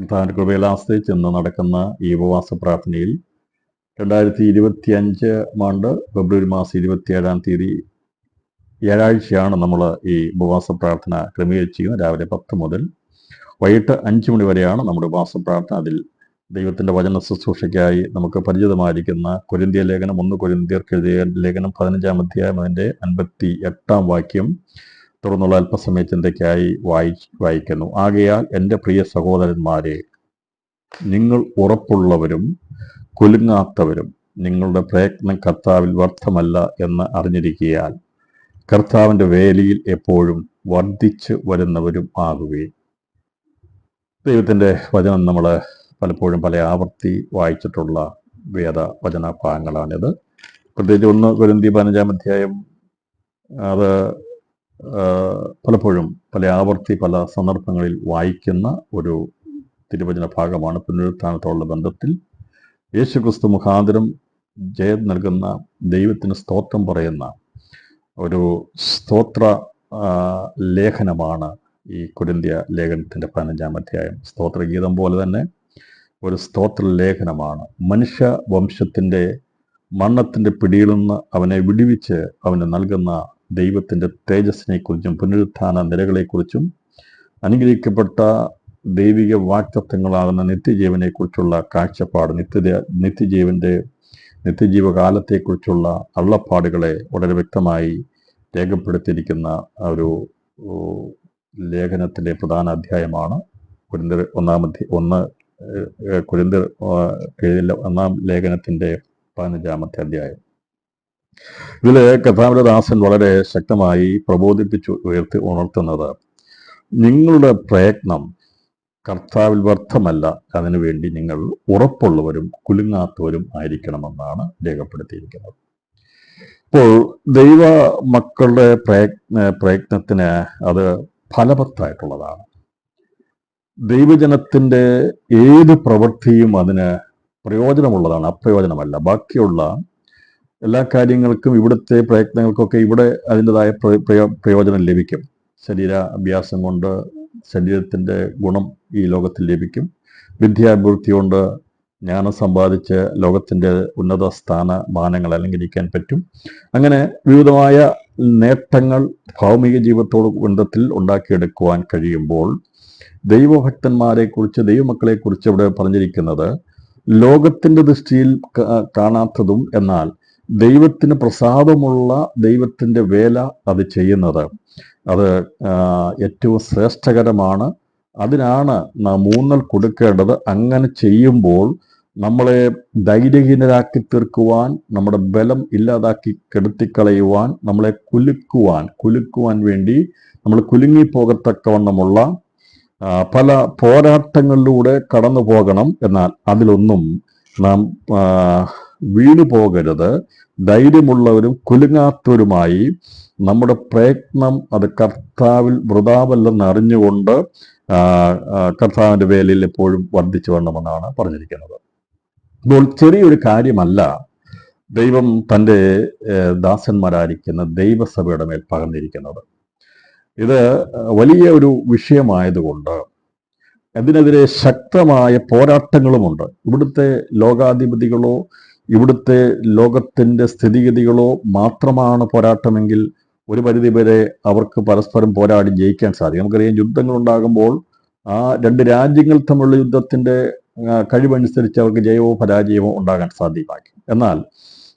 കർത്താവിൻ്റെ കൃപയിൽ ആശ്രയിച്ച് ഇന്ന് നടക്കുന്ന ഈ ഉപവാസ പ്രാർത്ഥനയിൽ 2025 ആണ്ട് ഫെബ്രുവരി മാസം 27 തീയതി വ്യാഴാഴ്ചയാണ് നമ്മൾ ഈ ഉപവാസ പ്രാർത്ഥന ക്രമീകരിച്ചിരിക്കുന്നത്. രാവിലെ 10 മുതൽ വൈകിട്ട് 5 മണി വരെയാണ് നമ്മുടെ ഉപവാസ പ്രാർത്ഥന. അതിൽ ദൈവത്തിൻ്റെ വചന ശുശ്രൂഷയ്ക്കായി നമുക്ക് പരിചിതമായിരിക്കുന്ന കൊരിന്ത്യർ ലേഖനം 1 കൊരിന്ത്യർക്ക് എഴുതിയ ലേഖനം 15-ാം അധ്യായം അതിൻ്റെ 58-ാം വാക്യം തുടർന്നുള്ള അല്പസമയ ചിന്തയ്ക്കായി വായിക്കുന്നു. ആകയാൽ എൻ്റെ പ്രിയ സഹോദരന്മാരെ, നിങ്ങൾ ഉറപ്പുള്ളവരും കുലുങ്ങാത്തവരും നിങ്ങളുടെ പ്രയത്നം കർത്താവിൽ വ്യർത്ഥമല്ല എന്ന് അറിഞ്ഞിരിക്കയാൽ കർത്താവിൻ്റെ വേലയിൽ എപ്പോഴും വർദ്ധിച്ചു വരുന്നവരും ആകുകയും. ദൈവത്തിൻ്റെ വചനം നമ്മൾ പലപ്പോഴും പല ആവർത്തി വായിച്ചിട്ടുള്ള വേദവചന ഭാഗങ്ങളാണിത്. പ്രത്യേകിച്ച് 1 കൊരിന്ത്യർ 15-ാം അധ്യായം അത് പലപ്പോഴും പല ആവർത്തി പല സന്ദർഭങ്ങളിൽ വായിക്കുന്ന ഒരു തിരുവചന ഭാഗമാണ്. പുനരുത്ഥാനത്തോടുള്ള ബന്ധത്തിൽ യേശുക്രിസ്തു മുഖാന്തരം ജയം നൽകുന്ന ദൈവത്തിന് സ്തോത്രം പറയുന്ന ഒരു സ്തോത്ര ലേഖനമാണ് ഈ കൊരിന്ത്യ ലേഖനത്തിൻ്റെ 15-ാം അധ്യായം. സ്തോത്രഗീതം പോലെ തന്നെ ഒരു സ്തോത്ര ലേഖനമാണ്. മനുഷ്യ വംശത്തിൻ്റെ മരണത്തിൻ്റെ പിടിയിൽ നിന്ന് അവനെ വിടുവിച്ച് അവന് നൽകുന്ന ദൈവത്തിൻ്റെ തേജസ്സിനെക്കുറിച്ചും പുനരുത്ഥാന നിരകളെക്കുറിച്ചും അനുഗ്രഹിക്കപ്പെട്ട ദൈവിക വാക്തത്വങ്ങളാകുന്ന നിത്യജീവനെക്കുറിച്ചുള്ള കാഴ്ചപ്പാട്, നിത്യജീവകാലത്തെക്കുറിച്ചുള്ള അള്ളപ്പാടുകളെ വളരെ വ്യക്തമായി രേഖപ്പെടുത്തിയിരിക്കുന്ന ഒരു ലേഖനത്തിൻ്റെ പ്രധാന അധ്യായമാണ് കൊരിന്ത്യർ 1 ലേഖനത്തിൻ്റെ 15-ാമത്തെ അധ്യായം. ഇതിൽ കർത്താവിൻ്റെ ദാസൻ വളരെ ശക്തമായി പ്രബോധിപ്പിച്ചു ഉണർത്തുന്നത് നിങ്ങളുടെ പ്രയത്നം കർത്താവിൽ വ്യർത്ഥമല്ല, അതിനുവേണ്ടി നിങ്ങൾ ഉറപ്പുള്ളവരും കുലുങ്ങാത്തവരും ആയിരിക്കണമെന്നാണ് രേഖപ്പെടുത്തിയിരിക്കുന്നത്. ഇപ്പോൾ ദൈവ മക്കളുടെ പ്രയത്നത്തിന് അത് ഫലവത്തായിട്ടുള്ളതാണ്. ദൈവജനത്തിൻ്റെ ഏത് പ്രവൃത്തിയും അതിന് പ്രയോജനമുള്ളതാണ്, അപ്രയോജനമല്ല. ബാക്കിയുള്ള എല്ലാ കാര്യങ്ങൾക്കും ഇവിടുത്തെ പ്രയത്നങ്ങൾക്കൊക്കെ ഇവിടെ അതിൻ്റെതായ പ്രയോജനം ലഭിക്കും. ശരീരാഭ്യാസം കൊണ്ട് ശരീരത്തിൻ്റെ ഗുണം ഈ ലോകത്തിൽ ലഭിക്കും. വിദ്യാഭിവൃദ്ധി കൊണ്ട് ജ്ഞാനം സമ്പാദിച്ച് ലോകത്തിൻ്റെ ഉന്നത സ്ഥാനമാനങ്ങൾ അലങ്കരിക്കാൻ പറ്റും. അങ്ങനെ വിവിധമായ നേട്ടങ്ങൾ ഭൗമിക ജീവിതത്തോട് ബന്ധത്തിൽ ഉണ്ടാക്കിയെടുക്കുവാൻ കഴിയുമ്പോൾ ദൈവഭക്തന്മാരെക്കുറിച്ച്, ദൈവമക്കളെക്കുറിച്ച് ഇവിടെ പറഞ്ഞിരിക്കുന്നത് ലോകത്തിൻ്റെ ദൃഷ്ടിയിൽ കാണാത്തതും എന്നാൽ ദൈവത്തിന് പ്രസാദമുള്ള ദൈവത്തിൻ്റെ വേല അത് ചെയ്യുന്നത് അത് ഏറ്റവും ശ്രേഷ്ഠകരമാണ്. അതിനാണ് നാം ഊന്നൽ കൊടുക്കേണ്ടത്. അങ്ങനെ ചെയ്യുമ്പോൾ നമ്മളെ ധൈര്യഹീനരാക്കി തീർക്കുവാൻ, നമ്മുടെ ബലം ഇല്ലാതാക്കി കെടുത്തിക്കളയുവാൻ, നമ്മളെ കുലുക്കുവാൻ വേണ്ടി നമ്മൾ കുലുങ്ങിപ്പോകത്തക്കവണ്ണമുള്ള പല പോരാട്ടങ്ങളിലൂടെ കടന്നു പോകണം. എന്നാൽ അതിലൊന്നും നാം വീണു പോകരുത്. ധൈര്യമുള്ളവരും കുലുങ്ങാത്തവരുമായി നമ്മുടെ പ്രയത്നം അത് കർത്താവിൽ വൃഥാവല്ലെന്ന് അറിഞ്ഞുകൊണ്ട് കർത്താവിൻ്റെ വേലയിൽ എപ്പോഴും വർദ്ധിച്ചു വരണമെന്നാണ് പറഞ്ഞിരിക്കുന്നത്. ഇപ്പോൾ ചെറിയൊരു കാര്യമല്ല ദൈവം തൻ്റെ ദാസന്മാരായിരിക്കുന്ന ദൈവസഭയുടെ മേൽ പകർന്നിരിക്കുന്നത്. ഇത് വലിയ ഒരു വിഷയമായതുകൊണ്ട് അതിനെതിരെ ശക്തമായ പോരാട്ടങ്ങളുമുണ്ട്. ഇവിടുത്തെ ലോകാധിപതികളോ ഇവിടുത്തെ ലോകത്തിൻ്റെ സ്ഥിതിഗതികളോ മാത്രമാണ് പോരാട്ടമെങ്കിൽ ഒരു പരിധിവരെ അവർക്ക് പരസ്പരം പോരാടി ജയിക്കാൻ സാധിക്കും. നമുക്കറിയാം, യുദ്ധങ്ങളുണ്ടാകുമ്പോൾ ആ 2 രാജ്യങ്ങൾ തമ്മിലുള്ള യുദ്ധത്തിൻ്റെ കഴിവനുസരിച്ച് അവർക്ക് ജയമോ പരാജയമോ ഉണ്ടാകാൻ സാധ്യമാക്കും. എന്നാൽ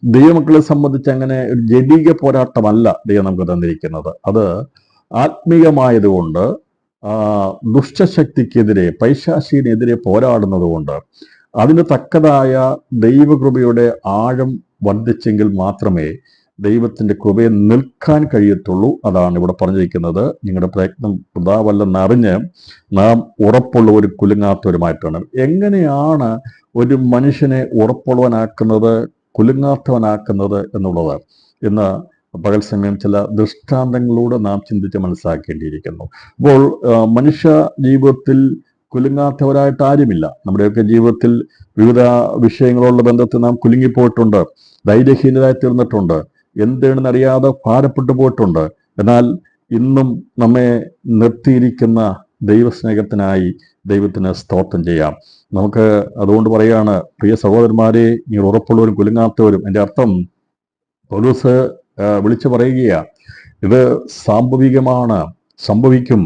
ദൈവമക്കളെ സംബന്ധിച്ച് അങ്ങനെ ഒരു ജഡിക പോരാട്ടമല്ല ദൈവം നമുക്ക് തന്നിരിക്കുന്നത്. അത് ആത്മീയമായതുകൊണ്ട് ദുഷ്ടശക്തിക്കെതിരെ, പൈശാചിനെതിരെ പോരാടുന്നത് കൊണ്ട് അതിന് തക്കതായ ദൈവകൃപയുടെ ആഴം വർദ്ധിച്ചെങ്കിൽ മാത്രമേ ദൈവത്തിൻ്റെ കൃപയെ നിൽക്കാൻ കഴിയത്തുള്ളൂ. അതാണ് ഇവിടെ പറഞ്ഞിരിക്കുന്നത്. നിങ്ങളുടെ പ്രയത്നം വൃഥാവല്ലെന്നറിഞ്ഞ് നാം ഉറപ്പുള്ളവരും കുലുങ്ങാത്തവരുമായിട്ടാണ്. എങ്ങനെയാണ് ഒരു മനുഷ്യനെ ഉറപ്പുള്ളവനാക്കുന്നത്, കുലുങ്ങാത്തവനാക്കുന്നത് എന്നുള്ളത് ഇന്ന് പകൽ സമയം ചില ദൃഷ്ടാന്തങ്ങളിലൂടെ നാം ചിന്തിച്ച് മനസ്സിലാക്കേണ്ടിയിരിക്കുന്നു. അപ്പോൾ മനുഷ്യ ജീവിതത്തിൽ കുലുങ്ങാത്തവരായിട്ട് ആരുമില്ല. നമ്മുടെയൊക്കെ ജീവിതത്തിൽ വിവിധ വിഷയങ്ങളുള്ള ബന്ധത്തിൽ നാം കുലുങ്ങിപ്പോയിട്ടുണ്ട്, ധൈര്യഹീനരായി തീർന്നിട്ടുണ്ട്, എന്താണെന്നറിയാതെ ഭാരപ്പെട്ടു പോയിട്ടുണ്ട്. എന്നാൽ ഇന്നും നമ്മെ നിർത്തിയിരിക്കുന്ന ദൈവസ്നേഹത്തിനായി ദൈവത്തിന് സ്തോത്രം ചെയ്യാം. നമുക്ക് അതുകൊണ്ട് പറയുകയാണ്, പ്രിയ സഹോദരന്മാരെ, നിങ്ങൾ ഉറപ്പുള്ളവരും കുലുങ്ങാത്തവരും. എൻ്റെ അർത്ഥം പൗലോസ് വിളിച്ചു പറയുകയാ, ഇത് സാംഭവികമാണ്, സംഭവിക്കും.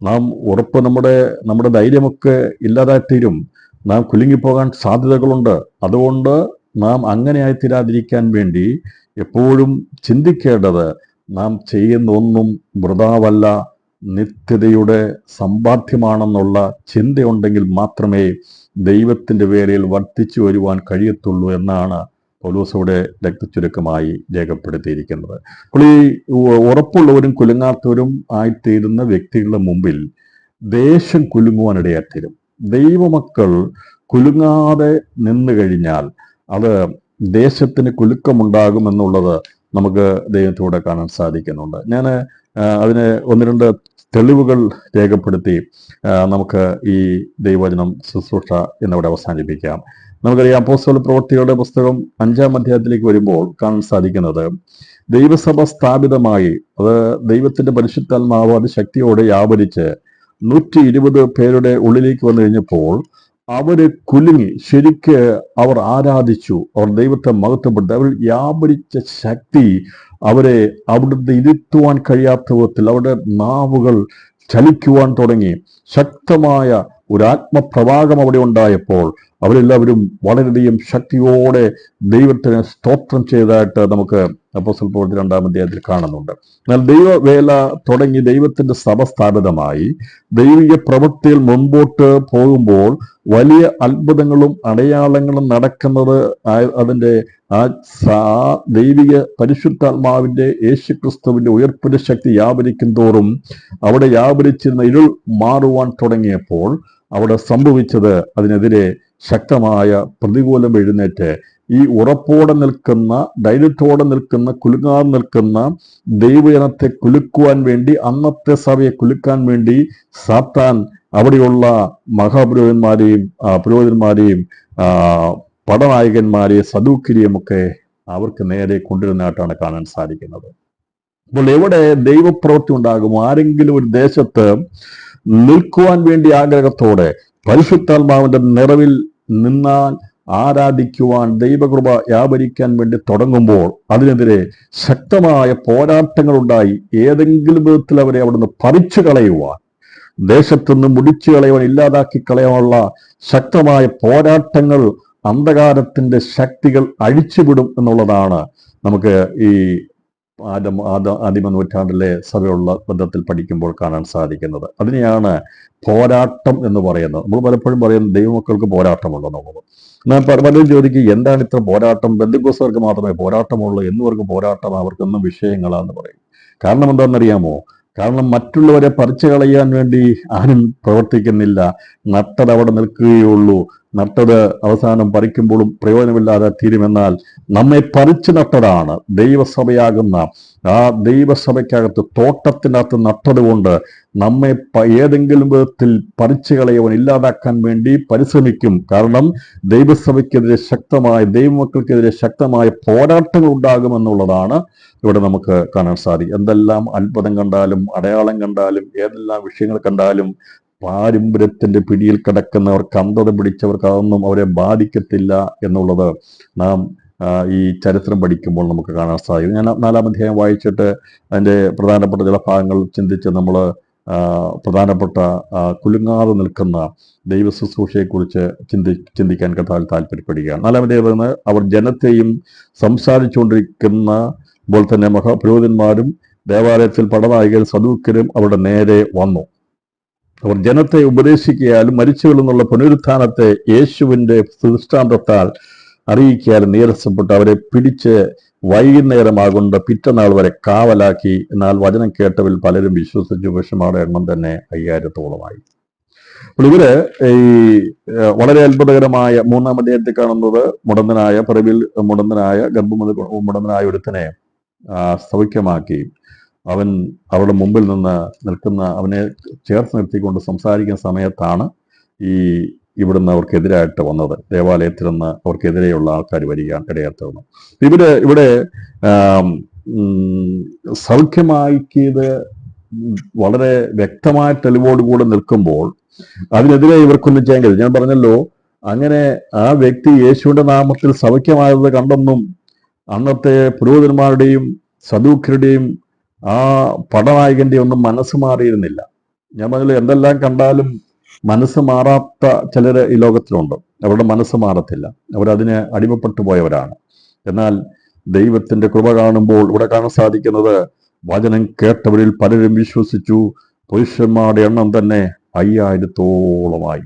നാം ഉറപ്പ്, നമ്മുടെ ധൈര്യമൊക്കെ ഇല്ലാതായിത്തീരും. നാം കുലുങ്ങിപ്പോകാൻ സാധ്യതകളുണ്ട്. അതുകൊണ്ട് നാം അങ്ങനെ ആയിത്തീരാതിരിക്കാൻ വേണ്ടി എപ്പോഴും ചിന്തിക്കേണ്ടത്, നാം ചെയ്യുന്ന ഒന്നും വൃഥാവല്ല, നിത്യതയുടെ സമ്പാദ്യമാണെന്നുള്ള ചിന്തയുണ്ടെങ്കിൽ മാത്രമേ ദൈവത്തിൻ്റെ വേലയിൽ വർദ്ധിച്ചു വരുവാൻ കഴിയത്തുള്ളൂ എന്നാണ് പൗലോസോടെ രക്തചുരുക്കമായി രേഖപ്പെടുത്തിയിരിക്കുന്നത്. അപ്പോൾ ഈ ഉറപ്പുള്ളവരും കുലുങ്ങാത്തവരും ആയിത്തീരുന്ന വ്യക്തികളുടെ മുമ്പിൽ ദേശം കുലുങ്ങുവാനിടയായിത്തീരും. ദൈവമക്കൾ കുലുങ്ങാതെ നിന്നു കഴിഞ്ഞാൽ അത് ദേശത്തിന് കുലുക്കമുണ്ടാകുമെന്നുള്ളത് നമുക്ക് ദൈവത്തോടെ കാണാൻ സാധിക്കുന്നുണ്ട്. ഞാൻ അതിന് ഒന്ന് രണ്ട് തെളിവുകൾ രേഖപ്പെടുത്തി നമുക്ക് ഈ ദൈവവചനം ശുശ്രൂഷ എന്നിവിടെ അവസാനിപ്പിക്കാം. നമുക്കറിയാം, അപ്പോസ്തല പ്രവൃത്തികളുടെ പുസ്തകം 5-ാം അധ്യായത്തിലേക്ക് വരുമ്പോൾ കാണാൻ സാധിക്കുന്നത്, ദൈവസഭ സ്ഥാപിതമായി, അത് ദൈവത്തിന്റെ പരിശുദ്ധാത്മാവ് അത് ശക്തിയോടെ വ്യാപരിച്ച് 120 പേരുടെ ഉള്ളിലേക്ക് വന്നു കഴിഞ്ഞപ്പോൾ അവര് കുലുങ്ങി. ശരിക്ക് അവർ ആരാധിച്ചു, അവർ ദൈവത്തെ മഹത്വപ്പെടുത്തി. അവർ വ്യാപരിച്ച ശക്തി അവരെ അവിടുത്തെ ഇരുത്തുവാൻ കഴിയാത്ത വിധത്തിൽ അവരുടെ നാവുകൾ ചലിക്കുവാൻ തുടങ്ങി. ശക്തമായ ഒരു ആത്മപ്രവാഹം അവിടെ ഉണ്ടായപ്പോൾ അവരെല്ലാവരും വളരെയധികം ശക്തിയോടെ ദൈവത്തിന് സ്തോത്രം ചെയ്തതായിട്ട് നമുക്ക് അപ്പോസ്തല പ്രവൃത്തി 2-ാം അധ്യായത്തിൽ കാണുന്നുണ്ട്. എന്നാൽ ദൈവവേല തുടങ്ങി ദൈവത്തിന്റെ സഭ സ്ഥാപിതമായി ദൈവിക പ്രവൃത്തിയിൽ മുൻപോട്ട് പോകുമ്പോൾ വലിയ അത്ഭുതങ്ങളും അടയാളങ്ങളും നടക്കുന്നത് അതിൻ്റെ ദൈവിക പരിശുദ്ധാത്മാവിന്റെ യേശുക്രിസ്തുവിന്റെ ഉയർപ്പിന്റെ ശക്തി വ്യാപരിക്കും തോറും അവിടെ വ്യാപരിച്ചിരുന്ന ഇരുൾ മാറുവാൻ തുടങ്ങിയപ്പോൾ അവിടെ സംഭവിച്ചത്, അതിനെതിരെ ശക്തമായ പ്രതികൂലം എഴുന്നേറ്റ് ഈ ഉറപ്പോടെ നിൽക്കുന്ന, ധൈര്യത്തോടെ നിൽക്കുന്ന, കുലുങ്ങാതെ നിൽക്കുന്ന ദൈവജനത്തെ കുലുക്കുവാൻ വേണ്ടി, അന്നത്തെ സഭയെ കുലുക്കാൻ വേണ്ടി സാത്താൻ അവിടെയുള്ള മഹാപുരോഹിതന്മാരെയും പുരോഹിതന്മാരെയും പടനായകന്മാരെയും സദൂക്യരെയും ഒക്കെ അവർക്ക് നേരെ കൊണ്ടുവരുന്നതായിട്ടാണ് കാണാൻ സാധിക്കുന്നത്. അപ്പോൾ എവിടെ ദൈവപ്രവൃത്തി ഉണ്ടാകുമോ, ആരെങ്കിലും ഒരു ദേശത്ത് നിൽക്കുവാൻ വേണ്ടി ആഗ്രഹത്തോടെ പരിശുദ്ധാത്മാവിന്റെ നിറവിൽ നിന്നാൽ ആരാധിക്കുവാൻ, ദൈവകൃപ വ്യാപരിക്കാൻ വേണ്ടി തുടങ്ങുമ്പോൾ അതിനെതിരെ ശക്തമായ പോരാട്ടങ്ങൾ ഉണ്ടായി ഏതെങ്കിലും വിധത്തിൽ അവരെ അവിടുന്ന് പറിച്ചു കളയുവാൻ, ദേശത്തുനിന്ന് മുടിച്ചു കളയുവാൻ, ഇല്ലാതാക്കി കളയാനുള്ള ശക്തമായ പോരാട്ടങ്ങൾ അന്ധകാരത്തിന്റെ ശക്തികൾ അഴിച്ചുവിടും എന്നുള്ളതാണ് നമുക്ക് ഈ ആദിമ നൂറ്റാണ്ടിലെ സഭയുള്ള ബന്ധത്തിൽ പഠിക്കുമ്പോൾ കാണാൻ സാധിക്കുന്നത്. അതിനെയാണ് പോരാട്ടം എന്ന് പറയുന്നത്. നമ്മൾ പലപ്പോഴും പറയുന്നത് ദൈവമക്കൾക്ക് പോരാട്ടമുള്ളതെന്നുള്ളത്. എന്നാൽ പലരും ചോദിക്കും, എന്താണ് ഇത്ര പോരാട്ടം? ബന്ധുക്കോസ്തർക്ക് മാത്രമേ പോരാട്ടമുള്ളൂ, എന്നവർക്ക് പോരാട്ടം, അവർക്കൊന്നും വിഷയങ്ങളാന്ന് പറയും. കാരണം എന്താണെന്നറിയാമോ? കാരണം മറ്റുള്ളവരെ പറിച്ചു കളയാൻ വേണ്ടി ആരും പ്രവർത്തിക്കുന്നില്ല. നട്ടത് അവിടെ നിൽക്കുകയുള്ളൂ. നട്ടത് അവസാനം പറിക്കുമ്പോഴും പ്രയോജനമില്ലാതെ തീരുമെന്നാൽ നമ്മെ പറിച്ചു നട്ടതാണ് ദൈവസഭയാകുന്ന ആ ദൈവസഭയ്ക്കകത്ത്, തോട്ടത്തിനകത്ത് നട്ടതുകൊണ്ട് നമ്മെ ഏതെങ്കിലും വിധത്തിൽ പറിച്ചു കളയവൻ ഇല്ലാതാക്കാൻ വേണ്ടി പരിശ്രമിക്കും. കാരണം ദൈവസഭയ്ക്കെതിരെ ശക്തമായ, ദൈവമക്കൾക്കെതിരെ ശക്തമായ പോരാട്ടങ്ങൾ ഉണ്ടാകുമെന്നുള്ളതാണ് ഇവിടെ നമുക്ക് കാണാൻ സാധിക്കും. എന്തെല്ലാം അത്ഭുതം കണ്ടാലും, അടയാളം കണ്ടാലും, ഏതെല്ലാം വിഷയങ്ങൾ കണ്ടാലും പാരമ്പര്യത്തിന്റെ പിടിയിൽ കിടക്കുന്നവർക്ക്, അന്ധത പിടിച്ചവർക്ക് അതൊന്നും അവരെ ബാധിക്കത്തില്ല എന്നുള്ളത് നാം ഈ ചരിത്രം പഠിക്കുമ്പോൾ നമുക്ക് കാണാൻ സാധിക്കും. ഞാൻ 4-ാം അധ്യായം വായിച്ചിട്ട് അതിൻ്റെ പ്രധാനപ്പെട്ട ചില ഭാഗങ്ങൾ ചിന്തിച്ച് നമ്മൾ പ്രധാനപ്പെട്ട കുലുങ്ങാതെ നിൽക്കുന്ന ദൈവ ശുശ്രൂഷയെക്കുറിച്ച് ചിന്തിക്കാൻ കഥാൽ താല്പര്യപ്പെടുകയാണ്. 4-ാം അധ്യായം അവർ ജനത്തെയും സംസാരിച്ചുകൊണ്ടിരിക്കുന്ന പോലെ തന്നെ മഹാപുരോഹിതന്മാരും ദേവാലയത്തിൽ പടനായകരും സദൂക്യരും അവരുടെ നേരെ വന്നു. അവർ ജനത്തെ ഉപദേശിക്കാലും മരിച്ചവരിൽ നിന്നുള്ള പുനരുത്ഥാനത്തെ യേശുവിന്റെ ദൃഷ്ടാന്തത്താൽ അറിയിക്കാലും നീരസപ്പെട്ട് അവരെ പിടിച്ച് വൈകുന്നേരമാകൊണ്ട് പിറ്റന്നാൾ വരെ കാവലാക്കി. എന്നാൽ വചനം കേട്ടവരിൽ പലരും വിശ്വസിച്ചു. പുരുഷന്മാരുടെ എണ്ണം തന്നെ 5000-ഓളമായി. അപ്പോൾ ഇവര് ഈ വളരെ അത്ഭുതകരമായ 3-ാം അധ്യായത്തിൽ കാണുന്നത്, മുടന്തനായ പറമ്പിൽ മുടന്തനായ ഒരുത്തനെ സൗഖ്യമാക്കി. അവൻ അവരുടെ മുമ്പിൽ നിന്ന് നിൽക്കുന്ന, അവനെ ചേർത്ത് നിർത്തിക്കൊണ്ട് സംസാരിക്കുന്ന സമയത്താണ് ഇവിടുന്ന് അവർക്കെതിരായിട്ട് വന്നത്. ദേവാലയത്തിൽ നിന്ന് അവർക്കെതിരെയുള്ള ആൾക്കാർ വരികയാണ് ഇടയാത്തത്. ഇവിടെ സൗഖ്യമാക്കിയത് വളരെ വ്യക്തമായ തെളിവോടുകൂടെ നിൽക്കുമ്പോൾ അതിനെതിരെ ഇവർക്കൊന്നും ചെയ്യാൻ കഴിയും. ഞാൻ പറഞ്ഞല്ലോ, അങ്ങനെ ആ വ്യക്തി യേശുവിന്റെ നാമത്തിൽ സൗഖ്യമായത് കണ്ടെന്നും അന്നത്തെ പുരോഹിതന്മാരുടെയും സദൂക്യരുടെയും ആ പടനായകന്റെ ഒന്നും മനസ്സ് മാറിയിരുന്നില്ല. ഞാൻ പറഞ്ഞല്ലോ, എന്തെല്ലാം കണ്ടാലും മനസ്സ് മാറാത്ത ചിലര് ഈ ലോകത്തിലുണ്ട്. അവരുടെ മനസ്സ് മാറത്തില്ല, അവരതിന് അടിമപ്പെട്ടു പോയവരാണ്. എന്നാൽ ദൈവത്തിന്റെ കൃപ കാണുമ്പോൾ ഇവിടെ കാണാൻ സാധിക്കുന്നത്, വചനം കേട്ടവരിൽ പലരും വിശ്വസിച്ചു. പുരുഷന്മാരുടെ എണ്ണം തന്നെ 5000-ഓളമായി.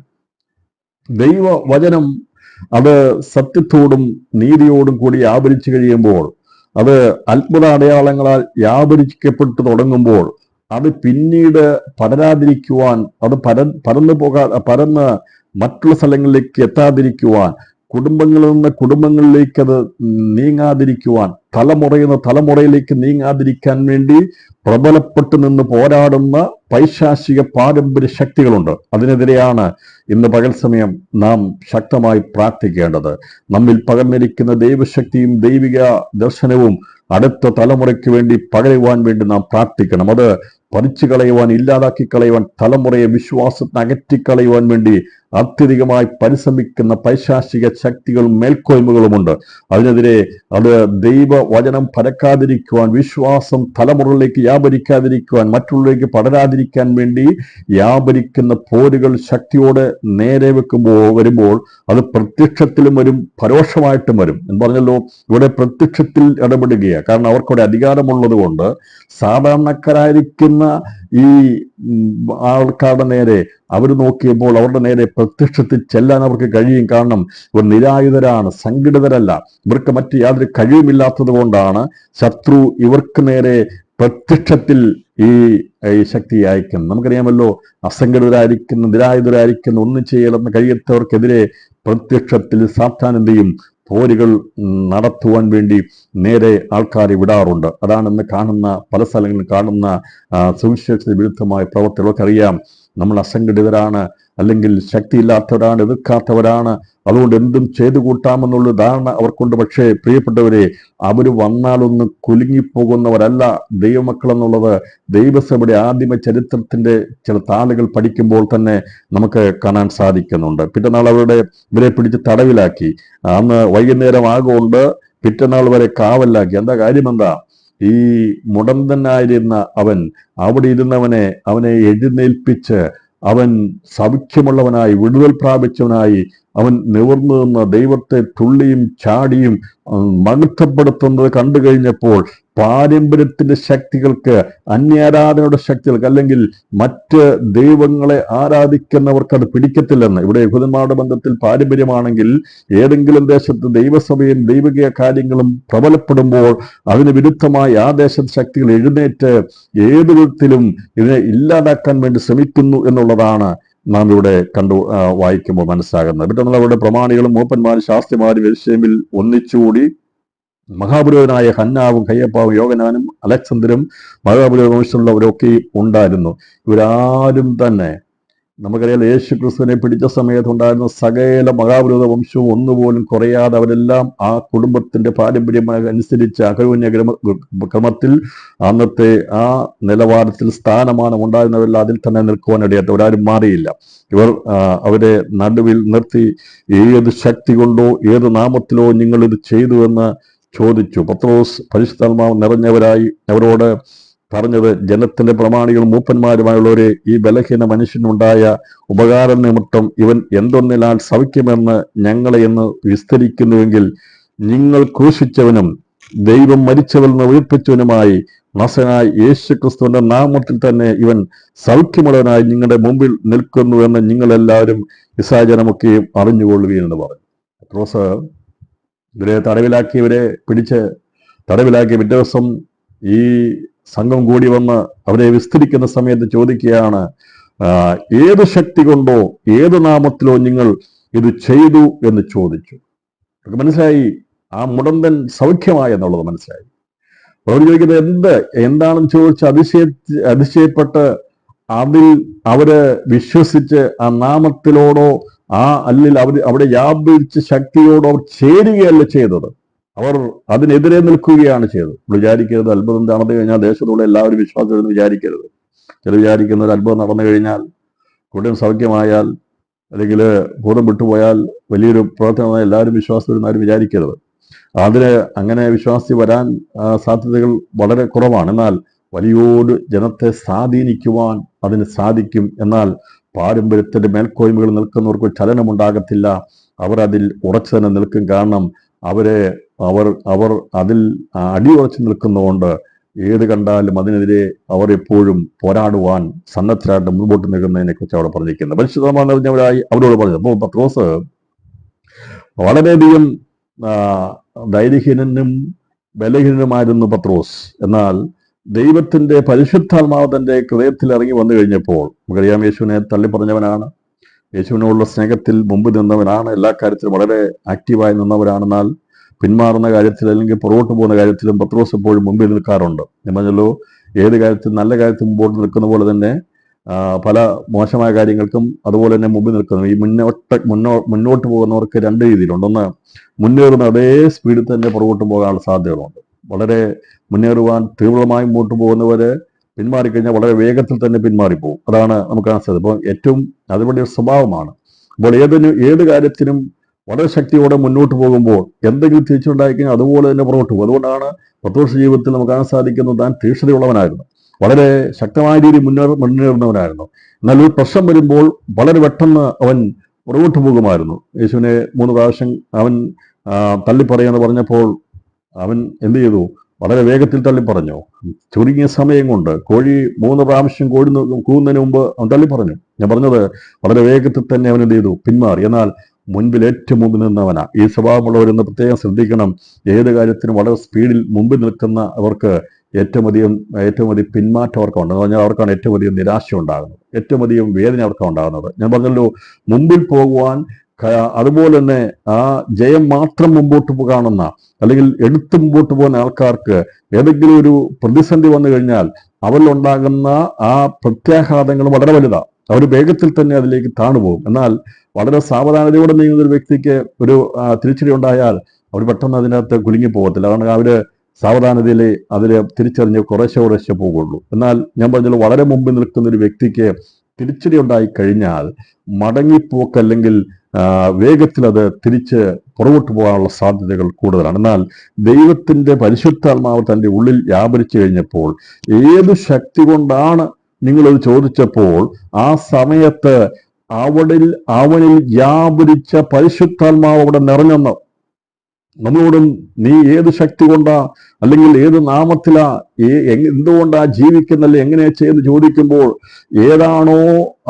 ദൈവ വചനം അത് സത്യത്തോടും നീതിയോടും കൂടി വ്യാപരിച്ചു കഴിയുമ്പോൾ, അത് അത്ഭുത അടയാളങ്ങളാൽ വ്യാപരിക്കപ്പെട്ടു തുടങ്ങുമ്പോൾ, അത് പിന്നീട് പടരാതിരിക്കുവാൻ, അത് പരന്ന് മറ്റുള്ള സ്ഥലങ്ങളിലേക്ക് എത്താതിരിക്കുവാൻ, കുടുംബങ്ങളിൽ നിന്ന് കുടുംബങ്ങളിലേക്ക് അത് നീങ്ങാതിരിക്കുവാൻ, തലമുറയിൽ നിന്ന് തലമുറയിലേക്ക് നീങ്ങാതിരിക്കാൻ വേണ്ടി പ്രബലപ്പെട്ടു നിന്ന് പോരാടുന്ന പൈശാചിക പാരമ്പര്യ ശക്തികളുണ്ട്. അതിനെതിരെയാണ് ഇന്ന് പകൽ സമയം നാം ശക്തമായി പ്രാർത്ഥിക്കേണ്ടത്. നമ്മിൽ പകർന്നിരിക്കുന്ന ദൈവശക്തിയും ദൈവിക ദർശനവും അടുത്ത തലമുറയ്ക്ക് വേണ്ടി പകരുവാൻ വേണ്ടി നാം പ്രാർത്ഥിക്കണം. അത് പറിച്ചു കളയുവാൻ, ഇല്ലാതാക്കി കളയുവാൻ, തലമുറയെ വിശ്വാസത്തിന് അകറ്റിക്കളയുവാൻ വേണ്ടി അത്യധികമായി പരിശ്രമിക്കുന്ന പൈശാചിക ശക്തികളും മേൽക്കോയ്മകളുമുണ്ട്. അതിനെതിരെ അത് ദൈവ വചനം പരക്കാതിരിക്കുവാൻ, വിശ്വാസം തലമുറകളിലേക്ക് വ്യാപരിക്കാതിരിക്കുവാൻ, മറ്റുള്ളവരിലേക്ക് പടരാതിരിക്കാൻ വേണ്ടി വ്യാപരിക്കുന്ന പോരുകൾ ശക്തിയോടെ നേരെ വരുമ്പോൾ അത് പ്രത്യക്ഷത്തിലും വരും, പരോക്ഷമായിട്ടും വരും. എന്ന് പറഞ്ഞല്ലോ, ഇവിടെ പ്രത്യക്ഷത്തിൽ ഇടപെടുകയാണ്. കാരണം അവർക്കവിടെ അധികാരമുള്ളത് കൊണ്ട് സാധാരണക്കാരായിരിക്കുന്ന ഈ ആൾക്കാരുടെ നേരെ അവർ നോക്കിയപ്പോൾ അവരുടെ നേരെ പ്രത്യക്ഷത്തിൽ ചെല്ലാൻ അവർക്ക് കഴിയും. കാരണം ഇവർ നിരായുധരാണ്, സംഘടിതരല്ല. ഇവർക്ക് മറ്റ് യാതൊരു കഴിവുമില്ലാത്തത് കൊണ്ടാണ് ശത്രു ഇവർക്ക് നേരെ പ്രത്യക്ഷത്തിൽ ഈ ശക്തി അയക്കുന്നത്. നമുക്കറിയാമല്ലോ, അസംഘടിതരായിരിക്കുന്ന, നിരായുധരായിരിക്കുന്ന, ഒന്നും ചെയ്യലെന്ന് കഴിയാത്തവർക്കെതിരെ പ്രത്യക്ഷത്തിൽ സാത്താൻ എന്ത് ചെയ്യും? പോരുകൾ നടത്തുവാൻ വേണ്ടി നേരെ ആൾക്കാരെ വിടാറുണ്ട്. അതാണ് ഇന്ന് കാണുന്ന പല സ്ഥലങ്ങളിൽ കാണുന്ന സുവിശേഷത്തിന് വിരുദ്ധമായ പ്രവർത്തികളൊക്കെ അറിയാം. നമ്മൾ അസംഘടിതരാണ്, അല്ലെങ്കിൽ ശക്തിയില്ലാത്തവരാണ്, എതിർക്കാത്തവരാണ്, അതുകൊണ്ട് എന്തും ചെയ്തു കൂട്ടാമെന്നുള്ള ധാരണ അവർക്കുണ്ട്. പക്ഷേ പ്രിയപ്പെട്ടവരെ, അവർ വന്നാലൊന്ന് കുലുങ്ങിപ്പോകുന്നവരല്ല ദൈവമക്കൾ എന്നുള്ളത് ദൈവസഭയുടെ ആദിമ ചരിത്രത്തിന്റെ ചില താളുകൾ പഠിക്കുമ്പോൾ തന്നെ നമുക്ക് കാണാൻ സാധിക്കുന്നുണ്ട്. പിറ്റന്നാൾ ഇവരെ പിടിച്ച് തടവിലാക്കി. അന്ന് വൈകുന്നേരം ആകൊണ്ട് പിറ്റന്നാൾ വരെ കാവലാക്കി. എന്താ കാര്യം? എന്താ? ഈ മുടന്തനായിരുന്ന അവിടെ അവനെ എഴുന്നേൽപ്പിച്ച് അവൻ സൗഖ്യമുള്ളവനായി, വിടുതൽ പ്രാപിച്ചവനായി അവൻ നിവർന്നു നിന്ന് ദൈവത്തെ തുള്ളിയും ചാടിയും മഹത്വപ്പെടുത്തുന്നത് കണ്ടു കഴിഞ്ഞപ്പോൾ പാരമ്പര്യത്തിന്റെ ശക്തികൾക്ക്, അന്യാരാധനയുടെ ശക്തികൾക്ക്, അല്ലെങ്കിൽ മറ്റ് ദൈവങ്ങളെ ആരാധിക്കുന്നവർക്ക് അത് പിടിക്കത്തില്ലെന്ന്. ഇവിടെ യഹൂദന്മാരുടെ ബന്ധത്തിൽ പാരമ്പര്യമാണെങ്കിൽ ഏതെങ്കിലും ദേശത്ത് ദൈവസഭയും ദൈവിക കാര്യങ്ങളും പ്രബലപ്പെടുമ്പോൾ അതിന് വിരുദ്ധമായി ആ ദേശത്തെ ശക്തികൾ എഴുന്നേറ്റ് ഏത് വിധത്തിലും ഇതിനെ ഇല്ലാതാക്കാൻ വേണ്ടി ശ്രമിക്കുന്നു എന്നുള്ളതാണ് നാം ഇവിടെ വായിക്കുമ്പോൾ മനസ്സിലാകുന്നത്. പിന്നെ നമ്മളവിടെ പ്രമാണികളും മൂപ്പന്മാരും ശാസ്ത്രിമാരും യെരൂശലേമിൽ ഒന്നിച്ചുകൂടി. മഹാപുരോഹിതനായ ഹന്നാവും കയ്യപ്പാവും യോഹന്നാനും അലക്സണ്ടറും മഹാപുരോഹിത വംശമുള്ളവരൊക്കെയും ഉണ്ടായിരുന്നു. ഇവരാരും തന്നെ, നമുക്കറിയാം, യേശു ക്രിസ്തുവിനെ പിടിച്ച സമയത്തുണ്ടായിരുന്ന സകല മഹാപുരോഹിത വംശവും ഒന്നുപോലും കുറയാതെ അവരെല്ലാം ആ കുടുംബത്തിന്റെ പാരമ്പര്യമായി അനുസരിച്ച് അഹരോന്യ ക്രമത്തിൽ അന്നത്തെ ആ നിലവാരത്തിൽ സ്ഥാനമാനം ഉണ്ടായിരുന്നവരെല്ലാം അതിൽ തന്നെ നിൽക്കുവാൻ ഇടയായിട്ട് അവരാരും മാറിയില്ല. അവരെ നടുവിൽ നിർത്തി, ഏത് ശക്തി കൊണ്ടോ ഏത് നാമത്തിലോ നിങ്ങൾ ഇത് ചെയ്തു എന്ന് ചോദിച്ചു. പത്രോസ് പരിശുദ്ധാത്മാവ് നിറഞ്ഞവരായി അവരോട് പറഞ്ഞത്, ജനത്തിന്റെ പ്രമാണികളും മൂപ്പന്മാരുമായുള്ളവരെ, ഈ ബലഹീന മനുഷ്യനുണ്ടായ ഉപകാര നിമിത്തം ഇവൻ എന്തൊന്നിനാൽ സൗഖ്യമെന്ന് ഞങ്ങളെ എന്ന് വിസ്തരിക്കുന്നുവെങ്കിൽ, നിങ്ങൾ ക്രൂശിച്ചവനും ദൈവം മരിച്ചവരിൽ നിന്ന് ഉയർപ്പിച്ചവനുമായി നസനായ യേശു ക്രിസ്തുവിന്റെ നാമത്തിൽ തന്നെ ഇവൻ സൗഖ്യമുള്ളവനായി നിങ്ങളുടെ മുമ്പിൽ നിൽക്കുന്നു എന്ന് നിങ്ങളെല്ലാവരും ഇസ്രായേൽജനമൊക്കെയും അറിഞ്ഞുകൊള്ളുകയെന്ന് പറഞ്ഞു. പത്രോസ് ഇവരെ പിടിച്ച് തടവിലാക്കി പിറ്റേ ദിവസം ഈ സംഘം കൂടി വന്ന് അവരെ വിസ്തരിക്കുന്ന സമയത്ത് ചോദിക്കുകയാണ്, ഏത് ശക്തി കൊണ്ടോ ഏത് നാമത്തിലോ നിങ്ങൾ ഇത് ചെയ്തു എന്ന് ചോദിച്ചു. മനസ്സിലായി, ആ മുടന്തൻ സൗഖ്യമായി എന്നുള്ളത് മനസ്സിലായി. അവർ ചോദിക്കുന്നത് എന്താണെന്ന് ചോദിച്ച് അതിശയപ്പെട്ട് അവര് വിശ്വസിച്ച് ആ നാമത്തിലോടോ അല്ലെങ്കിൽ അവിടെ വ്യാപരിച്ച ശക്തിയോടോ അവർ ചേരുകയല്ല ചെയ്തത്, അവർ അതിനെതിരെ നിൽക്കുകയാണ് ചെയ്തത്. വിചാരിക്കരുത് അത്ഭുതം നടന്നു കഴിഞ്ഞാൽ ദേശത്തുള്ള എല്ലാവരും വിശ്വാസമെന്ന് വിചാരിക്കരുത്. ചില വിചാരിക്കുന്ന ഒരു അത്ഭുതം നടന്നു കഴിഞ്ഞാൽ എവിടെയും സൗഖ്യമായാൽ അല്ലെങ്കിൽ ഭൂതം വിട്ടുപോയാൽ വലിയൊരു പ്രവർത്തനമായി എല്ലാവരും വിശ്വാസത്തിലെന്നാരും വിചാരിക്കരുത്. അതിന് അങ്ങനെ വിശ്വാസി വരാൻ സാധ്യതകൾ വളരെ കുറവാണ്. എന്നാൽ വലിയൊരു ജനത്തെ സ്വാധീനിക്കുവാൻ അതിന് സാധിക്കും. എന്നാൽ പാരമ്പര്യത്തിന്റെ മേൽക്കോയ്മകൾ നിൽക്കുന്നവർക്ക് ചലനമുണ്ടാകത്തില്ല. അവർ അതിൽ ഉറച്ചു തന്നെ നിൽക്കും. കാരണം അവർ അതിൽ അടിയുറച്ചു നിൽക്കുന്നതുകൊണ്ട് ഏത് കണ്ടാലും അതിനെതിരെ അവർ എപ്പോഴും പോരാടുവാൻ സന്നദ്ധരായിട്ട് മുൻപോട്ട് നിൽക്കുന്നതിനെ കുറിച്ച് അവിടെ പറഞ്ഞിരിക്കുന്നത്. പരിശുദ്ധമായി നിറഞ്ഞവരായി അവരോട് പറഞ്ഞു. അപ്പോൾ പത്രോസ് വളരെയധികം ധൈര്യഹീനനും ബലഹീനനുമായിരുന്നു പത്രോസ്. എന്നാൽ ദൈവത്തിന്റെ പരിശുദ്ധാത്മാവ് തന്റെ ഹൃദയത്തിൽ ഇറങ്ങി വന്നു കഴിഞ്ഞപ്പോൾ, നമുക്കറിയാം യേശുവിനെ തള്ളി പറഞ്ഞവനാണ്, യേശുവിനോടുള്ള സ്നേഹത്തിൽ മുമ്പ് നിന്നവനാണ്, എല്ലാ കാര്യത്തിലും വളരെ ആക്റ്റീവായി നിന്നവരാണെന്നാൽ പിന്മാറുന്ന കാര്യത്തിൽ അല്ലെങ്കിൽ പുറകോട്ട് പോകുന്ന കാര്യത്തിലും പത്രോസ് എപ്പോഴും മുമ്പിൽ നിൽക്കാറുണ്ട്. ഞാൻ പറഞ്ഞല്ലോ, ഏത് കാര്യത്തിൽ നല്ല കാര്യത്തിൽ മുമ്പോട്ട് നിൽക്കുന്ന പോലെ തന്നെ പല മോശമായ കാര്യങ്ങൾക്കും അതുപോലെ തന്നെ മുമ്പിൽ നിൽക്കുന്നു. ഈ മുന്നോട്ട് പോകുന്നവർക്ക് രണ്ട് രീതിയിലുണ്ട്. ഒന്ന്, മുന്നേറുന്ന അതേ സ്പീഡിൽ തന്നെ പുറകോട്ട് പോകാനുള്ള സാധ്യതകളുണ്ട്. വളരെ മുന്നേറുവാൻ തീവ്രമായി മുമ്പോട്ട് പോകുന്നവര് പിന്മാറിക്കഴിഞ്ഞാൽ വളരെ വേഗത്തിൽ തന്നെ പിന്മാറിപ്പോകും. അതാണ് നമുക്ക് കാണാൻ സാധിക്കും. അപ്പോൾ ഏറ്റവും അതുപോലെ ഒരു സ്വഭാവമാണ്. അപ്പോൾ ഏത് കാര്യത്തിനും വളരെ ശക്തിയോടെ മുന്നോട്ട് പോകുമ്പോൾ എന്തെങ്കിലും തിരിച്ചുണ്ടായിക്കഴിഞ്ഞാൽ അതുപോലെ തന്നെ പുറകോട്ട് പോകും. അതുകൊണ്ടാണ് പത്രോസ് ജീവിതത്തിൽ നമുക്ക് കാണാൻ സാധിക്കുന്നത് താൻ തീക്ഷ്ണതയുള്ളവനായിരുന്നു, വളരെ ശക്തമായ രീതിയിൽ മുന്നേറുന്നവനായിരുന്നു. എന്നാൽ ഒരു പ്രശ്നം വരുമ്പോൾ വളരെ പെട്ടെന്ന് അവൻ പുറകോട്ട് പോകുമായിരുന്നു. യേശുവിനെ 3 പ്രാവശ്യം അവൻ തള്ളിപ്പറയുമെന്ന് പറഞ്ഞപ്പോൾ അവൻ എന്ത് ചെയ്തു? വളരെ വേഗത്തിൽ തള്ളിപ്പറഞ്ഞു. ചുരുങ്ങിയ സമയം കൊണ്ട് കോഴി 3 പ്രാവശ്യം കൂവുന്നതിന് മുമ്പ് അവൻ തള്ളിപ്പറഞ്ഞു. ഞാൻ പറഞ്ഞത് വളരെ വേഗത്തിൽ തന്നെ അവൻ എന്ത് ചെയ്തു? പിന്മാറി. എന്നാൽ മുൻപിൽ ഏറ്റവും മുമ്പിൽ നിന്നവനാ. ഈ സ്വഭാവമുള്ളവരെന്ന് പ്രത്യേകം ശ്രദ്ധിക്കണം. ഏത് കാര്യത്തിനും വളരെ സ്പീഡിൽ മുമ്പിൽ നിൽക്കുന്ന അവർക്ക് ഏറ്റവും അധികം പിന്മാറ്റം അവർക്കുണ്ട്. എന്ന് പറഞ്ഞാൽ അവർക്കാണ് ഏറ്റവും അധികം നിരാശ ഉണ്ടാകുന്നത്, ഏറ്റവും അധികം വേദന അവർക്കാണ് ഉണ്ടാകുന്നത്. ഞാൻ പറഞ്ഞല്ലോ, മുമ്പിൽ പോകുവാൻ അതുപോലെ തന്നെ ആ ജയം മാത്രം മുമ്പോട്ട് കാണുന്ന അല്ലെങ്കിൽ എടുത്ത് മുമ്പോട്ട് പോകുന്ന ആൾക്കാർക്ക് ഏതെങ്കിലും ഒരു പ്രതിസന്ധി വന്നു കഴിഞ്ഞാൽ അവരിലുണ്ടാകുന്ന ആ പ്രത്യാഘാതങ്ങൾ വളരെ വലുതാണ്. അവർ വേഗത്തിൽ തന്നെ അതിലേക്ക് താണുപോകും. എന്നാൽ വളരെ സാവധാനതയോടെ നീങ്ങുന്ന ഒരു വ്യക്തിക്ക് ഒരു തിരിച്ചടി ഉണ്ടായാൽ അവർ പെട്ടെന്ന് അതിനകത്ത് കുലുങ്ങി പോകത്തില്ല. കാരണം അവര് സാവധാനതയിൽ അതിൽ തിരിച്ചറിഞ്ഞ് കുറേശ്ശെ പോകുള്ളൂ. എന്നാൽ ഞാൻ പറഞ്ഞല്ലോ, വളരെ മുമ്പിൽ നിൽക്കുന്ന ഒരു വ്യക്തിക്ക് തിരിച്ചടി ഉണ്ടായി കഴിഞ്ഞാൽ മടങ്ങിപ്പോക്ക് അല്ലെങ്കിൽ വേഗത്തിൽ അത് തിരിച്ച് പുറകോട്ട് പോകാനുള്ള സാധ്യതകൾ കൂടുതലാണ്. എന്നാൽ ദൈവത്തിന്റെ പരിശുദ്ധാത്മാവ് തന്റെ ഉള്ളിൽ വ്യാപരിച്ചു കഴിഞ്ഞപ്പോൾ, ഏത് ശക്തി കൊണ്ടാണ് നിങ്ങളത് ചോദിച്ചപ്പോൾ, ആ സമയത്ത് അവനിൽ വ്യാപരിച്ച പരിശുദ്ധാത്മാവ് അവിടെ നിറഞ്ഞെന്ന് നമ്മളോടും നീ ഏത് ശക്തി കൊണ്ടാ അല്ലെങ്കിൽ ഏത് നാമത്തിലാ എന്തുകൊണ്ടാ ജീവിക്കുന്നല്ലേ എങ്ങനെയാ ചെയ്യുന്നത് ചോദിക്കുമ്പോൾ, ഏതാണോ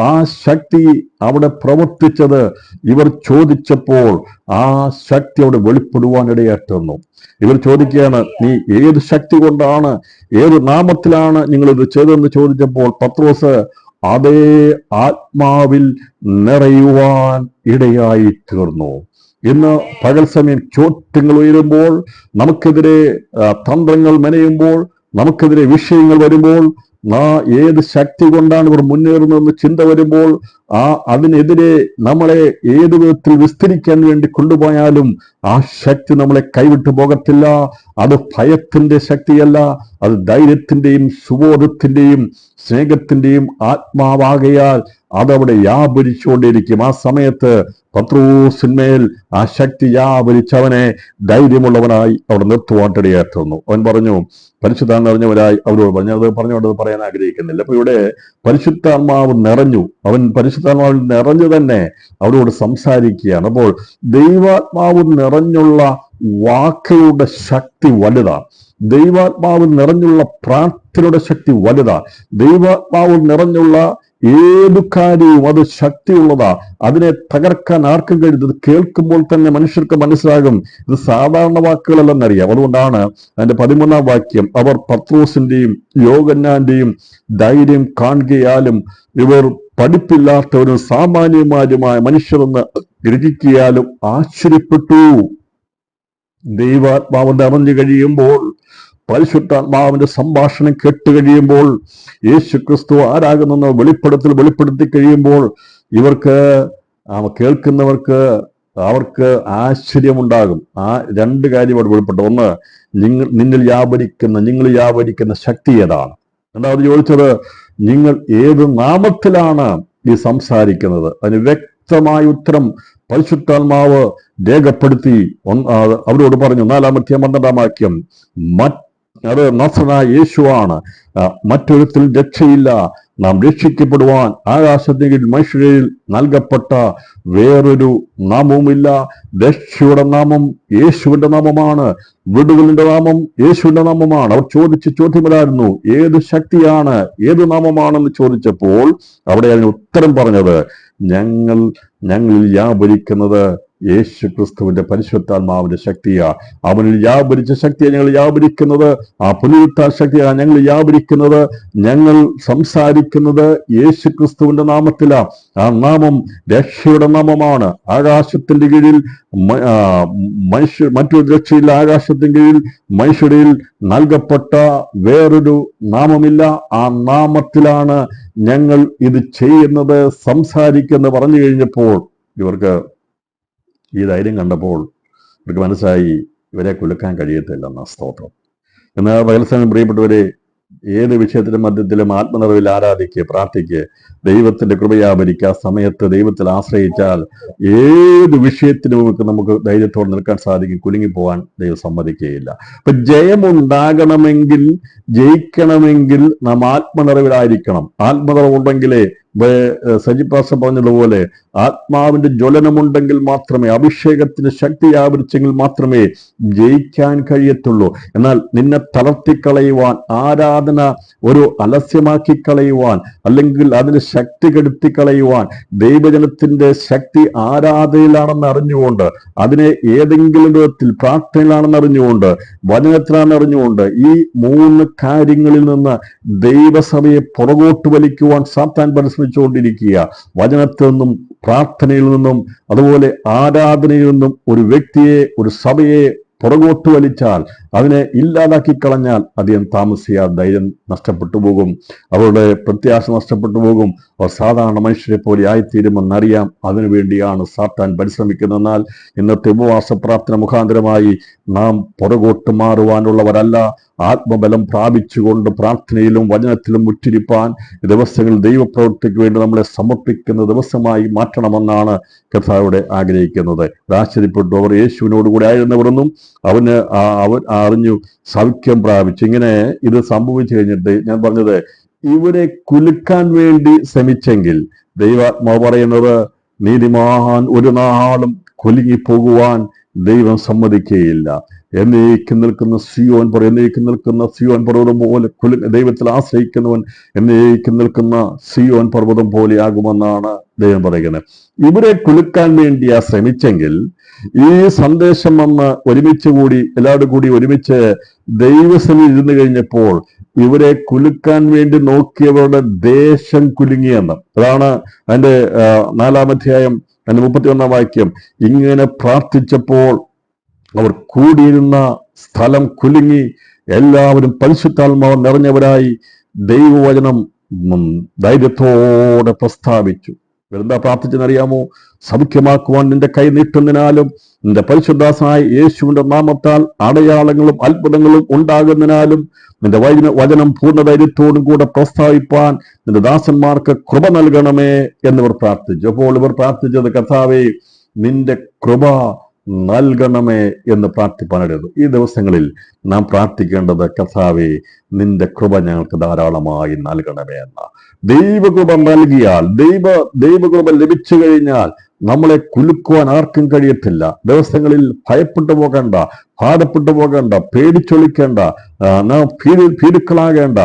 ആ ശക്തി അവിടെ പ്രവർത്തിച്ചത് ഇവർ ചോദിച്ചപ്പോൾ ആ ശക്തി അവിടെ വെളിപ്പെടുവാൻ ഇടയാറ്റുന്നു. ഇവർ ചോദിക്കുകയാണ്, നീ ഏത് ശക്തി കൊണ്ടാണ് ഏത് നാമത്തിലാണ് നിങ്ങളിത് ചെയ്തതെന്ന് ചോദിച്ചപ്പോൾ പത്രോസ് അതേ ആത്മാവിൽ നിറയുവാൻ ഇടയായി തീർന്നു. ഇന്ന് പകൽ സമയം ചോദ്യങ്ങൾ ഉയരുമ്പോൾ, നമുക്കെതിരെ തന്ത്രങ്ങൾ മെനയുമ്പോൾ, നമുക്കെതിരെ വിഷയങ്ങൾ വരുമ്പോൾ, ഏത് ശക്തി കൊണ്ടാണ് ഇവർ മുന്നേറുന്നതെന്ന് ചിന്ത വരുമ്പോൾ, അതിനെതിരെ നമ്മളെ ഏത് വിധത്തിൽ വിസ്തരിക്കാൻ വേണ്ടി കൊണ്ടുപോയാലും ആ ശക്തി നമ്മളെ കൈവിട്ടു പോകത്തില്ല. അത് ഭയത്തിന്റെ ശക്തിയല്ല, അത് ധൈര്യത്തിന്റെയും സുബോധത്തിന്റെയും സ്നേഹത്തിന്റെയും ആത്മാവാകയാൽ അതവിടെ വ്യാപരിച്ചുകൊണ്ടിരിക്കും. ആ സമയത്ത് പത്രോസിന്മേൽ ആ ശക്തി വ്യാപരിച്ചവനെ ധൈര്യമുള്ളവനായി അവിടെ നിർത്തുവാനിടയായിരുന്നു. അവൻ പറഞ്ഞു, പരിശുദ്ധാത്മാവ് നിറഞ്ഞവരായി അവരോട് പറഞ്ഞത് പറയാൻ ആഗ്രഹിക്കുന്നില്ല. അപ്പൊ ഇവിടെ പരിശുദ്ധാത്മാവ് നിറഞ്ഞു. അവൻ പരിശുദ്ധാത്മാവിൽ നിറഞ്ഞു തന്നെ അവരോട് സംസാരിക്കുകയാണ്. അപ്പോൾ ദൈവാത്മാവ് നിറഞ്ഞുള്ള വാക്കുകളുടെ ശക്തി വലുതാണ്. ദൈവാത്മാവ് നിറഞ്ഞുള്ള പ്രാർത്ഥനയുടെ ശക്തി വലുതാണ്. ദൈവാത്മാവ് നിറഞ്ഞുള്ള ഏതു കാര്യവും അത് ശക്തിയുള്ളതാ. അതിനെ തകർക്കാൻ ആർക്കും കഴിയുന്നത് കേൾക്കുമ്പോൾ തന്നെ മനുഷ്യർക്ക് മനസ്സിലാകും ഇത് സാധാരണ വാക്കുകളല്ലെന്നറിയാം. അതുകൊണ്ടാണ് അതിന്റെ 13-ാം വാക്യം, അവർ പത്രോസിന്റെയും യോഹന്നാന്റെയും ധൈര്യം കാണുകയാലും ഇവർ പഠിപ്പില്ലാത്തവരും സാമാന്യമാരുമായ മനുഷ്യരെന്ന് ഗ്രഹിക്കിയാലും ആശ്ചര്യപ്പെട്ടു. ദൈവാത്മാവ് നിറഞ്ഞു കഴിയുമ്പോൾ, പരിശുദ്ധാത്മാവിന്റെ സംഭാഷണം കേട്ട് കഴിയുമ്പോൾ, യേശു ക്രിസ്തു ആരാകുന്നെന്ന് വെളിപ്പെടുത്തി കഴിയുമ്പോൾ ഇവർക്ക് കേൾക്കുന്നവർക്ക് അവർക്ക് ആശ്ചര്യമുണ്ടാകും. ആ 2 കാര്യം അവിടെ വെളിപ്പെട്ടു. ഒന്ന്, നിങ്ങൾ വ്യാപരിക്കുന്ന ശക്തി ഏതാണ്? രണ്ടാമത് ചോദിച്ചത്, നിങ്ങൾ ഏത് നാമത്തിലാണ് ഈ സംസാരിക്കുന്നത്? അതിന് വ്യക്തമായ ഉത്തരം പരിശുദ്ധാത്മാവ് രേഖപ്പെടുത്തി അവരോട് പറഞ്ഞു. 4-12 വാക്യം, അത് നസറനായ യേശുവാണ്, മറ്റൊരുത്തിൽ രക്ഷയില്ല. നാം രക്ഷിക്കപ്പെടുവാൻ ആകാശത്തിൽ മനുഷ്യരിൽ നൽകപ്പെട്ട വേറൊരു നാമവുമില്ല. രക്ഷയുടെ നാമം യേശുവിന്റെ നാമമാണ്. വിടുതലിന്റെ നാമം യേശുവിന്റെ നാമമാണ്. അവർ ചോദിച്ച ചോദ്യമില്ലായിരുന്നു ഏത് ശക്തിയാണ്, ഏത് നാമമാണെന്ന് ചോദിച്ചപ്പോൾ അവിടെ അതിന് ഉത്തരം പറഞ്ഞത്, ഞങ്ങളിൽ വ്യാപരിക്കുന്നത് യേശു ക്രിസ്തുവിന്റെ പരിശുദ്ധാത്മാവിന്റെ ശക്തിയാ. അവനിൽ വ്യാപരിച്ച ശക്തിയെ ഞങ്ങൾ വ്യാപരിക്കുന്നത്, ആ പുനരുത്ഥാന ശക്തിയാ ഞങ്ങൾ വ്യാപരിക്കുന്നത്. ഞങ്ങൾ സംസാരിക്കുന്നത് യേശു ക്രിസ്തുവിന്റെ നാമത്തിലാ. ആ നാമം രക്ഷയുടെ നാമമാണ്. ആകാശത്തിന്റെ കീഴിൽ മറ്റൊരു രക്ഷയില്ല. ആകാശത്തിന്റെ കീഴിൽ മനുഷ്യരിൽ നൽകപ്പെട്ട വേറൊരു നാമമില്ല. ആ നാമത്തിലാണ് ഞങ്ങൾ ഇത് ചെയ്യുന്നത്, സംസാരിക്കുന്നത് പറഞ്ഞു കഴിഞ്ഞപ്പോൾ ഇവർക്ക് ഈ ധൈര്യം കണ്ടപ്പോൾ ഇവർക്ക് മനസ്സിലായി ഇവരെ കുലുക്കാൻ കഴിയത്തില്ലെന്ന സ്തോത്രം. എന്നാൽ പകൽസമയം പ്രിയപ്പെട്ടവരെ, ഏത് വിഷയത്തിലും മധ്യത്തിലും ആത്മനിറവിൽ ആരാധിക്കുക, പ്രാർത്ഥിക്കുക, ദൈവത്തിന്റെ കൃപയാപരിക്കുക. ആ സമയത്ത് ദൈവത്തിൽ ആശ്രയിച്ചാൽ ഏത് വിഷയത്തിനും നമുക്ക് ധൈര്യത്തോടെ നിൽക്കാൻ സാധിക്കും. കുലുങ്ങിപ്പോവാൻ ദൈവം സമ്മതിക്കുകയില്ല. അപ്പൊ ജയമുണ്ടാകണമെങ്കിൽ, ജയിക്കണമെങ്കിൽ നാം ആത്മനിറവിലായിരിക്കണം. ആത്മനിറവുണ്ടെങ്കിലേ സജിപാസ പറഞ്ഞതുപോലെ ആത്മാവിന്റെ ജ്വലനമുണ്ടെങ്കിൽ മാത്രമേ, അഭിഷേകത്തിന് ശക്തി വ്യാപരിച്ചെങ്കിൽ മാത്രമേ ജയിക്കാൻ കഴിയത്തുള്ളൂ. എന്നാൽ നിന്നെ തളർത്തിക്കളയുവാൻ, ആരാധന ഒരു അലസ്യമാക്കി കളയുവാൻ, അല്ലെങ്കിൽ അതിന് ശക്തി കെടുത്തി കളയുവാൻ, ദൈവജനത്തിന്റെ ശക്തി ആരാധനയിലാണെന്ന് അറിഞ്ഞുകൊണ്ട്, അതിനെ ഏതെങ്കിലും വിധത്തിൽ പ്രാർത്ഥനയിലാണെന്ന് അറിഞ്ഞുകൊണ്ട്, വചനത്തിലാണെന്ന് അറിഞ്ഞുകൊണ്ട്, ഈ 3 കാര്യങ്ങളിൽ നിന്ന് ദൈവസഭയെ പുറകോട്ട് വലിക്കുവാൻ സാത്താൻ പരിശ്രമിച്ചുകൊണ്ടിരിക്കുക. വചനത്തിൽ നിന്നും, പ്രാർത്ഥനയിൽ നിന്നും, അതുപോലെ ആരാധനയിൽ നിന്നും ഒരു വ്യക്തിയെ, ഒരു സഭയെ പുറകോട്ട് വലിച്ചാൽ, അതിനെ ഇല്ലാതാക്കി കളഞ്ഞാൽ അധികം താമസിയാതെ ധൈര്യം നഷ്ടപ്പെട്ടു പോകും, അവരുടെ പ്രത്യാശ നഷ്ടപ്പെട്ടു പോകും. അവർ സാധാരണ മനുഷ്യരെ പോലെ ആയിത്തീരുമെന്നറിയാം. അതിനുവേണ്ടിയാണ് സാത്താൻ പരിശ്രമിക്കുന്നത്. എന്നാൽ ഇന്നത്തെ ഉപവാസ പ്രാർത്ഥന മുഖാന്തരമായി നാം പുറകോട്ട് മാറുവാനുള്ളവരല്ല. ആത്മബലം പ്രാപിച്ചുകൊണ്ട് പ്രാർത്ഥനയിലും വചനത്തിലും മുറ്റിരിപ്പാൻ ദിവസങ്ങളിൽ ദൈവപ്രവൃത്തിക്ക് വേണ്ടി നമ്മളെ സമർപ്പിക്കുന്ന ദിവസമായി മാറ്റണമെന്നാണ് കർത്താവിടെ ആഗ്രഹിക്കുന്നത്. ആശ്ചര്യപ്പെട്ടു. അവർ യേശുവിനോടുകൂടി ആയിരുന്നവരെന്നും അവൻ അറിഞ്ഞു സൗഖ്യം പ്രാപിച്ചു. ഇങ്ങനെ ഇത് സംഭവിച്ചു കഴിഞ്ഞിട്ട് ഞാൻ പറഞ്ഞത്, ഇവരെ കുലുക്കാൻ വേണ്ടി ശ്രമിച്ചെങ്കിൽ ദൈവാത്മാവ് പറയുന്നത്, നീതിമാൻ ഒരു നാളും കുലുങ്ങിപ്പോകുവാൻ ദൈവം സമ്മതിക്കുകയില്ല. എന്നേക്കും നിൽക്കുന്ന സിയോൻ പർവ്വതം പോലെ ദൈവത്തിൽ ആശ്രയിക്കുന്നവൻ എന്നേക്കും നിൽക്കുന്ന സിയോൻ പർവ്വതം പോലെയാകുമെന്നാണ് ദൈവം പറയുന്നത്. ഇവരെ കുലുക്കാൻ വേണ്ടിയാ ശ്രമിച്ചെങ്കിൽ ഈ സന്ദേശം വന്ന് എല്ലാവരും കൂടി ഒരുമിച്ച് ദൈവസന്നിധിയിൽ ഇരുന്ന് കഴിഞ്ഞപ്പോൾ ഇവരെ കുലുക്കാൻ വേണ്ടി നോക്കിയവരുടെ ദേശം കുലുങ്ങിയെന്ന്. അതാണ് അതിന്റെ 4-ാം അധ്യായം അതിന്റെ 31-ാം വാക്യം. ഇങ്ങനെ പ്രാർത്ഥിച്ചപ്പോൾ അവർ കൂടിയിരുന്ന സ്ഥലം കുലുങ്ങി, എല്ലാവരും പരിശുദ്ധാത്മാവ് നിറഞ്ഞവരായി ദൈവവചനം ധൈര്യത്തോടെ പ്രസ്താവിച്ചു. എന്താ പ്രാർത്ഥിച്ചെന്നറിയാമോ? സൗഖ്യമാക്കുവാൻ നിന്റെ കൈ നീട്ടുന്നതിനാലും നിന്റെ പരിശുദ്ധാസനായ യേശുവിന്റെ നാമത്താൽ അടയാളങ്ങളും അത്ഭുതങ്ങളും ഉണ്ടാകുന്നതിനാലും നിന്റെ വചനം പൂർണ്ണ ധൈര്യത്തോടും കൂടെ പ്രസ്താവിപ്പാൻ നിന്റെ ദാസന്മാർക്ക് കൃപ നൽകണമേ എന്നിവർ പ്രാർത്ഥിച്ചു. അപ്പോൾ ഇവർ പ്രാർത്ഥിച്ചത്, കർത്താവേ നിന്റെ കൃപ നൽകണമേ എന്ന് പ്രാർത്ഥിപ്പാനിടരുത്. ഈ ദിവസങ്ങളിൽ നാം പ്രാർത്ഥിക്കേണ്ടത്, കർത്താവേ നിന്റെ കൃപ ഞങ്ങൾക്ക് ധാരാളമായി നൽകണമേ എന്ന. ദൈവകൃപ നൽകിയാൽ, ദൈവകൃപ ലഭിച്ചു കഴിഞ്ഞാൽ നമ്മളെ കുലുക്കുവാൻ ആർക്കും കഴിയത്തില്ല. ദിവസങ്ങളിൽ ഭയപ്പെട്ടു പോകേണ്ട, ഭാരപ്പെട്ടു പോകേണ്ട, പേടിച്ചൊളിക്കേണ്ട, നാം ഭീരുക്കളാകേണ്ട.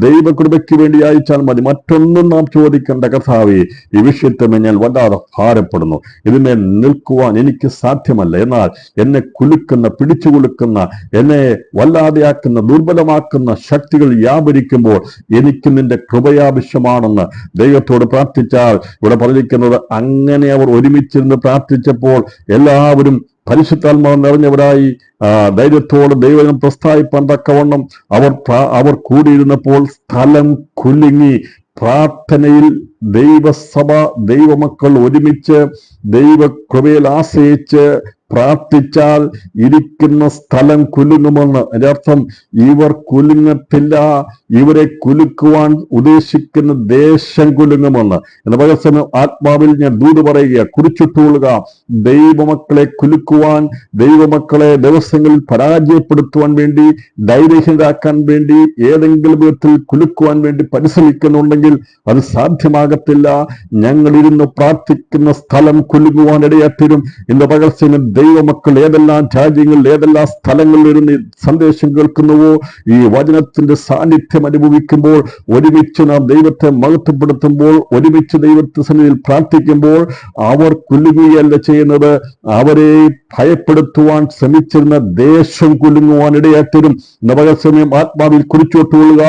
ദൈവകൃപയ്ക്ക് വേണ്ടി അയച്ചാൽ മതി. മറ്റൊന്നും നാം ചോദിക്കേണ്ട. കർത്താവേ ഈ വിഷയത്തെ ഞാൻ വല്ലാതെ ഭാരപ്പെടുന്നു, ഇതിന്മേൽ നിൽക്കുവാൻ എനിക്ക് സാധ്യമല്ല. എന്നാൽ എന്നെ കുലുക്കുന്ന, പിടിച്ചു കുലുക്കുന്ന, എന്നെ വല്ലാതെയാക്കുന്ന, ദുർബലമാക്കുന്ന ശക്തികൾ വ്യാപരിക്കുമ്പോൾ എനിക്ക് നിന്റെ കൃപയാവശ്യമാണെന്ന് ദൈവത്തോട് പ്രാർത്ഥിച്ചാൽ, ഇവിടെ പറഞ്ഞിരിക്കുന്നത്, അങ്ങനെ അവർ ഒരുമിച്ചിരുന്ന് പ്രാർത്ഥിച്ചപ്പോൾ എല്ലാവരും പരിശുദ്ധാത്മാവ് നിറഞ്ഞവരായി ധൈര്യത്തോടെ ദൈവം പ്രസ്താവിപ്പാൻ തക്കവണ്ണം അവർ കൂടിയിരുന്നപ്പോൾ സ്ഥലം കുലുങ്ങി. പ്രാർത്ഥനയിൽ ദൈവസഭ, ദൈവമക്കൾ ഒരുമിച്ച് ദൈവകൃപയിൽ ആശ്രയിച്ച് പ്രാർത്ഥിച്ചാൽ ഇരിക്കുന്ന സ്ഥലം കുലുങ്ങുമെന്ന്. അതിന്റെ അർത്ഥം ഇവർ കുലുങ്ങത്തില്ല, ഇവരെ കുലുക്കുവാൻ ഉദ്ദേശിക്കുന്ന ദേശം കുലുങ്ങുമെന്ന്. എന്ന പകർസമയം ആത്മാവിൽ ഞാൻ ദൂത് പറയുക, കുറിച്ചിട്ടുകൊള്ളുക. ദൈവമക്കളെ കുലുക്കുവാൻ, ദൈവമക്കളെ ദിവസങ്ങളിൽ പരാജയപ്പെടുത്തുവാൻ വേണ്ടി, ധൈര്യഹീനരാക്കാൻ വേണ്ടി, ഏതെങ്കിലും വിധത്തിൽ കുലുക്കുവാൻ വേണ്ടി പരിശ്രമിക്കുന്നുണ്ടെങ്കിൽ അത് സാധ്യമാകത്തില്ല. ഞങ്ങളിരുന്ന് പ്രാർത്ഥിക്കുന്ന സ്ഥലം കുലുങ്ങുവാൻ ഇടയാത്തരും. ഇന്ന് പകർച്ചന് ദൈവമക്കൾ ഏതെല്ലാം രാജ്യങ്ങളിൽ, ഏതെല്ലാം സ്ഥലങ്ങളിൽ ഇരുന്ന് സന്ദേശം കേൾക്കുന്നുവോ, ഈ വചനത്തിന്റെ സാന്നിധ്യം അനുഭവിക്കുമ്പോൾ, ഒരുമിച്ച് നാം ദൈവത്തെ മഹത്വപ്പെടുത്തുമ്പോൾ, ഒരുമിച്ച് ദൈവത്തെ സന്നിധിയിൽ പ്രാർത്ഥിക്കുമ്പോൾ അവർ കുലുങ്ങുകയല്ല ചെയ്യുന്നത്, അവരെ ഭയപ്പെടുത്തുവാൻ ശ്രമിച്ചിരുന്ന ദേശം കുലുങ്ങുവാൻ ഇടയാത്തരും. നവകസമയം ആത്മാവിൽ കുറിച്ചോട്ടുകൊള്ളുക.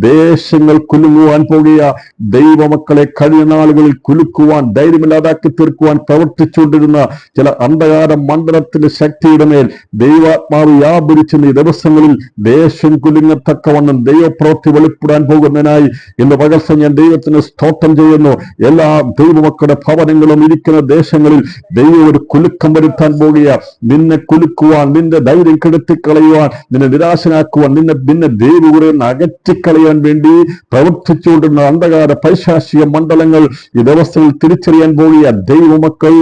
ദേശങ്ങൾ കുലുങ്ങുവാൻ പോകുക. ദൈവമക്കളെ കഴിഞ്ഞ നാളുകളിൽ കുലുക്കുവാൻ, ധൈര്യമില്ലാതാക്കി തീർക്കുവാൻ പ്രവർത്തിച്ചുകൊണ്ടിരുന്ന ചില അന്ധകാര മണ്ഡലത്തിന്റെ ശക്തിയുടെ മേൽ ദൈവാത്മാവ് വ്യാപരിച്ചെന്ന ഈ ദിവസങ്ങളിൽ ദേശം കുലുങ്ങത്തക്കവണ്ണം ദൈവപ്രവൃത്തി വെളിപ്പെടാൻ പോകുന്നതിനായി ഇന്ന് പകർച്ച ഞാൻ ദൈവത്തിന് സ്തോത്രം ചെയ്യുന്നു. എല്ലാ ദൈവമക്കളുടെ ഭവനങ്ങളും ഇരിക്കുന്ന ദേശങ്ങളിൽ ദൈവം ഒരു കുലുക്കം വരുത്താൻ പോകുക. നിന്നെ കുലുക്കുവാൻ, നിന്റെ ധൈര്യം കെടുത്തിക്കളയുവാൻ, നിന്നെ നിരാശനാക്കുവാൻ, നിന്നെ ദൈവകുറെ അകറ്റിക്കളയാൻ വേണ്ടി പ്രവർത്തിച്ചുകൊണ്ടിരുന്ന അന്ധകാര പൈശാചിക മണ്ഡലങ്ങൾ ഈ ദിവസങ്ങളിൽ തിരിച്ചറിയാൻ പോകുക. ദൈവമക്കൾ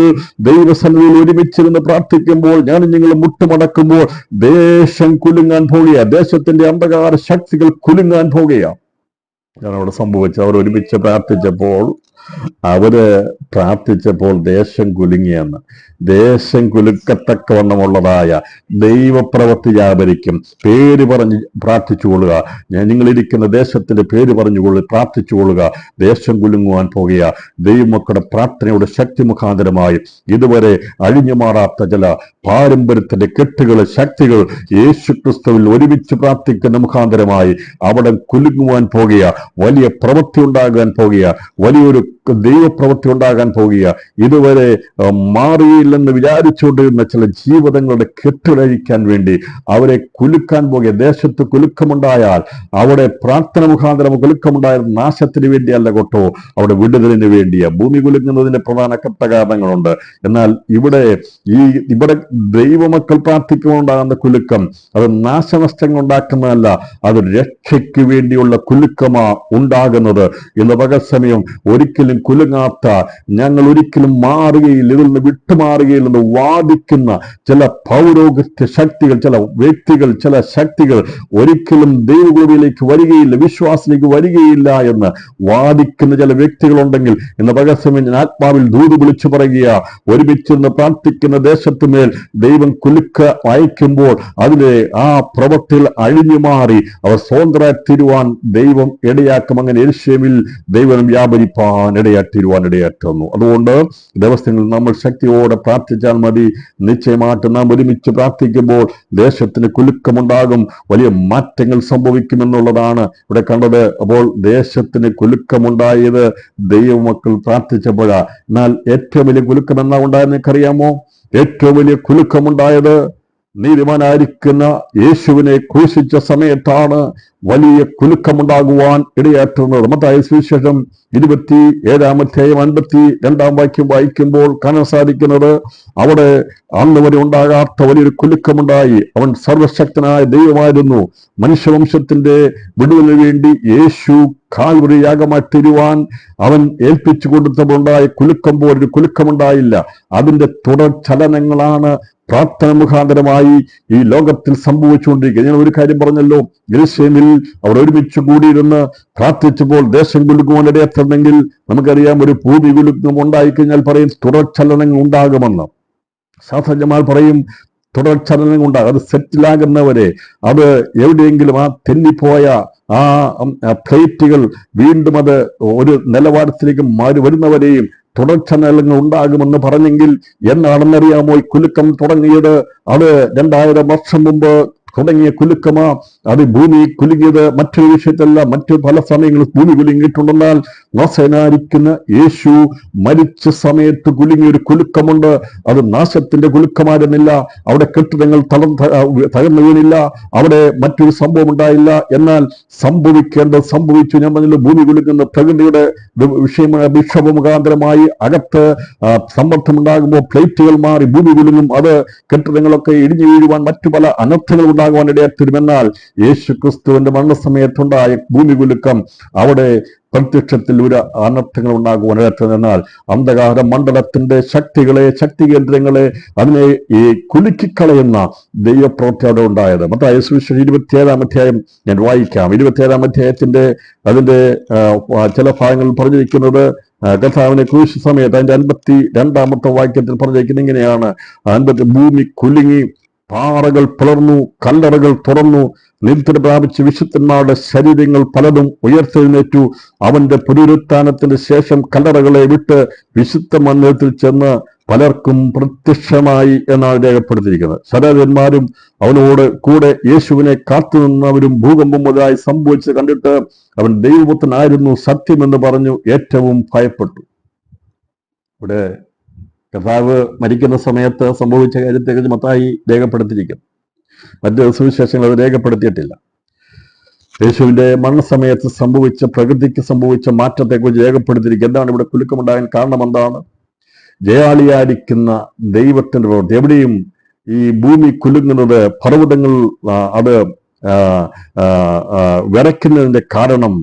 ദൈവസന്നിധിയിൽ ഒരുമിച്ചിരുന്ന് പ്രാർത്ഥിക്കുമ്പോൾ, ഞാനും നിങ്ങൾ മുട്ടുമടക്കുമ്പോൾ ദേശം കുലുങ്ങാൻ പോകുക. ദേശത്തിന്റെ അന്ധകാര ശക്തികൾ കുലുങ്ങാൻ പോകുക. ഞാൻ അവിടെ സംഭവിച്ചു. അവർ ഒരുമിച്ച് പ്രാർത്ഥിച്ചപ്പോൾ ദേശം കുലുങ്ങിയെന്ന്. ദേശം കുലുക്കത്തക്കവണ്ണമുള്ളതായ ദൈവപ്രവൃത്തി വ്യാപരിക്കും. പേര് പറഞ്ഞ് പ്രാർത്ഥിച്ചുകൊള്ളുക. നിങ്ങളിരിക്കുന്ന ദേശത്തിന്റെ പേര് പറഞ്ഞുകൊള്ളു, പ്രാർത്ഥിച്ചുകൊള്ളുക. ദേശം കുലുങ്ങുവാൻ പോകുക. ദൈവമക്കളുടെ പ്രാർത്ഥനയുടെ ശക്തി മുഖാന്തരമായി ഇതുവരെ അഴിഞ്ഞു മാറാത്ത ചില പാരമ്പര്യത്തിന്റെ കെട്ടുകൾ, ശക്തികൾ യേശുക്രിസ്തുവിൽ ഒരുമിച്ച് പ്രാർത്ഥിക്കുന്ന മുഖാന്തരമായി അവിടെ കുലുങ്ങുവാൻ പോകുക. വലിയ പ്രവൃത്തി ഉണ്ടാകാൻ പോകുക. വലിയൊരു ദൈവപ്രവൃത്തി ഉണ്ടാകാൻ പോകുക. ഇതുവരെ മാറിയില്ലെന്ന് വിചാരിച്ചുകൊണ്ടിരുന്ന ചില ജീവിതങ്ങളുടെ കെട്ടുടഴിക്കാൻ വേണ്ടി അവരെ കുലുക്കാൻ പോകുക. ദേശത്ത് കുലുക്കമുണ്ടായാൽ അവിടെ പ്രാർത്ഥന മുഖാന്തരം കുലുക്കമുണ്ടായ നാശത്തിന് വേണ്ടിയല്ല കേട്ടോ, അവിടെ വിടുതലിന് വേണ്ടിയാ. ഭൂമി കുലുങ്ങുന്നതിന്റെ പ്രധാന കാരണങ്ങളുണ്ട്. എന്നാൽ ഇവിടെ ദൈവമക്കൾ പ്രാർത്ഥിക്കുമ്പോണ്ടാകുന്ന കുലുക്കം അത് നാശനഷ്ടങ്ങൾ ഉണ്ടാക്കുന്നതല്ല, അത് രക്ഷയ്ക്ക് വേണ്ടിയുള്ള കുലുക്കമാ ഉണ്ടാകുന്നത്. ഇന്ന് പകൽ സമയം ഒരിക്കലും കുലുങ്ങാത്ത, ഞങ്ങൾ ഒരിക്കലും മാറുകയില്ല, ഇതിൽ നിന്ന് വിട്ടുമാറുകയില്ലെന്ന് വാദിക്കുന്ന ചില പൗരോഗത്യ ശക്തികൾ, ചില വ്യക്തികൾ, ചില ശക്തികൾ ഒരിക്കലും ദൈവകൃപയിലേക്ക് വരികയില്ല, വിശ്വാസത്തിലേക്ക് വരികയില്ല എന്ന് വാദിക്കുന്ന ചില വ്യക്തികളുണ്ടെങ്കിൽ ഇന്ന് പകർസമയം ഞാൻ ആത്മാവിൽ ദൂത് വിളിച്ചു പറയുക. ഒരുമിച്ചിരുന്ന് പ്രാർത്ഥിക്കുന്ന ദേശത്തുമേൽ ദൈവം കുലുക്ക അയക്കുമ്പോൾ അതിലെ ആ പ്രവൃത്തിയിൽ അഴിഞ്ഞു മാറി അവർ സ്വതന്ത്രരായി തീരുവാൻ ദൈവം ഇടയാക്കും. അങ്ങനെ യെരൂശലേമിൽ ദൈവം വ്യാപരിപ്പാൻ ഇടയാറ്റുന്നു. അതുകൊണ്ട് ദിവസങ്ങളിൽ നമ്മൾ ശക്തിയോടെ പ്രാർത്ഥിച്ചാൽ മതി. നിശ്ചയമായിട്ട് നാം ഒരുമിച്ച് പ്രാർത്ഥിക്കുമ്പോൾ ദേശത്തിന് കുലുക്കമുണ്ടാകും, വലിയ മാറ്റങ്ങൾ സംഭവിക്കുമെന്നുള്ളതാണ് ഇവിടെ കണ്ടത്. അപ്പോൾ ദേശത്തിന് കുലുക്കമുണ്ടായത് ദൈവമക്കൾ പ്രാർത്ഥിച്ചപ്പോഴാ. എന്നാൽ ഏറ്റവും വലിയ കുലുക്കം എന്നാ ഉണ്ടായെന്ന് നിങ്ങൾക്കറിയാമോ? ഏറ്റവും വലിയ കുലുക്കമുണ്ടായത് നീതിമാനായിരിക്കുന്ന യേശുവിനെ ക്രൂശിച്ച സമയത്താണ് വലിയ കുലുക്കമുണ്ടാകുവാൻ ഇടയാറ്റുന്നത്. മത്തായി സുവിശേഷം 27:52 വായിക്കുമ്പോൾ കാണാൻ സാധിക്കുന്നത് അവിടെ അന്ന് വരെ ഉണ്ടാകാത്ത വലിയൊരു കുലുക്കമുണ്ടായി. അവൻ സർവശക്തനായ ദൈവമായിരുന്നു. മനുഷ്യവംശത്തിന്റെ വിടുതലിന് വേണ്ടി യേശു കാൽവരി യാഗമായി തീരുവാൻ അവൻ ഏൽപ്പിച്ചു കൊടുത്തപ്പോഴുണ്ടായ കുലുക്കം പോലൊരു കുലുക്കമുണ്ടായില്ല. അതിന്റെ തുടർ ചലനങ്ങളാണ് പ്രാർത്ഥന മുഖാന്തരമായി ഈ ലോകത്തിൽ സംഭവിച്ചുകൊണ്ടിരിക്കുക. ഞാൻ ഒരു കാര്യം പറഞ്ഞല്ലോ, യെരൂശലേമിൽ അവർ ഒരുമിച്ച് കൂടിയിരുന്ന് പ്രാർത്ഥിച്ചപ്പോൾ ദേശം കുലുക്കുവാൻ ഇടയാത്തുണ്ടെങ്കിൽ നമുക്കറിയാം, ഒരു ഭൂമി കുലുക്കം ഉണ്ടായിക്കഴിഞ്ഞാൽ പറയും തുടർചലനങ്ങൾ ഉണ്ടാകുമെന്ന്. ശാസ്ത്രജ്ഞന്മാർ പറയും തുടർചലനങ്ങൾ ഉണ്ടാകും. അത് സെറ്റിലാകുന്നവരെ, അത് എവിടെയെങ്കിലും ആ തെന്നിപ്പോയ ആ പ്ലേറ്റുകൾ വീണ്ടും അത് ഒരു നിലവാരത്തിലേക്ക് മാറി വരുന്നവരെയും തുടർചലനങ്ങൾ ഉണ്ടാകുമെന്ന് പറഞ്ഞെങ്കിൽ എന്നാണെന്നറിയാമോ ഈ കുലുക്കം തുടങ്ങിയത്? അത് 2000 വർഷം മുമ്പ് തുടങ്ങിയ കുലുക്കമാ. അത് ഭൂമി കുലുങ്ങിയത് മറ്റൊരു വിഷയത്തല്ല, മറ്റു പല സമയങ്ങളിൽ ഭൂമി കുലുങ്ങിയിട്ടുണ്ടെന്നാൽ നാസനായിരിക്കുന്ന യേശു മരിച്ച സമയത്ത് കുലുങ്ങിയ ഒരു കുലുക്കമുണ്ട്. അത് നാശത്തിന്റെ കുലുക്കമായിരുന്നില്ല. അവിടെ കെട്ടിടങ്ങൾ തകർന്നു വീണില്ല, അവിടെ മറ്റൊരു സംഭവം ഉണ്ടായില്ല. എന്നാൽ സംഭവിക്കേണ്ടത് സംഭവിച്ചു. ഞാൻ പറഞ്ഞല്ലോ, ഭൂമി കുലുങ്ങുന്ന പ്രകൃതിയുടെ വിഷയം മുഖാന്തരമായി അകത്ത് സമ്മർദ്ദമുണ്ടാകുമ്പോൾ പ്ലേറ്റുകൾ മാറി ഭൂമി കുലുങ്ങും. അത് കെട്ടിടങ്ങളൊക്കെ ഇടിഞ്ഞു വീഴുവാൻ, മറ്റു പല അനർത്ഥങ്ങൾ ഉണ്ടാകുവാൻ ഇടയാത്തിരുമെന്നാൽ യേശു ക്രിസ്തുവിന്റെ മരണസമയത്തുണ്ടായ ഭൂമി കുലുക്കം അവിടെ പ്രത്യക്ഷത്തിൽ ഒരു അനർത്ഥങ്ങൾ ഉണ്ടാകുവാൻ ഇടയാത്തിരുന്നാൽ അന്ധകാര മണ്ഡലത്തിന്റെ ശക്തി കേന്ദ്രങ്ങളെ അതിനെ ഈ കുലുക്കിക്കളയുന്ന ദൈവപ്രവൃത്തി അവിടെ ഉണ്ടായത്. മത്തായി സുവിശേഷം 27-ാം അധ്യായം ഞാൻ വായിക്കാം. 27-ാം അധ്യായത്തിന്റെ അതിന്റെ ചില ഭാഗങ്ങളിൽ പറഞ്ഞിരിക്കുന്നത് കർത്താവിനെ ക്രൂശ് സമയത്ത് അതിന്റെ 52-ാമത്തെ വാക്യത്തിൽ പറഞ്ഞിരിക്കുന്നത് ഇങ്ങനെയാണ്: ഭൂമി കുലുങ്ങി, പാറകൾ പിളർന്നു, കല്ലറകൾ തുറന്നു, നിദ്ര പ്രാപിച്ച് വിശുദ്ധന്മാരുടെ ശരീരങ്ങൾ പലതും ഉയർത്തെഴുന്നേറ്റു. അവന്റെ പുനരുത്ഥാനത്തിന് ശേഷം കല്ലറകളെ വിട്ട് വിശുദ്ധ മന്ദിരത്തിൽ ചെന്ന് പലർക്കും പ്രത്യക്ഷമായി എന്നാണ് രേഖപ്പെടുത്തിയിരിക്കുന്നത്. ശരീരന്മാരും അവനോട് കൂടെ യേശുവിനെ കാത്തുനിന്നവരും ഭൂകമ്പം മുതലായി സംഭവിച്ച് കണ്ടിട്ട് അവൻ ദൈവപുത്രനായിരുന്നു സത്യമെന്ന് പറഞ്ഞു ഏറ്റവും ഭയപ്പെട്ടു. ഇവിടെ കർത്താവ് മരിക്കുന്ന സമയത്ത് സംഭവിച്ച കാര്യത്തെക്കുറിച്ച് മത്തായി രേഖപ്പെടുത്തിയിരിക്കുന്നു. മറ്റ് സുവിശേഷങ്ങൾ അത് രേഖപ്പെടുത്തിയിട്ടില്ല. യേശുവിന്റെ മരണസമയത്ത് സംഭവിച്ച, പ്രകൃതിക്ക് സംഭവിച്ച മാറ്റത്തെക്കുറിച്ച് രേഖപ്പെടുത്തിയിരിക്കുക. എന്താണ് ഇവിടെ കുലുക്കമുണ്ടാകാൻ കാരണം? എന്താണ്? ജയാളിയായിരിക്കുന്ന ദൈവത്തിന്റെ പ്രവൃത്തി. എവിടെയും ഈ ഭൂമി കുലുങ്ങുന്നത്, പർവ്വതങ്ങൾ അത് വിറയ്ക്കുന്നതിന്റെ കാരണം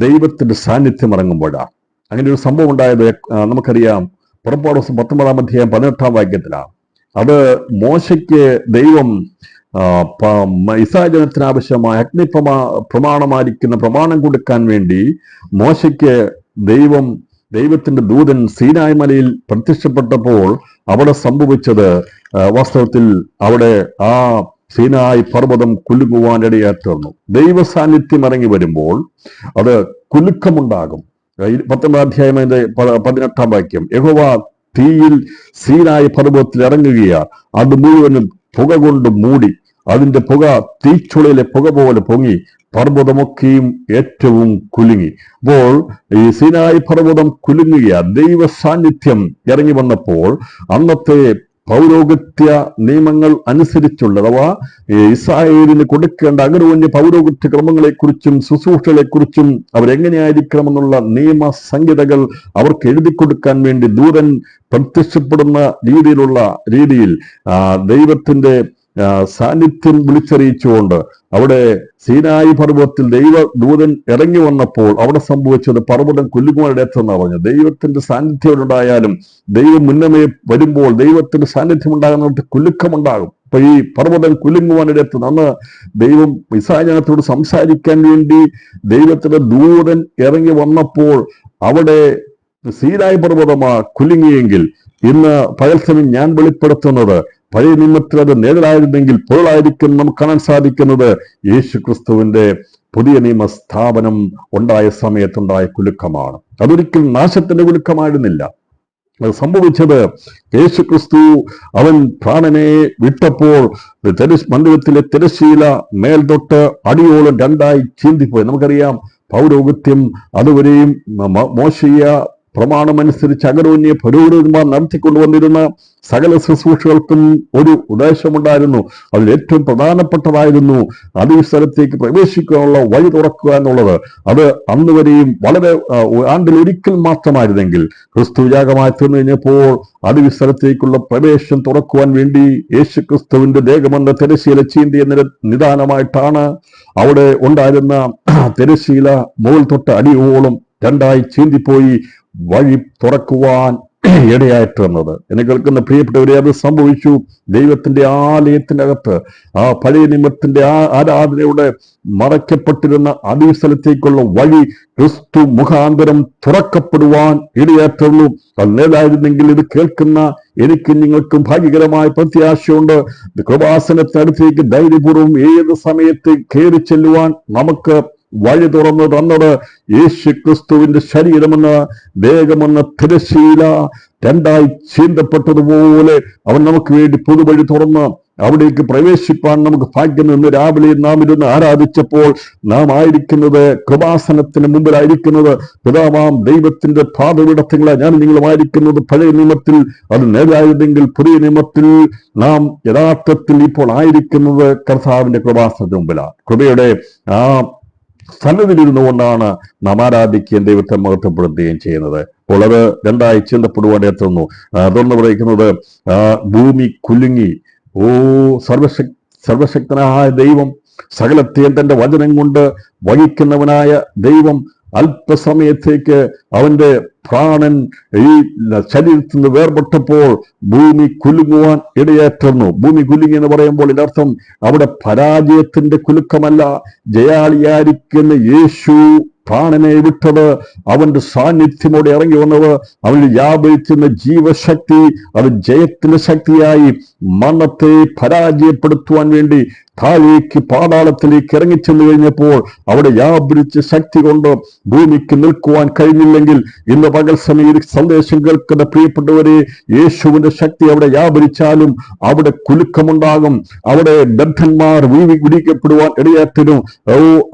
ദൈവത്തിന്റെ സാന്നിധ്യം ഇറങ്ങുമ്പോഴാണ്. അങ്ങനെ ഒരു സംഭവം ഉണ്ടായത് നമുക്കറിയാം. പുറപ്പാട് 19-ാം അധ്യായം 18-ാം വാക്യത്തിലാണ്. അത് മോശയ്ക്ക് ദൈവം ഇസ്രായേൽ ജനത്തിന് ആവശ്യമായ പ്രമാണമായിരിക്കുന്ന പ്രമാണം കൊടുക്കാൻ വേണ്ടി മോശയ്ക്ക് ദൈവത്തിന്റെ ദൂതൻ സീനായ് മലയിൽ പ്രത്യക്ഷപ്പെട്ടപ്പോൾ അവിടെ സംഭവിച്ചത് വാസ്തവത്തിൽ അവിടെ ആ സീനായ് പർവ്വതം കുലുങ്ങുവാനിടയായി തീർന്നു. ദൈവ സാന്നിധ്യം ഇറങ്ങി വരുമ്പോൾ അത് കുലുക്കമുണ്ടാകും. 19-ാം അധ്യായം 18-ാം വാക്യം: യഹോവ തീയിൽ സീനായ് പർവ്വതത്തിൽ ഇറങ്ങുകയാണ്, അത് മുഴുവനും പുക കൊണ്ട് മൂടി, അതിന്റെ പുക തീച്ചുളയിലെ പുക പോലെ പൊങ്ങി, പർവ്വതമൊക്കെയും ഏറ്റവും കുലുങ്ങി. അപ്പോൾ ഈ സീനായ് പർവ്വതം കുലുങ്ങുക, ദൈവ സാന്നിധ്യം ഇറങ്ങി വന്നപ്പോൾ അന്നത്തെ പൗരോഹിത്യ നിയമങ്ങൾ അനുസരിച്ചുള്ള, അഥവാ ഇസ്രായേലിന് കൊടുക്കേണ്ട അഗ്രവന്യ പൗരോഹിത്യ ക്രമങ്ങളെക്കുറിച്ചും ശുശ്രൂഷകളെക്കുറിച്ചും അവരെങ്ങനെയായിരിക്കണമെന്നുള്ള നിയമ സംഹിതകൾ അവർക്ക് എഴുതി കൊടുക്കാൻ വേണ്ടി ദൂതൻ പ്രത്യക്ഷപ്പെടുന്ന രീതിയിൽ ദൈവത്തിന്റെ സാന്നിധ്യം വിളിച്ചറിയിച്ചുകൊണ്ട് അവിടെ സീനായി പർവ്വതത്തിൽ ദൂതൻ ഇറങ്ങി വന്നപ്പോൾ അവിടെ സംഭവിച്ചത് പർവ്വതം കുലുങ്ങുവാനിടയെന്നാണ് പറഞ്ഞത്. ദൈവത്തിന്റെ സാന്നിധ്യം ഉണ്ടായാലും ദൈവം മുന്നമേ വരുമ്പോൾ ദൈവത്തിന്റെ സാന്നിധ്യം ഉണ്ടാകുന്നിടത്ത് കുലുക്കമുണ്ടാകും. അപ്പൊ ഈ പർവ്വതം കുലുങ്ങുവാനിടത്ത് അന്ന് ദൈവം ഇസ്രായേൽ ജനത്തോട് സംസാരിക്കാൻ വേണ്ടി ദൈവത്തിന്റെ ദൂതൻ ഇറങ്ങി വന്നപ്പോൾ അവിടെ സീനായി പർവ്വതമാ കുലുങ്ങിയെങ്കിൽ ഇന്ന് പകൽസമയം ഞാൻ വെളിപ്പെടുത്തുന്നത് പഴയ നിയമത്തിൽ അത് നേരിടായിരുന്നെങ്കിൽ പൊരുളായിരിക്കും നമുക്ക് കാണാൻ സാധിക്കുന്നത് യേശു ക്രിസ്തുവിന്റെ പുതിയ നിയമ സ്ഥാപനം ഉണ്ടായ സമയത്തുണ്ടായ കുലുക്കമാണ്. അതൊരിക്കലും നാശത്തിന്റെ കുലുക്കമായിരുന്നില്ല. അത് സംഭവിച്ചത് യേശു ക്രിസ്തു അവൻ പ്രാണനെ വിട്ടപ്പോൾ മന്ദിരത്തിലെ തിരശ്ശീല മേൽ തൊട്ട് അടിയോളം രണ്ടായി ചീന്തിപ്പോയി. നമുക്കറിയാം പൗരോഹിത്യം അതുവരെയും മോശീയ പ്രമാണമനുസരിച്ച് അഗരോന്യ പുരോഹിതന്മാർ നടത്തിക്കൊണ്ടുവന്നിരുന്ന സകല ശുശ്രൂഷകൾക്കും ഒരു ഉദ്ദേശമുണ്ടായിരുന്നു. അതിൽ ഏറ്റവും പ്രധാനപ്പെട്ടതായിരുന്നു അതീ സ്ഥലത്തേക്ക് പ്രവേശിക്കാനുള്ള വഴി തുറക്കുക എന്നുള്ളത്. അത് അന്ന് വരെയും വളരെ ആണ്ടിൽ ഒരിക്കൽ മാത്രമായിരുന്നെങ്കിൽ ക്രിസ്തു യാഗമായി തീർന്നു കഴിഞ്ഞപ്പോൾ അതീ സ്ഥലത്തേക്കുള്ള പ്രവേശനം തുറക്കുവാൻ വേണ്ടി യേശു ക്രിസ്തുവിന്റെ ദേഹമെന്ന തിരശ്ശീല ചീന്തിയ നിദാനമായിട്ടാണ് അവിടെ ഉണ്ടായിരുന്ന തിരശ്ശീല മുകൾ തൊട്ട് അടിയോളം രണ്ടായി ചീന്തിപ്പോയി വഴി തുറക്കുവാൻ ഇടയായിട്ട് വന്നത്. എന്നെ കേൾക്കുന്ന പ്രിയപ്പെട്ടവരെ, അത് സംഭവിച്ചു. ദൈവത്തിന്റെ ആലയത്തിനകത്ത് ആ പഴയ നിയമത്തിന്റെ ആരാധനയുടെ മറയ്ക്കപ്പെട്ടിരുന്ന അതേ സ്ഥലത്തേക്കുള്ള വഴി ക്രിസ്തു മുഖാന്തരം തുറക്കപ്പെടുവാൻ ഇടയായിട്ടുള്ളൂ. അത് നേടായിരുന്നെങ്കിൽ ഇത് കേൾക്കുന്ന എനിക്കും നിങ്ങൾക്കും ഭാഗ്യകരമായ പ്രത്യാശയുണ്ട്. കൃപാസനത്തിനടുത്തേക്ക് ധൈര്യപൂർവ്വം ഏത് സമയത്ത് കയറി ചെല്ലുവാൻ നമുക്ക് വഴി തുറന്നു തന്നത് യേശു ക്രിസ്തുവിന്റെ ശരീരമെന്ന ദേഹമെന്ന തിരശ്ശീല രണ്ടായി ചീന്തപ്പെട്ടതുപോലെ അവൻ നമുക്ക് വേണ്ടി പുതുവഴി തുറന്ന് അവിടേക്ക് പ്രവേശിപ്പാൻ നമുക്ക് ഭാഗ്യം. ഇന്ന് രാവിലെ നാം ഇരുന്ന് ആരാധിച്ചപ്പോൾ നാം ആയിരിക്കുന്നത് കൃപാസനത്തിന് മുമ്പിലായിരിക്കുന്നത് പിതാവാം ദൈവത്തിന്റെ പാദപീഠത്തിലെ ഞാൻ നിങ്ങളുമായിരിക്കുന്നത്. പഴയ നിയമത്തിൽ അത് നേരായതെങ്കിൽ പുതിയ നിയമത്തിൽ നാം യഥാർത്ഥത്തിൽ ഇപ്പോൾ ആയിരിക്കുന്നത് കർത്താവിന്റെ കൃപാസനത്തിന് മുമ്പിലാണ്. കൃപയുടെ ആ സന്നദ്ധിയിലിരുന്നു കൊണ്ടാണ് നാം ആരാധിക്കുകയും ദൈവത്തെ മഹത്വപ്പെടുത്തുകയും ചെയ്യുന്നത്. അപ്പോൾ അത് രണ്ടായി ചിന്തപ്പെടുവാൻ എത്തുന്നു. അതൊന്ന് പറയുന്നത് ഭൂമി കുലുങ്ങി. സർവശക്തനായ ദൈവം, സകലത്തെയും തന്റെ വചനം കൊണ്ട് വഹിക്കുന്നവനായ ദൈവം അല്പസമയത്തേക്ക് അവന്റെ പ്രാണൻ ഈ ശരീരത്തിൽ നിന്ന് വേർപെട്ടപ്പോൾ ഭൂമി കുലുങ്ങുവാൻ ഇടയേറ്റുന്നു. ഭൂമി കുലുങ്ങി എന്ന് പറയുമ്പോൾ ഇതിനർത്ഥം അവിടെ പരാജയത്തിന്റെ കുലുക്കമല്ല. ജയാളിയായിരിക്കുന്ന യേശു പ്രാണനെ വിട്ടത്, അവന്റെ സാന്നിധ്യമോടെ ഇറങ്ങി വന്നത്, അവന് വ്യാപരിക്കുന്ന ജീവശക്തി അത് ജയത്തിന്റെ ശക്തിയായി മരണത്തെ പരാജയപ്പെടുത്തുവാൻ വേണ്ടി താഴേക്ക് പാതാളത്തിലേക്ക് ഇറങ്ങിച്ചെന്നു കഴിഞ്ഞപ്പോൾ അവിടെ വ്യാപരിച്ച ശക്തി കൊണ്ട് ഭൂമിക്ക് നിൽക്കുവാൻ കഴിഞ്ഞില്ലെങ്കിൽ ഇന്ന് പകൽ സമയം സന്ദേശം കേൾക്കുന്ന പ്രിയപ്പെട്ടവരെ, യേശുവിന്റെ ശക്തി അവിടെ വ്യാപരിച്ചാലും അവിടെ കുലുക്കമുണ്ടാകും. അവിടെ ബദ്ധന്മാർ വിടിക്കപ്പെടുവാൻ ഇടയാറ്റിനും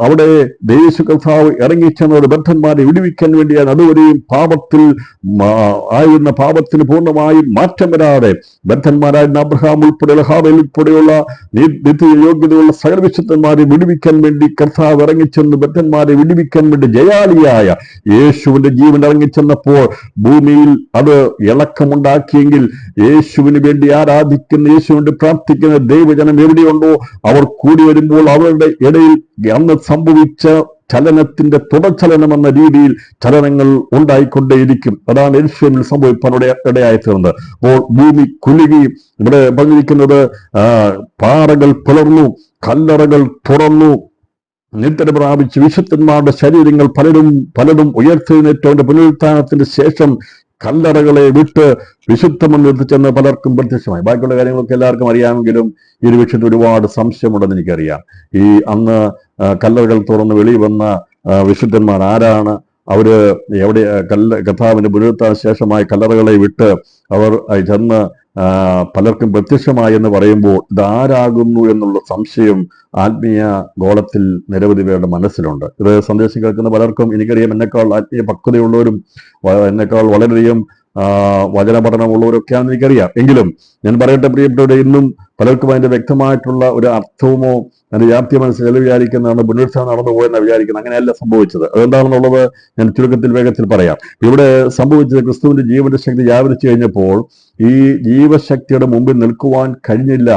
അവിടെ യേശു കർത്താവ് ഇറങ്ങിച്ചെന്നത് ബദ്ധന്മാരെ വിടുവിക്കാൻ വേണ്ടിയാണ്. അതുവരെയും പാപത്തിൽ ആയിരുന്ന പാപത്തിന് പൂർണ്ണമായും മാറ്റം വരാതെ ബദ്ധന്മാരായിരുന്ന അബ്രഹാം ഉൾപ്പെടെയുള്ള ഹാബേൽ ഉൾപ്പെടെയുള്ള യോഗ്യതയുള്ള സകല വിശുദ്ധന്മാരെ വിടുവിക്കാൻ വേണ്ടി കർത്താവ് ഇറങ്ങിച്ചെന്ന് ബദ്ധന്മാരെ വിടുവിക്കാൻ വേണ്ടി ജയാളിയായ യേശുവിന്റെ ജീവൻ ഇറങ്ങിച്ചെന്നപ്പോൾ ഭൂമിയിൽ അത് ഇളക്കമുണ്ടാക്കിയെങ്കിൽ യേശുവിന് വേണ്ടി ആരാധിക്കുന്ന, യേശുവിന്റെ പ്രാർത്ഥിക്കുന്ന ദൈവജനം എവിടെയുണ്ടോ അവർ കൂടി വരുമ്പോൾ അവരുടെ ഇടയിൽ അന്ന് സംഭവിച്ച ചലനത്തിന്റെ തുടർചലനം എന്ന രീതിയിൽ ചലനങ്ങൾ ഉണ്ടായിക്കൊണ്ടേയിരിക്കും. അതാണ് യെരൂശലേമിൽ സംഭവിക്കാൻ ഇടയായി തീർന്നത്. അപ്പോൾ ഭൂമി കുലുകി. ഇവിടെ പറഞ്ഞിരിക്കുന്നത് പാറകൾ പിളർന്നു, കല്ലറകൾ തുറന്നു, നിദ്ര പ്രാപിച്ച് വിശുദ്ധന്മാരുടെ ശരീരങ്ങൾ പലതും ഉയർത്തെഴുന്നേറ്റവന്റെ പുനരുത്ഥാനത്തിന്റെ ശേഷം കല്ലറകളെ വിട്ട് വിശുദ്ധമെന്ന് എത്തിച്ചെന്ന് പലർക്കും പ്രത്യക്ഷമായി. ബാക്കിയുള്ള കാര്യങ്ങളൊക്കെ എല്ലാവർക്കും അറിയാമെങ്കിലും ഈ ഒരു വിഷയത്തിൽ ഒരുപാട് സംശയമുണ്ടെന്ന് എനിക്കറിയാം. ഈ അന്ന് കല്ലറകൾ തുറന്ന് വെളി വന്ന വിശുദ്ധന്മാർ ആരാണ്? അവര് എവിടെ കർത്താവിന്റെ പുനരുത്ഥാന ശേഷമായി കല്ലറകളെ വിട്ട് അവർ ചെന്ന് പലർക്കും പ്രത്യക്ഷമായി എന്ന് പറയുമ്പോൾ ഇതാരാകുന്നു എന്നുള്ള സംശയം ആത്മീയ ഗോളത്തിൽ നിരവധി പേരുടെ മനസ്സിലുണ്ട്. ഇത് സന്ദേശം കേൾക്കുന്ന പലർക്കും എനിക്കറിയാം, എന്നെക്കാൾ ആത്മീയ പക്വതയുള്ളവരും എന്നെക്കാൾ വളരെയധികം വചന പഠനമുള്ളവരൊക്കെയാണെന്ന് എനിക്കറിയാം. എങ്കിലും ഞാൻ പറയട്ടെ പ്രിയപ്പെട്ടവരെ, ഇന്നും പലർക്കും അതിന്റെ വ്യക്തമായിട്ടുള്ള ഒരു അർത്ഥവുമോ അതിന്റെ വ്യാപ്തി മനസ്സിൽ വിചാരിക്കുന്നതാണ് പുനരുത്ഥാനം നടന്നു പോയെന്ന് വിചാരിക്കുന്നത്. അങ്ങനെയല്ല സംഭവിച്ചത്. അതെന്താണെന്നുള്ളത് ഞാൻ ചുരുക്കത്തിൽ വേഗത്തിൽ പറയാം. ഇവിടെ സംഭവിച്ചത് ക്രിസ്തുവിന്റെ ജീവന്റെ ശക്തി വ്യാപരിച്ചു കഴിഞ്ഞപ്പോൾ ഈ ജീവശക്തിയുടെ മുമ്പിൽ നിൽക്കുവാൻ കഴിഞ്ഞില്ല.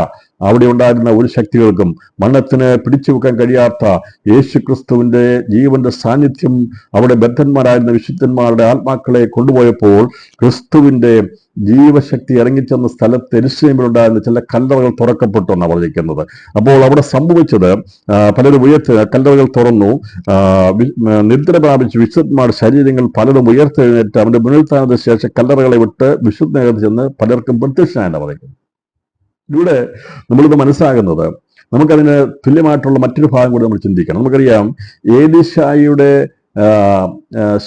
അവിടെ ഉണ്ടായിരുന്ന ഒരു ശക്തികൾക്കും മരണത്തിന് പിടിച്ചു വെക്കാൻ കഴിയാത്ത യേശു ക്രിസ്തുവിന്റെ ജീവന്റെ സാന്നിധ്യം അവിടെ ബദ്ധന്മാരായിരുന്ന വിശുദ്ധന്മാരുടെ ആത്മാക്കളെ കൊണ്ടുപോയപ്പോൾ ക്രിസ്തുവിന്റെ ജീവശക്തി ഇറങ്ങിച്ചെന്ന സ്ഥലത്ത് യെരൂശലേമിലുണ്ടായിരുന്ന ചില കല്ലറകൾ തുറക്കപ്പെട്ടു എന്നാണ് പറഞ്ഞിരിക്കുന്നത്. അപ്പോൾ അവിടെ സംഭവിച്ചത് പലരും കല്ലറകൾ തുറന്നു, നിദ്ര പ്രാപിച്ച് വിശുദ്ധന്മാരുടെ ശരീരങ്ങൾ പലരും ഉയർത്തെഴുന്നേറ്റ് അവന്റെ പുനരുത്ഥാനത്തിന് ശേഷം കല്ലറകളെ വിട്ട് വിശുദ്ധനകത്ത് ചെന്ന് പലർക്കും പ്രത്യക്ഷനായാണ് പറയുന്നത്. ഇവിടെ നമ്മളിത് മനസ്സിലാകുന്നത് നമുക്കതിന് തുല്യമായിട്ടുള്ള മറ്റൊരു ഭാഗം കൂടി നമ്മൾ ചിന്തിക്കണം. നമുക്കറിയാം, ഏലീശായുടെ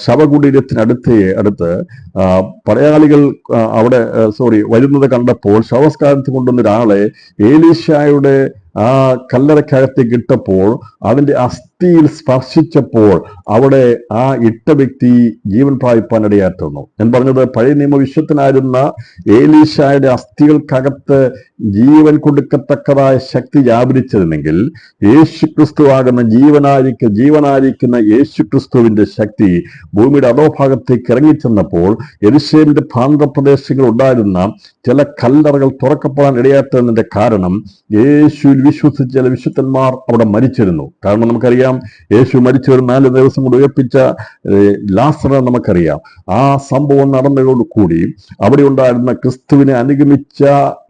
ശവകുടീരത്തിനടുത്ത് പടയാളികൾ അവിടെ വരുന്നത് കണ്ടപ്പോൾ ശവസ്കാരത്തിൽ കൊണ്ടുവന്ന ഒരാളെ ഏലീശായുടെ ആ കല്ലറക്കകത്തേക്ക് ഇട്ടപ്പോൾ അതിന്റെ അസ്ഥിയിൽ സ്പർശിച്ചപ്പോൾ അവിടെ ആ ഇട്ട വ്യക്തി ജീവൻ പ്രാപിപ്പാൻ ഇടയാറ്റുന്നു. ഞാൻ പറഞ്ഞത് പഴയ നിയമ വിശുദ്ധനായിരുന്ന ഏലീശായുടെ അസ്ഥികൾക്കകത്ത് ജീവൻ കൊടുക്കത്തക്കതായ ശക്തി വ്യാപരിച്ചിരുന്നെങ്കിൽ യേശു ക്രിസ്തു ആകുന്ന ജീവനായിരിക്കുന്ന യേശു ക്രിസ്തുവിന്റെ ശക്തി ഭൂമിയുടെ അധോഭാഗത്തേക്ക് ഇറങ്ങിച്ചെന്നപ്പോൾ യെരൂശലേമിന്റെ പ്രാന്തപ്രദേശങ്ങൾ ഉണ്ടായിരുന്ന ചില കല്ലറകൾ തുറക്കപ്പെടാൻ ഇടയാത്തതിന്റെ കാരണം യേശുവിൽ വിശ്വസിച്ച ചില വിശുദ്ധന്മാർ അവിടെ മരിച്ചിരുന്നു. കാരണം നമുക്കറിയാം, യേശു മരിച്ചു ഒരു 4 ദിവസം കൊണ്ട് ഉയർപ്പിച്ച ലാസറിനെ നമുക്കറിയാം. ആ സംഭവം നടന്നതോടുകൂടി അവിടെ ഉണ്ടായിരുന്ന ക്രിസ്തുവിനെ അനുഗമിച്ച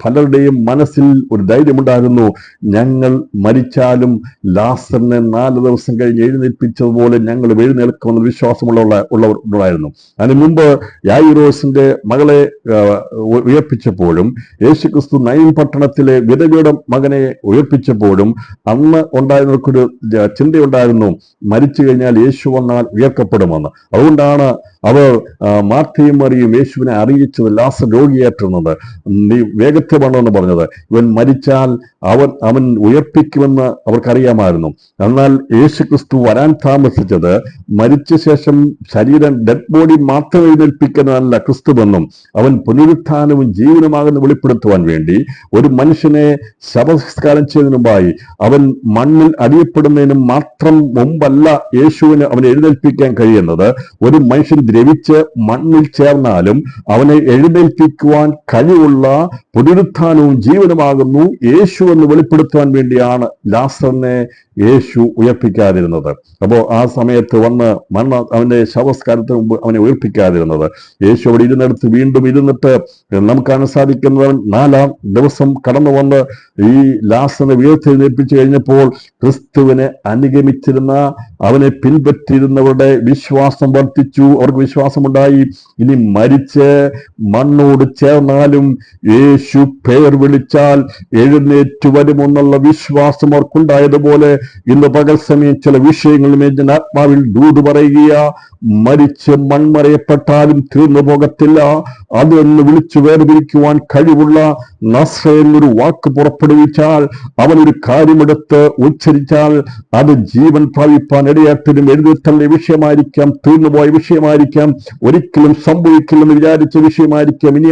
പലരുടെയും മനസ്സിൽ ഒരു ധൈര്യമുണ്ടായിരുന്നു. ഞങ്ങൾ മരിച്ചാലും ലാസറിനെ 4 ദിവസം കഴിഞ്ഞ് എഴുന്നേൽപ്പിച്ചതുപോലെ ഞങ്ങൾ എഴുന്നേൽക്കുമെന്ന് വിശ്വാസമുള്ളവരുണ്ടായിരുന്നു. അതിന് മുമ്പ് യായിറോസിന്റെ മകളെ ഉയർപ്പിച്ചപ്പോഴും യേശു ക്രിസ്തു നയീം പട്ടണത്തിലെ വിധവയുടെ മകനെ ഉയർപ്പിച്ചപ്പോഴും അന്ന് ഉണ്ടായിരുന്നവർക്കൊരു ചിന്തയുണ്ട്. ഉണ്ടായിരുന്നു, മരിച്ചു കഴിഞ്ഞാൽ യേശു വന്നാൽ ഉയർക്കപ്പെടുമെന്ന്. അതുകൊണ്ടാണ് അവർ മാർത്തയും മറിയും യേശുവിനെ അറിയിച്ചത് ലാസർ രോഗിയേറ്റുന്നത്. നീ വേഗത്തെ വേണമെന്ന് പറഞ്ഞത്. ഇവൻ മരിച്ചാൽ അവൻ ഉയർപ്പിക്കുമെന്ന് അവർക്കറിയാമായിരുന്നു. എന്നാൽ യേശു ക്രിസ്തു വരാൻ താമസിച്ചത് മരിച്ച ശേഷം ശരീരം ഡെഡ് ബോഡി മാത്രം എഴുന്നേൽപ്പിക്കുന്നതല്ല ക്രിസ്തുവെന്നും അവൻ പുനരുത്ഥാനവും ജീവനുമാകുന്ന വെളിപ്പെടുത്തുവാൻ വേണ്ടി ഒരു മനുഷ്യനെ ശവസംസ്കാരം ചെയ്തതിനു മുമ്പായി അവൻ മണ്ണിൽ അടിയപ്പെടുന്നതിനും മാത്രം മുമ്പല്ല യേശുവിന് അവനെ എഴുന്നേൽപ്പിക്കാൻ കഴിയുന്നത്. ഒരു മനുഷ്യൻ ദ്രവിച്ച് മണ്ണിൽ ചേർന്നാലും അവനെ എഴുന്നേൽപ്പിക്കുവാൻ കഴിവുള്ള പുനരുത്ഥാനവും ജീവനുമാകുന്നു യേശു എന്ന് വെളിപ്പെടുത്തുവാൻ വേണ്ടിയാണ് ലാസറിനെ യേശു ഉയർപ്പിക്കാതിരുന്നത്. അപ്പോൾ ആ സമയത്ത് വന്ന് അവന്റെ ശവസ്കാരത്തിന് മുമ്പ് അവനെ ഉയർപ്പിക്കാതിരുന്നത്. യേശു അവിടെ ഇരുന്നിടത്ത് വീണ്ടും ഇരുന്നിട്ട് നമുക്ക് കാണാൻ സാധിക്കുന്നത് 4-ാം ദിവസം കടന്നു വന്ന് ഈ ലാസറിനെ ഉയർത്തെഴുന്നേൽപ്പിച്ചു കഴിഞ്ഞപ്പോൾ ക്രിസ്തുവിനെ അനുഗമിച്ചിരുന്ന അവനെ പിൻപറ്റിയിരുന്നവരുടെ വിശ്വാസം വർദ്ധിച്ചു. അവർക്ക് വിശ്വാസമുണ്ടായി. ഇനി മരിച്ച് മണ്ണോട് ചേർന്നാലും യേശു പേർ വിളിച്ചാൽ എഴുന്നേറ്റ് വരുമെന്നുള്ള വിശ്വാസം അവർക്കുണ്ടായതുപോലെ ഇന്ന് പകൽ സമയം ചില വിഷയങ്ങളുമേ ഞാൻ ആത്മാവിൽ ദൂത് പറയുക. മരിച്ച് മൺമറയപ്പെട്ടാലും തീർന്നു പോകത്തില്ല. അതൊന്ന് വിളിച്ചു വേർതിരിക്കുവാൻ കഴിവുള്ള നസ്രയൻ ഒരു വാക്ക് പുറപ്പെടുവിച്ചാൽ, അവനൊരു കാര്യമെടുത്ത് ഉച്ചരിച്ചാൽ അത് ജീവൻ പ്രാപിപ്പാൻ ഇടയാത്തിനും എഴുതിത്തള്ളിയ വിഷയമായിരിക്കാം, തീർന്നുപോയ വിഷയമായിരിക്കാം, ഒരിക്കലും സംഭവിക്കില്ലെന്ന് വിചാരിച്ച വിഷയമായിരിക്കാം, ഇനി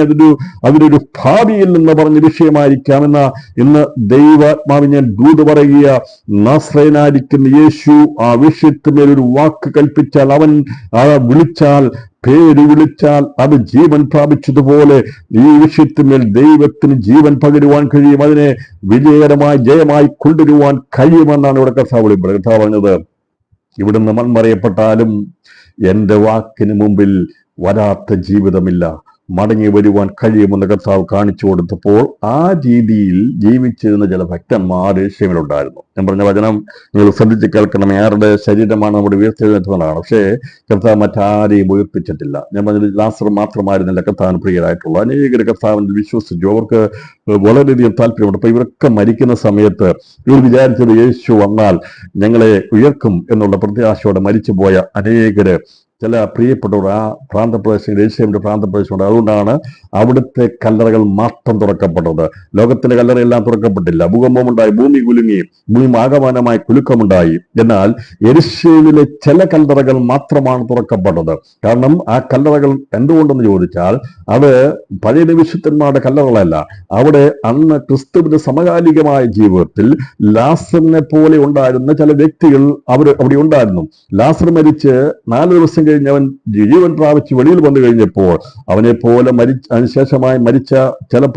അതിനൊരു ഭാവിയില്ലെന്ന് പറഞ്ഞ വിഷയമായിരിക്കാം. എന്ന ഇന്ന് ദൈവാത്മാവിൽ ഞാൻ ദൂത് പറയുക. നസ്രയനായിരിക്കുന്ന യേശു ആ വിഷയത്തിന്മേലൊരു വാക്ക് കൽപ്പിച്ചാൽ, അവൻ വിളിച്ചാൽ, പേര് വിളിച്ചാൽ അത് ജീവൻ പ്രാപിച്ചതുപോലെ ഈ വിഷയത്തിന്മേൽ ദൈവത്തിന് ജീവൻ പകരുവാൻ കഴിയും. അതിനെ വിജയകരമായി ജയമായി കൊണ്ടുവരുവാൻ കഴിയുമെന്നാണ് ഇവിടെ കർത്താവ് പറഞ്ഞത്. ഇവിടുന്ന് മൺമറയപ്പെട്ടാലും എന്റെ വാക്കിന് മുമ്പിൽ വരാത്ത ജീവിതമില്ല, മടങ്ങി വരുവാൻ കഴിയുമെന്ന് കർത്താവ് കാണിച്ചു കൊടുത്തപ്പോൾ ആ രീതിയിൽ ജീവിച്ചിരുന്ന ചില ഭക്തന്മാർ യേശുവിലുണ്ടായിരുന്നു. ഞാൻ പറഞ്ഞ വചനം നിങ്ങൾ ശ്രദ്ധിച്ച് കേൾക്കണം. ആരുടെ ശരീരമാണ് നമ്മുടെ ഉയർത്തെഴുന്നേറ്റതാണ്. പക്ഷേ കർത്താവ് മറ്റാരെയും ഉയർപ്പിച്ചിട്ടില്ല. ഞാൻ പറഞ്ഞത് ലാസർ മാത്രമായിരുന്നില്ല കർത്താവിന് പ്രിയരായിട്ടുള്ള അനേകർ കർത്താവിൽ വിശ്വസിച്ചു. അവർക്ക് വളരെയധികം താല്പര്യമുണ്ട്. അപ്പൊ ഇവരൊക്കെ മരിക്കുന്ന സമയത്ത് ഇവർ വിചാരിച്ചത് യേശു വന്നാൽ ഞങ്ങളെ ഉയർക്കും എന്നുള്ള പ്രത്യാശയോടെ മരിച്ചുപോയ അനേകര് ചില പ്രിയപ്പെട്ടവർ ആ പ്രാന്തപ്രദേശം യേശുവിന്റെ പ്രാന്തപ്രദേശമുണ്ട്. അതുകൊണ്ടാണ് അവിടുത്തെ കല്ലറകൾ മാത്രം തുറക്കപ്പെട്ടത്. ലോകത്തിലെ കല്ലറയെല്ലാം തുറക്കപ്പെട്ടില്ല. ഭൂകമ്പമുണ്ടായി, ഭൂമി കുലുങ്ങി, ഭൂമി ആകമാനമായി കുലുക്കമുണ്ടായി. എന്നാൽ യെരുശലേമിലെ ചില കല്ലറകൾ മാത്രമാണ് തുറക്കപ്പെട്ടത്. കാരണം ആ കല്ലറകൾ എന്തുകൊണ്ടെന്ന് ചോദിച്ചാൽ അത് പഴയ വിശുദ്ധന്മാരുടെ കല്ലറകളല്ല. അവിടെ അന്ന് ക്രിസ്തുവിന്റെ സമകാലികമായ ജീവിതത്തിൽ ലാസറിനെ പോലെ ഉണ്ടായിരുന്ന ചില വ്യക്തികൾ അവിടെ ഉണ്ടായിരുന്നു. ലാസർ മരിച്ച് 4 ദിവസം കഴിഞ്ഞ് അവൻ ജീവൻ പ്രാപിച്ച് വെളിയിൽ വന്നു കഴിഞ്ഞപ്പോൾ അവനെ പോലെ അതിനുശേഷമായി മരിച്ച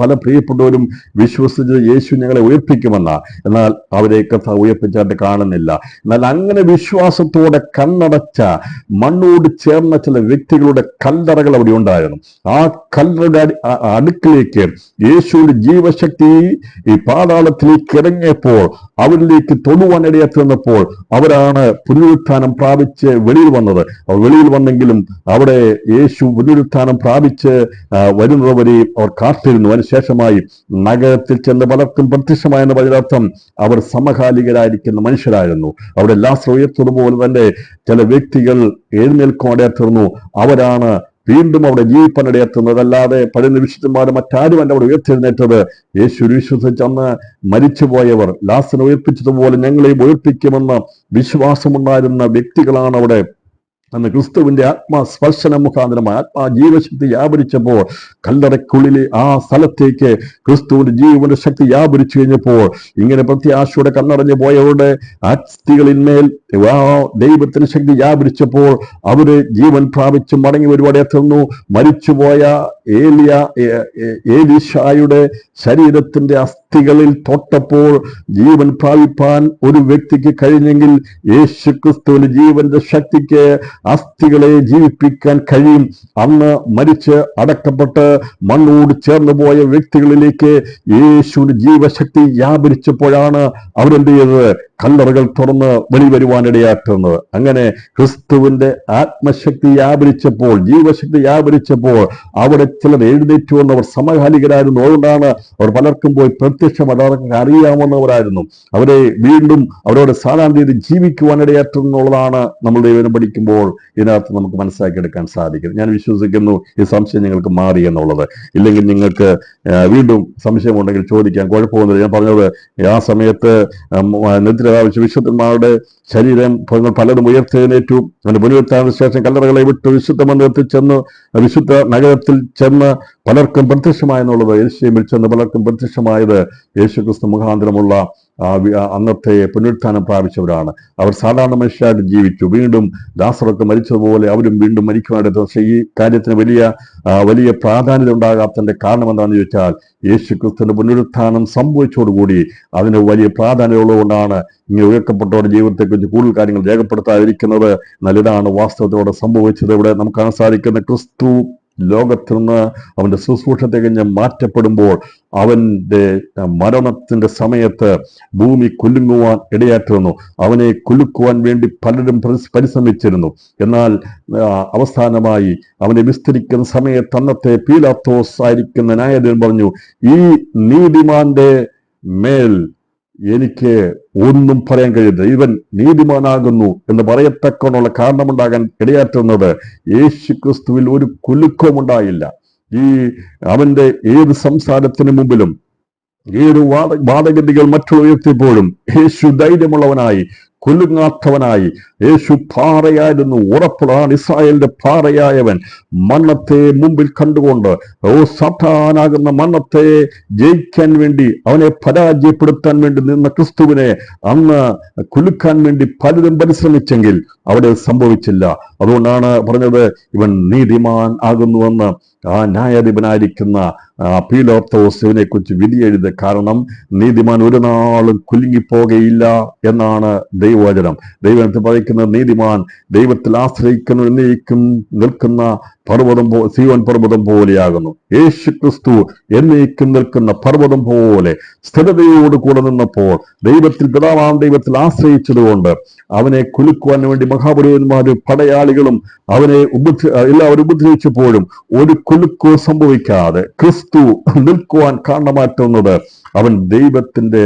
പല പ്രിയപ്പെട്ടവരും വിശ്വസിച്ച് യേശു ഞങ്ങളെ ഉയർപ്പിക്കുമെന്ന. എന്നാൽ അവരെ കർത്താവ് ഉയർപ്പിച്ചായിട്ട് കാണുന്നില്ല. എന്നാൽ അങ്ങനെ വിശ്വാസത്തോടെ കണ്ണടച്ച മണ്ണോട് ചേർന്ന ചില വ്യക്തികളുടെ കല്ലറകൾ അവിടെ ഉണ്ടായിരുന്നു. ആ കല്ലറയുടെ അടുക്കിലേക്ക് യേശുവിന്റെ ജീവശക്തി ഈ പാതാളത്തിലേക്ക് ഇറങ്ങിയപ്പോൾ അവരിലേക്ക് തൊടുവാൻ ഇടയാത്തുന്നപ്പോൾ അവരാണ് പുനരുത്ഥാനം പ്രാപിച്ച് വെളിയിൽ വന്നത്. വെളിയിൽ വന്നെങ്കിലും അവിടെ യേശു പുനരുത്ഥാനം പ്രാപിച്ച് വരുന്നവരെ അവർ കാത്തിരുന്നു. അതിനുശേഷമായി നഗരത്തിൽ ചെന്ന് പലർക്കും പ്രത്യക്ഷമായെന്ന പലരർത്ഥം അവർ സമകാലികരായിരിക്കുന്ന മനുഷ്യരായിരുന്നു. അവിടെ ലാസർ ഉയർത്തതുപോലെ തന്നെ ചില വ്യക്തികൾ എഴുന്നേൽക്കോടേർന്നു. അവരാണ് വീണ്ടും അവിടെ ജീവിപ്പനിടയെത്തുന്നത്. അല്ലാതെ പഴയ വിശുദ്ധന്മാരും മറ്റാരും അവിടെ ഉയർത്തെഴുന്നേറ്റത് യേശു വിശ്വസിച്ചന്ന് മരിച്ചുപോയവർ ലാസറിനെ ഉയർപ്പിച്ചതുപോലെ ഞങ്ങളെയും ഉയർപ്പിക്കുമെന്ന് വിശ്വാസമുണ്ടായിരുന്ന വ്യക്തികളാണ് അവിടെ അന്ന് ക്രിസ്തുവിന്റെ ആത്മാസ്പർശന മുഖാന്തരമായി ജീവശക്തി വ്യാപരിച്ചപ്പോൾ കല്ലറയ്ക്കുള്ളിലെ ആ സ്ഥലത്തേക്ക് ക്രിസ്തുവിന്റെ ജീവന്റെ ശക്തി വ്യാപരിച്ചു കഴിഞ്ഞപ്പോൾ ഇങ്ങനെ പ്രത്യാശയോടെ കണ്ണടഞ്ഞു പോയവരുടെ അസ്ഥികളിന്മേൽ ദൈവത്തിന് ശക്തി വ്യാപരിച്ചപ്പോൾ അവര് ജീവൻ പ്രാപിച്ച് മടങ്ങി ഒരുപാട് എത്തുന്നു. മരിച്ചുപോയ ഏലീശായുടെ ശരീരത്തിന്റെ അസ്ഥികളിൽ തൊട്ടപ്പോൾ ജീവൻ പ്രാപിപ്പാൻ ഒരു വ്യക്തിക്ക് കഴിഞ്ഞെങ്കിൽ യേശു ക്രിസ്തുവിന്റെ ജീവന്റെ ശക്തിക്ക് അസ്ഥികളെ ജീവിപ്പിക്കാൻ കഴിയും. അന്ന് മരിച്ച് അടക്കപ്പെട്ട് മണ്ണോട് ചേർന്ന് പോയ വ്യക്തികളിലേക്ക് യേശുവിന്റെ ജീവശക്തി വ്യാപരിച്ചപ്പോഴാണ് അവരെന്ത് ചെയ്തത്? കല്ലറകൾ തുറന്ന് വെളിവരുവാനിടയാക്കുന്നത്. അങ്ങനെ ക്രിസ്തുവിന്റെ ആത്മശക്തി വ്യാപരിച്ചപ്പോൾ, ജീവശക്തി വ്യാപരിച്ചപ്പോൾ അവിടെ ചിലർ എഴുന്നേറ്റു വന്നവർ സമകാലികരായിരുന്നു. അതുകൊണ്ടാണ് അവർ പലർക്കും പോയി പ്രത്യക്ഷം അവർക്ക് അറിയാവുന്നവരായിരുന്നു. അവരെ വീണ്ടും അവരോട് സാധാരണ രീതി ജീവിക്കുവാനിടയാറ്റുന്നുള്ളതാണ് നമ്മൾ ദൈവം പഠിക്കുമ്പോൾ ഇതിനകത്ത് നമുക്ക് മനസ്സിലാക്കിയെടുക്കാൻ സാധിക്കും. ഞാൻ വിശ്വസിക്കുന്നു ഈ സംശയം നിങ്ങൾക്ക് മാറി എന്നുള്ളത്. ഇല്ലെങ്കിൽ നിങ്ങൾക്ക് വീണ്ടും സംശയമുണ്ടെങ്കിൽ ചോദിക്കാൻ കുഴപ്പമൊന്നുമില്ല. ഞാൻ പറഞ്ഞത് ആ സമയത്ത് നിദ്ര വിശുദ്ധന്മാരുടെ ശരീരം പലതും ഉയർത്തെഴുന്നേറ്റു. അതിന്റെ പുനരുത്ഥാനത്തിന് ശേഷം കല്ലറകളെ വിട്ട് വിശുദ്ധ മന്ദിരത്തിൽ ചെന്ന് വിശുദ്ധ നഗരത്തിൽ ചെന്ന് പലർക്കും പ്രത്യക്ഷമായെന്നുള്ളത്, യേശുവിൽ ചെന്ന് പലർക്കും പ്രത്യക്ഷമായത് യേശുക്രിസ്തു മുഖാന്തരമുള്ള അന്നത്തെ പുനരുത്ഥാനം പ്രാപിച്ചവരാണ്. അവർ സാധാരണ മനുഷ്യരായിട്ട് ജീവിച്ചു. വീണ്ടും ലാസറൊക്കെ മരിച്ചതുപോലെ അവരും വീണ്ടും മരിക്കുവാനായിട്ട്. പക്ഷേ ഈ കാര്യത്തിന് വലിയ പ്രാധാന്യത ഉണ്ടാകാത്തതിന്റെ കാരണം എന്താണെന്ന് ചോദിച്ചാൽ, യേശുക്രിസ്തുവിന്റെ പുനരുത്ഥാനം സംഭവിച്ചതോടുകൂടി അതിന് വലിയ പ്രാധാന്യം ഉള്ളതുകൊണ്ടാണ് ഇങ്ങനെ ഉയർത്തപ്പെട്ടവരുടെ ജീവിതത്തെക്കുറിച്ച് കൂടുതൽ കാര്യങ്ങൾ രേഖപ്പെടുത്താതിരിക്കുന്നത്. എന്നാൽ ഇതാണ് വാസ്തവത്തോടെ സംഭവിച്ചത്. ഇവിടെ നമുക്ക് കാണാൻ സാധിക്കുന്ന ക്രിസ്തു ലോകത്തിൽ നിന്ന് അവന്റെ ശുശ്രൂഷ തികഞ്ഞ് മാറ്റപ്പെടുമ്പോൾ അവന്റെ മരണത്തിന്റെ സമയത്ത് ഭൂമി കുലുങ്ങുവാൻ ഇടയാറ്റിരുന്നു. അവനെ കുലുക്കുവാൻ വേണ്ടി പലരും പരിശ്രമിച്ചിരുന്നു. എന്നാൽ അവസാനമായി അവനെ വിസ്തരിക്കുന്ന സമയത്ത് അന്നത്തെ പീലാത്തോസ് ആയിരിക്കുന്ന ന്യായാധിപൻ പറഞ്ഞു, ഈ നീതിമാന്റെ മേൽ എനിക്ക് ഒന്നും പറയാൻ കഴിയുന്നത്, ഇവൻ നീതിമാനാകുന്നു എന്ന് പറയത്തക്കനുള്ള കാരണമുണ്ടാകാൻ ഇടയാറ്റുന്നത് യേശു ക്രിസ്തുവിൽ ഒരു കുലുക്കവും ഉണ്ടായില്ല. അവന്റെ ഏത് സംസാരത്തിന് മുമ്പിലും ഏത് വാദഗതികൾ മറ്റുള്ള ഉയർത്തിയപ്പോഴും യേശു ധൈര്യമുള്ളവനായി, കുലുങ്ങാത്തവനായി. യേശു പാറയായിരുന്നു, ഉറപ്പുള്ളതാണ്. ഇസ്രായേലിന്റെ പാറയായവൻ മരണത്തെ മുമ്പിൽ കണ്ടുകൊണ്ട് സാത്താനാകുന്ന മരണത്തെ ജയിക്കാൻ വേണ്ടി, അവനെ പരാജയപ്പെടുത്താൻ വേണ്ടി നിന്ന ക്രിസ്തുവിനെ അന്ന് കുലുക്കാൻ വേണ്ടി പലരും പരിശ്രമിച്ചെങ്കിൽ അവിടെ സംഭവിച്ചില്ല. അതുകൊണ്ടാണ് പറഞ്ഞത് ഇവൻ നീതിമാൻ ആകുന്നുവെന്ന് ആ ന്യായാധിപനായിരിക്കുന്ന പീലാത്തോസ് ഇവനെ കുറിച്ച് വിധിയെഴുത്. കാരണം നീതിമാൻ ഒരു നാളും കുലുങ്ങിപ്പോകയില്ല എന്നാണ് ദൈവവചനം. ദൈവത്തെ പറയിക്കുന്ന നീതിമാൻ ദൈവത്തിൽ ആശ്രയിക്കുന്ന എന്നേക്കും നിൽക്കുന്ന പർവ്വതം സീയോൻ പർവ്വതം പോലെയാകുന്നു. യേശു ക്രിസ്തു എന്നേക്കും നിൽക്കുന്ന പർവ്വതം പോലെ സ്ഥിരതയോട് കൂടെ നിന്നപ്പോൾ പിതാവാം ദൈവത്തിൽ ആശ്രയിച്ചതുകൊണ്ട് അവനെ കുലുക്കുവാൻ വേണ്ടി മഹാപുരോഹിതന്മാരും പടയാളികളും അവനെ എല്ലാവരും ഉപദ്രവിച്ചപ്പോഴും ഒരു കുലുക്കോ സംഭവിക്കാതെ ക്രിസ്തു നിൽക്കുവാൻ കാരണമാറ്റുന്നത് അവൻ ദൈവത്തിന്റെ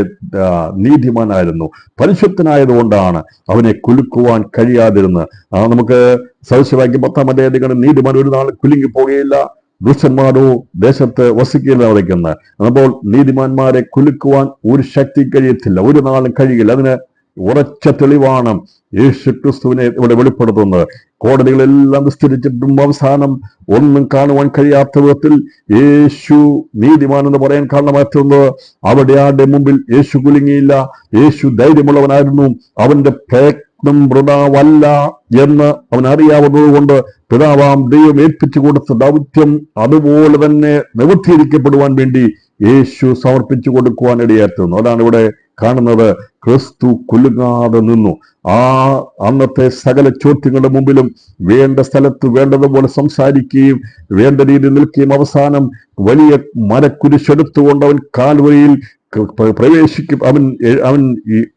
നീതിമാനായിരുന്നു, പരിശുദ്ധനായതുകൊണ്ടാണ് അവനെ കുലുക്കുവാൻ കഴിയാതിരുന്നത്. നമുക്ക് സദൃശവാക്യം 10-ാം അധ്യായത്തിൽ നീതിമാൻ ഒരു നാൾ കുലുങ്ങി പോകുകയില്ല, ദുഷ്ടന്മാരോ ദേശത്ത് വസിക്കുകയില്ല വിളിക്കുന്നത്. അപ്പോൾ നീതിമാന്മാരെ കുലുക്കുവാൻ ഒരു ശക്തി കഴിയത്തില്ല, ഒരു നാളും കഴിയില്ല. അതിന് ഉറച്ച തെളിവാണ് യേശു ക്രിസ്തുവിനെ ഇവിടെ വെളിപ്പെടുത്തുന്നത്. കോടതികളെല്ലാം വിസ്തരിച്ചിട്ടും അവസാനം ഒന്നും കാണുവാൻ കഴിയാത്ത വിധത്തിൽ യേശു നീതിമാൻ എന്ന് പറയാൻ കാരണമാറ്റുന്നത് അവിടെ ആരുടെ മുമ്പിൽ യേശു കുലുങ്ങിയില്ല. യേശു ധൈര്യമുള്ളവനായിരുന്നു. അവന്റെ പ്രയത്നം വൃഥാവല്ല എന്ന് അവൻ അറിയാവുന്നത് കൊണ്ട് പിതാവാം ദൈവം ഏൽപ്പിച്ചു കൊടുത്ത ദൗത്യം അതുപോലെ തന്നെ നിവൃത്തീകരിക്കപ്പെടുവാൻ വേണ്ടി യേശു സമർപ്പിച്ചു കൊടുക്കുവാൻ ഇടയാറ്റുന്നു. അതാണ് ഇവിടെ കാണുന്നത്. ക്രിസ്തു കുലുങ്ങാതെ നിന്നു. അന്നത്തെ സകല ചോദ്യങ്ങളുടെ മുമ്പിലും വേണ്ട സ്ഥലത്ത് വേണ്ടതുപോലെ സംസാരിക്കുകയും വേണ്ട രീതിയിൽ നിൽക്കുകയും അവസാനം വലിയ മരക്കുരിശെടുത്തുകൊണ്ട് അവൻ കാൽവരിയിൽ പ്രവേശിക്കും. അവൻ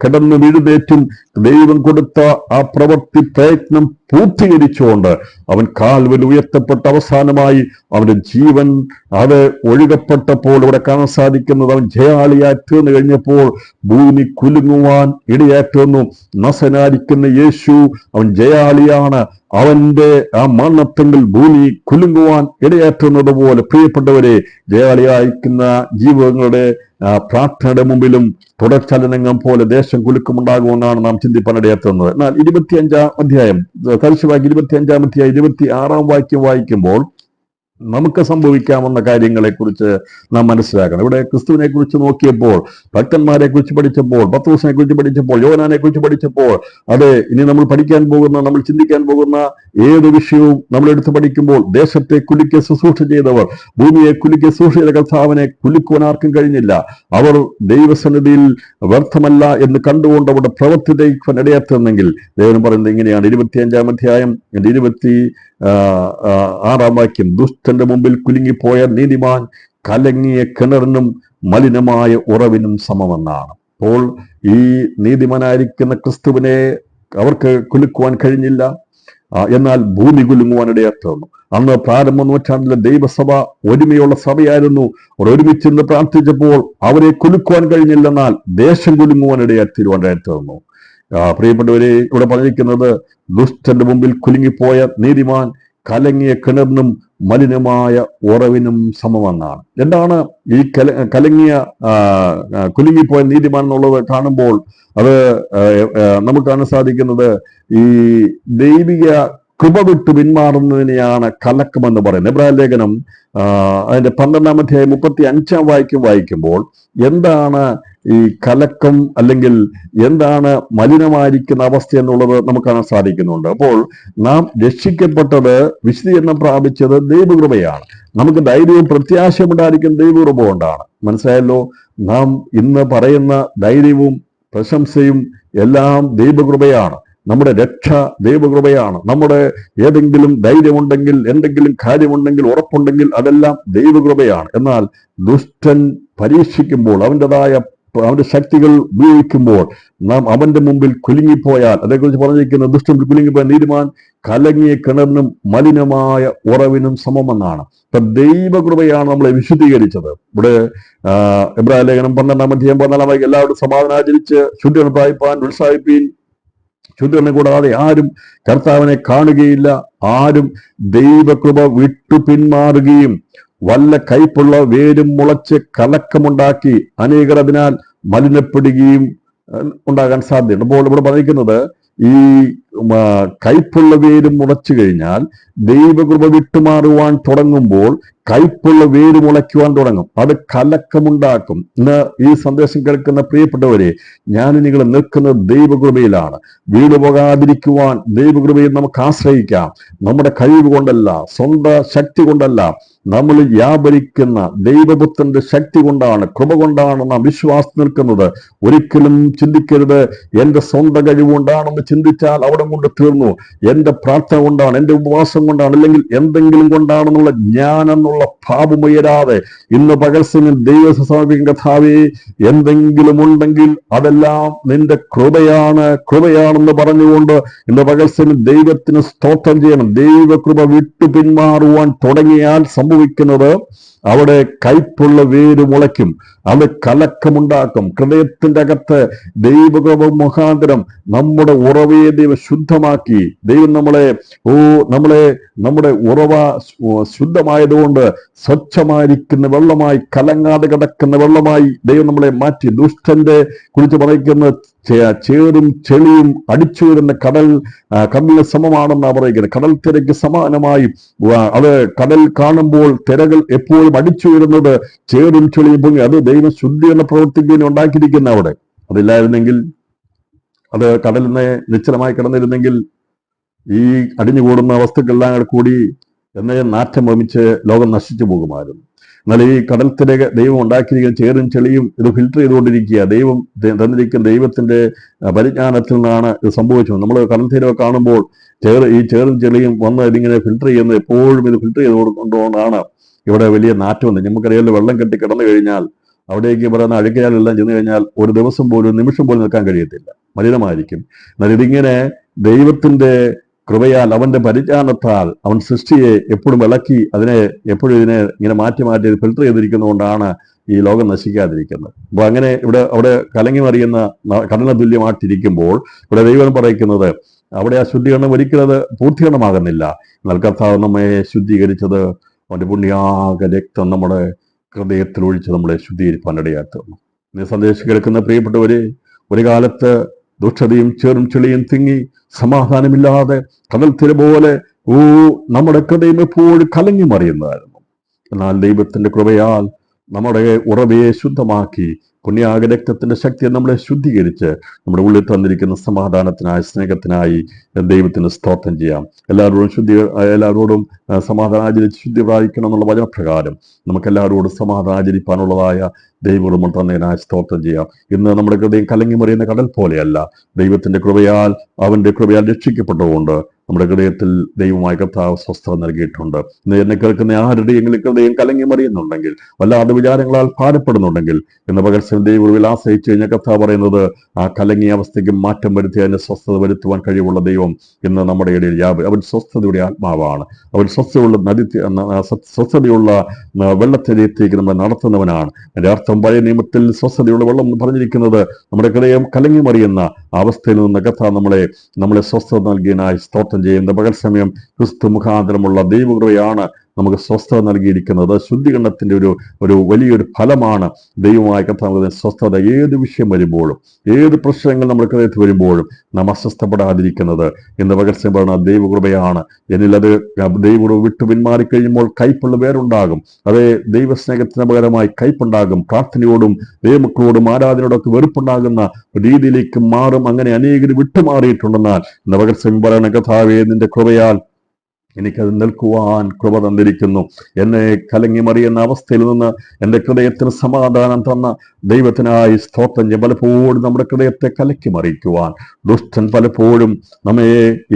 കിടന്നു വീഴുന്നേറ്റും ദൈവം കൊടുത്ത ആ പ്രവൃത്തി പ്രയത്നം പൂർത്തീകരിച്ചുകൊണ്ട് അവൻ കാൽവൽ ഉയർത്തപ്പെട്ട അവസാനമായി അവന്റെ ജീവൻ അത് ഒഴുകപ്പെട്ടപ്പോൾ ഇവിടെ കാണാൻ സാധിക്കുന്നത് അവൻ ജയാളിയായി തീർന്നു കഴിഞ്ഞപ്പോൾ ഭൂമി കുലുങ്ങുവാൻ ഇടയാറ്റുന്നു. നസനായിരിക്കുന്ന യേശു അവൻ ജയാളിയാണ്. അവന്റെ ആ മരണത്തെങ്കിൽ ഭൂമി കുലുങ്ങുവാൻ ഇടയാറ്റുന്നത് പോലെ പ്രിയപ്പെട്ടവരെ, ജയാളിയായിരിക്കുന്ന ജീവിതങ്ങളുടെ പ്രാർത്ഥനയുടെ മുമ്പിലും തുടർചലനങ്ങൾ പോലെ ദേശം കുലുക്കമുണ്ടാകുമെന്നാണ് നാം ചിന്തിപ്പാനിടയാറ്റുന്നത്. എന്നാൽ 25-ാം അധ്യായം തരിശുവാക്യം 25-ാം അധ്യായം 26-ാം വാക്യം വായിക്കുമ്പോൾ നമുക്ക് സംഭവിക്കാവുന്ന കാര്യങ്ങളെക്കുറിച്ച് നാം മനസ്സിലാക്കണം. ഇവിടെ ക്രിസ്തുവിനെ കുറിച്ച് നോക്കിയപ്പോൾ, ഭക്തന്മാരെ കുറിച്ച് പഠിച്ചപ്പോൾ, പത്രോസിനെ കുറിച്ച് പഠിച്ചപ്പോൾ, യോഹന്നാനെ കുറിച്ച് പഠിച്ചപ്പോൾ, അതെ, ഇനി നമ്മൾ പഠിക്കാൻ പോകുന്ന, നമ്മൾ ചിന്തിക്കാൻ പോകുന്ന ഏത് വിഷയവും നമ്മളെടുത്ത് പഠിക്കുമ്പോൾ, ദേശത്തെ കുലുക്കി ശുശ്രൂഷ ചെയ്തവർ, ഭൂമിയെ കുലുക്കി ശുശ്രൂഷ ചെയ്ത കർത്താവിനെ കുലുക്കുവാൻ ആർക്കും കഴിഞ്ഞില്ല. അവർ ദൈവസന്നിധിയിൽ വ്യർത്ഥമല്ല എന്ന് കണ്ടുകൊണ്ട് അവിടെ പ്രവർത്തിക്കാൻ ഇടയാത്തുന്നെങ്കിൽ ദൈവം പറയുന്നത് ഇങ്ങനെയാണ്. 25-ാം അധ്യായം 26-ാം വാക്യം, ദുഷ്ടന്റെ മുമ്പിൽ കുലുങ്ങിപ്പോയ നീതിമാൻ കലങ്ങിയ കിണറിനും മലിനമായ ഉറവിനും സമമെന്നാണ്. അപ്പോൾ ഈ നീതിമാനായിരിക്കുന്ന ക്രിസ്തുവിനെ അവർക്ക് കുലുക്കുവാൻ കഴിഞ്ഞില്ല. എന്നാൽ ഭൂമി കുലുങ്ങുവാൻ ഇടയാത്തുന്നു. അന്ന് പ്രാരംഭ നൂറ്റാണ്ടിലെ ദൈവസഭ ഒരുമയുള്ള സഭയായിരുന്നു. അവർ ഒരുമിച്ചിരുന്ന് പ്രാർത്ഥിച്ചപ്പോൾ അവരെ കുലുക്കുവാൻ കഴിഞ്ഞില്ലെന്നാൽ ദേശം കുലുങ്ങുവാൻ ഇടയാത്തിരുവാനായിരുന്നു. പ്രിയപ്പെട്ടവരെ, ഇവിടെ പറഞ്ഞിരിക്കുന്നത് ദുഷ്ടന്റെ മുമ്പിൽ കുലുങ്ങിപ്പോയ നീതിമാൻ കലങ്ങിയ കിണറിനും മലിനമായ ഉറവിനും സമമെന്നാണ്. എന്താണ് ഈ കുലുങ്ങിപ്പോയ നീതിമാൻ എന്നുള്ളത് കാണുമ്പോൾ അത് നമുക്ക് കാണാൻ സാധിക്കുന്നത് ഈ ദൈവിക കൃപ വിട്ട് പിന്മാറുന്നതിനെയാണ് കലക്കമെന്ന് പറയുന്നത്. എബ്രായ ലേഖനം അതിന്റെ 12-ാം അധ്യായം 35-ാം വായിക്കുമ്പോൾ എന്താണ് ഈ കലക്കം, അല്ലെങ്കിൽ എന്താണ് മലിനമായിരിക്കുന്ന അവസ്ഥ എന്നുള്ളത് നമുക്ക് കാണാൻ സാധിക്കുന്നുണ്ട്. അപ്പോൾ നാം രക്ഷിക്കപ്പെട്ടത്, വിശദീകരണം പ്രാപിച്ചത് ദൈവകൃപയാണ്. നമുക്ക് ധൈര്യവും പ്രത്യാശയും ഉണ്ടായിരിക്കുന്ന ദൈവകൃപ കൊണ്ടാണ്. മനസ്സിലായല്ലോ? നാം ഇന്ന് പറയുന്ന ധൈര്യവും പ്രശംസയും എല്ലാം ദൈവകൃപയാണ്. നമ്മുടെ രക്ഷ ദൈവകൃപയാണ്. നമ്മുടെ ഏതെങ്കിലും ധൈര്യമുണ്ടെങ്കിൽ, എന്തെങ്കിലും കാര്യമുണ്ടെങ്കിൽ, ഉറപ്പുണ്ടെങ്കിൽ അതെല്ലാം ദൈവകൃപയാണ്. എന്നാൽ ദുഷ്ടൻ പരീക്ഷിക്കുമ്പോൾ, അവന്റെ ശക്തികൾ ഉപയോഗിക്കുമ്പോൾ നാം അവന്റെ മുമ്പിൽ കുലുങ്ങിപ്പോയാൽ, അതേക്കുറിച്ച് പറഞ്ഞിരിക്കുന്ന ദുഷ്ടൻ കുലുങ്ങിപ്പോയ നീതിമാൻ കലങ്ങിയ കിണറിനും മലിനമായ ഉറവിനും സമമെന്നാണ്. ഇപ്പൊ ദൈവകൃപയാണ് നമ്മളെ വിശുദ്ധീകരിച്ചത്. ഇവിടെ എബ്രായ ലേഖനം 12-ാം അധ്യായം 14-ാം വാക്യം, എല്ലാവരും സമാധാനം ആചരിച്ച് ശുദ്ധീകരണം പ്രാപിപ്പാൻ ഉത്സാഹിപ്പീൻ. ശുദ്ധീകരണം കൂടാതെ ആരും കർത്താവിനെ കാണുകയില്ല. ആരും ദൈവകൃപ വിട്ടു പിന്മാറുകയും വല്ല കയ്പുള്ള വേരും മുളച്ച് കലക്കമുണ്ടാക്കി അനേകർ അതിനാൽ മലിനപ്പെടുകയും ഉണ്ടാകാൻ സാധ്യതയുണ്ട്. അപ്പോൾ ഇവിടെ പറഞ്ഞിരിക്കുന്നത് ഈ കയ്പുള്ള വേരും മുളച്ചു കഴിഞ്ഞാൽ, ദൈവകൃപ വിട്ടുമാറുവാൻ തുടങ്ങുമ്പോൾ കയ്പുള്ള വേര് മുളയ്ക്കുവാൻ തുടങ്ങും. അത് കലക്കമുണ്ടാക്കും. ഇന്ന് ഈ സന്ദേശം കേൾക്കുന്ന പ്രിയപ്പെട്ടവരെ, ഞാൻ നിങ്ങൾ നിൽക്കുന്നത് ദൈവകൃപയിലാണ്. വീട് പോകാതിരിക്കുവാൻ ദൈവകൃപയിൽ നമുക്ക് ആശ്രയിക്കാം. നമ്മുടെ കഴിവ് കൊണ്ടല്ല, സ്വന്തം ശക്തി കൊണ്ടല്ല, നമ്മൾ വ്യാപരിക്കുന്ന ദൈവപുത്രന്റെ ശക്തി കൊണ്ടാണ്, കൃപ കൊണ്ടാണ് നാം വിശ്വാസം നിൽക്കുന്നത്. ഒരിക്കലും ചിന്തിക്കരുത് എന്റെ സ്വന്തം കഴിവുകൊണ്ടാണെന്ന്. ചിന്തിച്ചാൽ അവിടെ കൊണ്ട് തീർന്നു. എന്റെ പ്രാർത്ഥന കൊണ്ടാണ്, എന്റെ ഉപവാസം കൊണ്ടാണ്, അല്ലെങ്കിൽ എന്തെങ്കിലും കൊണ്ടാണെന്നുള്ള ഞാനെന്നുള്ള ഭാവമുയരാതെ ഇന്ന് പകൽ സമയം ദൈവത്തെ സമർപ്പിക്കുന്ന കർത്താവേ, എന്തെങ്കിലും ഉണ്ടെങ്കിൽ അതെല്ലാം നിന്റെ കൃപയാണെന്ന് പറഞ്ഞുകൊണ്ട് ഇന്ന് പകൽ സമയം ദൈവത്തിന് സ്തോത്രം ചെയ്യണം. ദൈവകൃപ വിട്ടു പിന്മാറുവാൻ തുടങ്ങിയാൽ സംഭവിക്കുന്നത്, അവിടെ കയ്പുള്ള വേര് മുളയ്ക്കും, അത് കലക്കമുണ്ടാക്കും. ഹൃദയത്തിന്റെ അകത്ത് ദൈവകൃപ മുഖാന്തരം നമ്മുടെ ഉറവയെ ദൈവം ശുദ്ധമാക്കി. ദൈവം നമ്മുടെ ഉറവ ശുദ്ധമായതുകൊണ്ട് സ്വച്ഛമായിരിക്കുന്ന വെള്ളമായി, കലങ്ങാതെ കിടക്കുന്ന വെള്ളമായി ദൈവം നമ്മളെ മാറ്റി. ദുഷ്ടന്റെ കുറിച്ച് പറയുന്ന ചേറും ചെളിയും അടിച്ചു വരുന്ന കടലിന് സമമാണെന്നാണ് പറയുന്നത്. കടൽ തിരക്ക് സമാനമായി അത് കടൽ കാണുമ്പോൾ തിരകൾ എപ്പോഴും അടിച്ചു വരുന്നത് ചേറും ചെളിയും പൊങ്ങി. അത് ദൈവം ശുദ്ധീകരണ പ്രവർത്തിക്ക് വേണ്ടി ഉണ്ടാക്കിയിരിക്കുന്ന അവിടെ. അതില്ലായിരുന്നെങ്കിൽ, അത് കടലിനെ നിശ്ചലമായി കിടന്നിരുന്നെങ്കിൽ ഈ അടിഞ്ഞുകൂടുന്ന വസ്തുക്കളെല്ലാം കൂടി എന്നെ നാറ്റം വമിച്ച് ലോകം നശിച്ചു പോകുമായിരുന്നു. എന്നാൽ ഈ കടൽ തിരക ദൈവം ഉണ്ടാക്കിയിരിക്കുന്ന ചേറും ചെളിയും ഇത് ഫിൽട്ടർ ചെയ്തുകൊണ്ടിരിക്കുക. ദൈവം തന്നിരിക്കുന്ന ദൈവത്തിന്റെ പരിജ്ഞാനത്തിൽ നിന്നാണ് ഇത് സംഭവിച്ചത്. നമ്മൾ കടൽ തീരവ് കാണുമ്പോൾ ഈ ചേറും ചെളിയും വന്ന് ഇതിങ്ങനെ ഫിൽട്ടർ ചെയ്യുന്നത്, എപ്പോഴും ഇത് ഫിൽട്ടർ ചെയ്തുകൊണ്ടുകൊണ്ടാണ് ഇവിടെ വലിയ നാറ്റമുണ്ട്. നമുക്കറിയാമല്ലോ, വെള്ളം കെട്ടി കിടന്നു കഴിഞ്ഞാൽ അവിടേക്ക് പറയുന്ന അഴുക്കയാലെല്ലാം ചെന്ന് കഴിഞ്ഞാൽ ഒരു ദിവസം പോലും, ഒരു നിമിഷം പോലും നിൽക്കാൻ കഴിയത്തില്ല, മലിനമായിരിക്കും. എന്നാൽ ഇതിങ്ങനെ ദൈവത്തിന്റെ കൃപയാൽ, അവന്റെ പരിജ്ഞാനത്താൽ അവൻ സൃഷ്ടിയെ എപ്പോഴും വിളക്കി എപ്പോഴും ഇതിനെ ഇങ്ങനെ മാറ്റി ഫിൽട്ടർ ചെയ്തിരിക്കുന്നതുകൊണ്ടാണ് ഈ ലോകം നശിക്കാതിരിക്കുന്നത്. അപ്പൊ അങ്ങനെ അവിടെ കലങ്ങി മറിയുന്ന കടലിന് തുല്യമായിട്ടിരിക്കുമ്പോൾ ഇവിടെ ദൈവം പറയുന്നത്, അവിടെ ആ ശുദ്ധീകരണം ഒരിക്കലും പൂർത്തീകരണമാകുന്നില്ല. എന്നാൽ കർത്താവ് നമ്മെ ശുദ്ധീകരിച്ചത് അവന്റെ പുണ്യാക രക്തം നമ്മുടെ ഹൃദയത്തിൽ ഒഴിച്ച് നമ്മളെ ശുദ്ധീകരിപ്പാൻ ഇടയാക്കുന്നു. ഇന്ന് സന്ദേശം കേൾക്കുന്ന പ്രിയപ്പെട്ടവരെ, ഒരു കാലത്ത് ദുഷ്ടതയും ചേറും ചെളിയും തിങ്ങി സമാധാനമില്ലാതെ കടൽ തിര പോലെ നമ്മുടെ ഹൃദയം എപ്പോഴും കലങ്ങി മറിയുന്നതായിരുന്നു. എന്നാൽ ദൈവത്തിന്റെ കൃപയാൽ നമ്മുടെ ഉറവയെ ശുദ്ധമാക്കി പുണ്യാഗ രക്തത്തിന്റെ ശക്തിയെ നമ്മളെ ശുദ്ധീകരിച്ച് നമ്മുടെ ഉള്ളിൽ തന്നിരിക്കുന്ന സമാധാനത്തിനായി, സ്നേഹത്തിനായി ദൈവത്തിന് സ്തോത്രം ചെയ്യാം. എല്ലാവരോടും സമാധാനം ആചരിച്ച് ശുദ്ധി പ്രാപിക്കണം എന്നുള്ള വചനപ്രകാരം നമുക്കെല്ലാവരോടും സമാധാനം ആചരിപ്പാനുള്ളതായ ദൈവം തന്നതിനായി സ്തോത്രം ചെയ്യാം. ഇന്ന് നമ്മുടെ ഹൃദയം കലങ്ങി മറിയുന്ന കടൽ പോലെയല്ല. ദൈവത്തിന്റെ കൃപയാൽ, അവന്റെ കൃപയാൽ രക്ഷിക്കപ്പെട്ടുകൊണ്ട് നമ്മുടെ ഹൃദയത്തിൽ ദൈവമായ കർത്താവ് സ്വസ്ഥത നൽകിയിട്ടുണ്ട്. ഇന്ന് എന്നെ കേൾക്കുന്ന ആരുടെയെങ്കിലും ഹൃദയം കലങ്ങി മറിയുന്നുണ്ടെങ്കിൽ, വല്ലാതെ വിചാരങ്ങളാൽ ഭാരപ്പെടുന്നുണ്ടെങ്കിൽ, ഇന്ന് പകൽ ദൈവത്തിൽ ആശ്രയിച്ചു കഴിഞ്ഞാൽ കർത്താവ് പറയുന്നത് ആ കലങ്ങിയ അവസ്ഥയ്ക്ക് മാറ്റം വരുത്തി അതിന് സ്വസ്ഥത വരുത്തുവാൻ കഴിവുള്ള ദൈവം ഇന്ന് നമ്മുടെ ഇടയിൽ അവൻ സ്വസ്ഥതയുടെ ആത്മാവാണ്. അവൻ സ്വസ്ഥതയുള്ള വെള്ളത്തിലേക്ക് നമ്മളെ നടത്തുന്നവനാണ്. അതിന്റെ അർത്ഥം പഴയ നിയമത്തിൽ സ്വസ്ഥതയുള്ള വെള്ളം പറഞ്ഞിരിക്കുന്നത് നമ്മുടെ ഹൃദയം കലങ്ങി മറിയുന്ന അവസ്ഥയിൽ നിന്ന് കർത്താവ് നമ്മളെ സ്വസ്ഥത നൽകിയതിനായി സ്തോത്രം ചെയ്യുന്ന പകൽ സമയം ക്രിസ്തു മുഖാന്തരമുള്ള ദൈവകൃപയാണ് നമുക്ക് സ്വസ്ഥത നൽകിയിരിക്കുന്നത്. ശുദ്ധീകരണത്തിന്റെ ഒരു വലിയൊരു ഫലമാണ് ദൈവമായ കർത്താവ് സ്വസ്ഥത. ഏത് വിഷയം വരുമ്പോഴും, ഏത് പ്രശ്നങ്ങൾ നമ്മുടെ ഹൃദയത്തിൽ വരുമ്പോഴും നാം അസ്വസ്ഥപ്പെടാതിരിക്കുന്നത് ഇന്ന് പകൽ സമയമാണ് ദൈവകൃപയാണ്. എന്നിലത് ദൈവകൃപ വിട്ടു പിന്മാറിക്കഴിയുമ്പോൾ കൈപ്പുള്ള വേറുണ്ടാകും. അതേ ദൈവസ്നേഹത്തിന് പകരമായി കൈപ്പുണ്ടാകും. പ്രാർത്ഥനയോടും ദൈവമക്കളോടും ആരാധനയോടൊക്കെ വെറുപ്പുണ്ടാകുന്ന രീതിയിലേക്ക് മാറും. അങ്ങനെ അനേകർ വിട്ടുമാറിയിട്ടുണ്ടെന്നാൽ ഇന്ന് പകൽ സമയം പറയണ കർത്താവേ, നിന്റെ കൃപയാൽ എനിക്കത് നിൽക്കുവാൻ കൃപ തന്നിരിക്കുന്നു. എന്നെ കലങ്ങി മറിയുന്ന അവസ്ഥയിൽ നിന്ന് എൻ്റെ ഹൃദയത്തിന് സമാധാനം തന്ന ദൈവത്തിനായി സ്തോത്രം. പലപ്പോഴും നമ്മുടെ ഹൃദയത്തെ കലക്കി മറിക്കുവാൻ ദുഷ്ടൻ പലപ്പോഴും നമ്മെ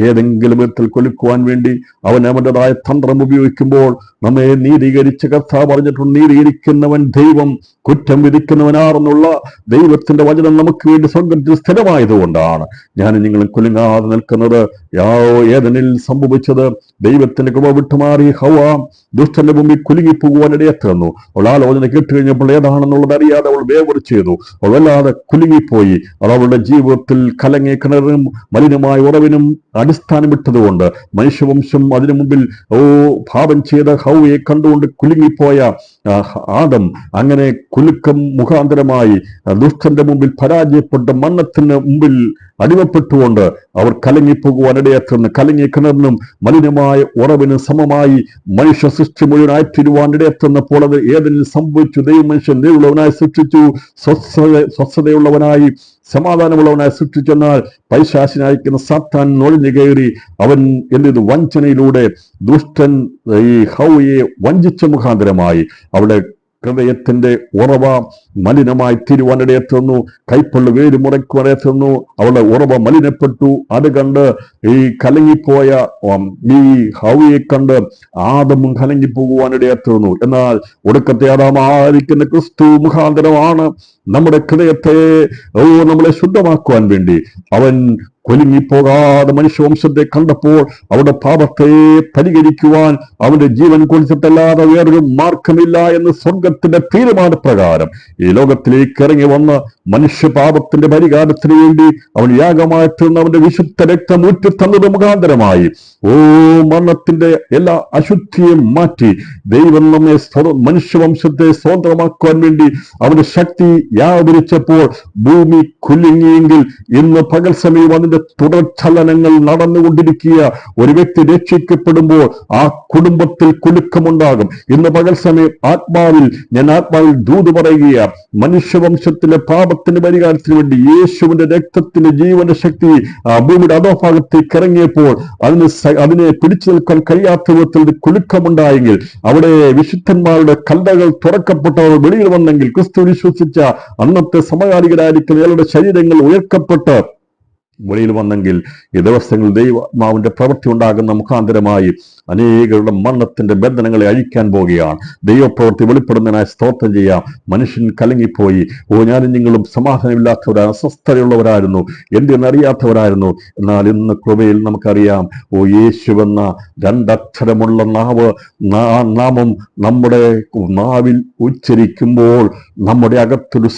ഏതെങ്കിലും വിധത്തിൽ കൊലുക്കുവാൻ വേണ്ടി അവൻ്റെതായ തന്ത്രം ഉപയോഗിക്കുമ്പോൾ നമ്മെ നീതീകരിച്ച് കർത്താവ് പറഞ്ഞിട്ടുണ്ട്, നീതീകരിക്കുന്നവൻ ദൈവം, കുറ്റം വിധിക്കുന്നവനാണെന്നുള്ള ദൈവത്തിന്റെ വചനം നമുക്ക് വേണ്ടി സ്വർഗ്ഗത്തിൽ സ്ഥിരമായതുകൊണ്ടാണ് ഞാൻ നിങ്ങളും കുലുങ്ങാതെ നിൽക്കുന്നത്. ഏദനിൽ സംഭവിച്ചത് ദൈവത്തിന്റെ കൃപ വിട്ടുമാറി ഹവ്വ ദുഷ്ടന്റെ മുമ്പിൽ കുലുങ്ങിപ്പോകുവാൻ ഇടയെത്തുന്നു. അവൾ ആലോചന കേട്ടുകഴിഞ്ഞപ്പോൾ ഏതാണെന്നുള്ളത് അറിയാതെ അവൾ വേവറി ചെയ്തു. അവൾ വല്ലാതെ കുലുങ്ങിപ്പോയി. അത് അവളുടെ ജീവിതത്തിൽ കലങ്ങിയ കിണറിനും മലിനമായ ഉറവിനും അടിസ്ഥാനം വിട്ടതുകൊണ്ട് മനുഷ്യവംശം അതിനു മുമ്പിൽ പാപം ചെയ്ത ഹവ്വയെ കണ്ടുകൊണ്ട് കുലുങ്ങിപ്പോയ ആദം അങ്ങനെ കുലുക്കം മുഖാന്തരമായി ദുഷ്ടന്റെ മുമ്പിൽ പരാജയപ്പെട്ട മരണത്തിന് മുമ്പിൽ അടിമപ്പെട്ടുകൊണ്ട് അവർ കലങ്ങിപ്പോകുവാൻ ഇടയെത്തുന്നു. കലങ്ങിയ കിണറിനും മലിനമായ ഉറവിനും സമമായി മനുഷ്യ സൃഷ്ടി മുഴുവനായി തീരുവാൻ ഇടയെത്തുന്നപ്പോൾ അത് ഏതെങ്കിലും സംഭവിച്ചു. ദൈവം മനുഷ്യൻ ദൈവമുള്ളവനായി സൃഷ്ടിച്ചു, സ്വസ്ഥതയുള്ളവനായി സമാധാനമുള്ളവനായി സൃഷ്ടിച്ചെന്നാൽ പൈശാചിനായിരിക്കുന്ന സാത്താൻ നുഴഞ്ഞു കയറി അവൻ എന്ത് വഞ്ചനയിലൂടെ ദുഷ്ടൻ ഈ ഹവ്വയെ വഞ്ചിച്ച മുഖാന്തരമായി അവളുടെ ഹൃദയത്തിന്റെ ഉറവ മലിനമായി തീരുവാനിടയെത്തുന്നു. കൈപ്പുള്ള വേര് മുറയ്ക്കുവാനിടയെത്തുന്നു. അവളുടെ ഉറവ മലിനപ്പെട്ടു. അത് കണ്ട് ഈ കലങ്ങിപ്പോയ ഈ ഹവ്വയെ കണ്ട് ആദമും കലങ്ങിപ്പോകുവാനിടയെത്തുന്നു. എന്നാൽ ഒടുക്കത്തെ ആദാമായിരിക്കുന്ന ക്രിസ്തു മുഖാന്തരമാണ് നമ്മുടെ ഹൃദയത്തെ നമ്മളെ ശുദ്ധമാക്കുവാൻ വേണ്ടി അവൻ കൊലുങ്ങിപ്പോകാതെ മനുഷ്യവംശത്തെ കണ്ടപ്പോൾ അവരുടെ പാപത്തെ പരിഹരിക്കുവാൻ അവന്റെ ജീവൻ കൊടുത്തിട്ടല്ലാതെ വേറൊരു മാർഗമില്ല എന്ന് സ്വർഗത്തിന്റെ തീരുമാനപ്രകാരം ഈ ലോകത്തിലേക്ക് ഇറങ്ങി വന്ന് മനുഷ്യ പാപത്തിന്റെ പരിഹാരത്തിന് വേണ്ടി അവൻ യാഗമായിട്ടിരുന്ന അവന്റെ വിശുദ്ധ രക്തം ഊറ്റിത്തന്നത് മുഖാന്തരമായി മരണത്തിന്റെ എല്ലാ അശുദ്ധിയും മാറ്റി ദൈവം നമ്മെ മനുഷ്യവംശത്തെ സ്വതന്ത്രമാക്കുവാൻ വേണ്ടി അവന്റെ ശക്തി വ്യാപരിച്ചപ്പോൾ ഭൂമി കുലുങ്ങിയെങ്കിൽ ഇന്ന് പകൽ സമയം അതിന്റെ തുടർചലനങ്ങൾ നടന്നുകൊണ്ടിരിക്കുക. ഒരു വ്യക്തി രക്ഷിക്കപ്പെടുമ്പോൾ ആ കുടുംബത്തിൽ കുലുക്കമുണ്ടാകും. ഇന്ന് പകൽ സമയം ഞാൻ ആത്മാവിൽ ദൂത് പറയുക, മനുഷ്യവംശത്തിലെ പാപത്തിന് പരിഹാരത്തിന് വേണ്ടി യേശുവിന്റെ രക്തത്തിന്റെ ജീവന്റെ ശക്തി ആ ഭൂമിയുടെ അധോഭാഗത്തേക്ക് ഇറങ്ങിയപ്പോൾ അതിനെ പിടിച്ചു നിൽക്കാൻ കഴിയാത്ത വിധത്തിൽ കുലുക്കമുണ്ടായെങ്കിൽ അവിടെ വിശുദ്ധന്മാരുടെ കല്ലകൾ തുറക്കപ്പെട്ടവർ വെളിയിൽ വന്നെങ്കിൽ ക്രിസ്തു വിശ്വസിച്ച അന്നത്തെ സമകാലികരായിരിക്കുന്ന ഇയാളുടെ ശരീരങ്ങൾ ഉയർക്കപ്പെട്ട് വെളിയിൽ വന്നെങ്കിൽ ഈ ദിവസങ്ങളിൽ ദൈവാത്മാവിന്റെ പ്രവൃത്തി ഉണ്ടാകുന്ന മുഖാന്തരമായി അനേകരുടെ മരണത്തിന്റെ ബന്ധനങ്ങളെ അഴിക്കാൻ പോകുകയാണ്. ദൈവപ്രവൃത്തി വെളിപ്പെടുന്നതിനായി സ്തോത്രം ചെയ്യാം. മനുഷ്യൻ കലങ്ങിപ്പോയി. ഞാനും നിങ്ങളും സമാധാനമില്ലാത്തവരാണ്, അസ്വസ്ഥതയുള്ളവരായിരുന്നു, എന്തെന്നറിയാത്തവരായിരുന്നു. എന്നാൽ ഇന്ന് കൃപയിൽ നമുക്കറിയാം, യേശുവെന്ന രണ്ടക്ഷരമുള്ള നാമം നമ്മുടെ നാവിൽ ഉച്ചരിക്കുമ്പോൾ നമ്മുടെ അകത്തൊരു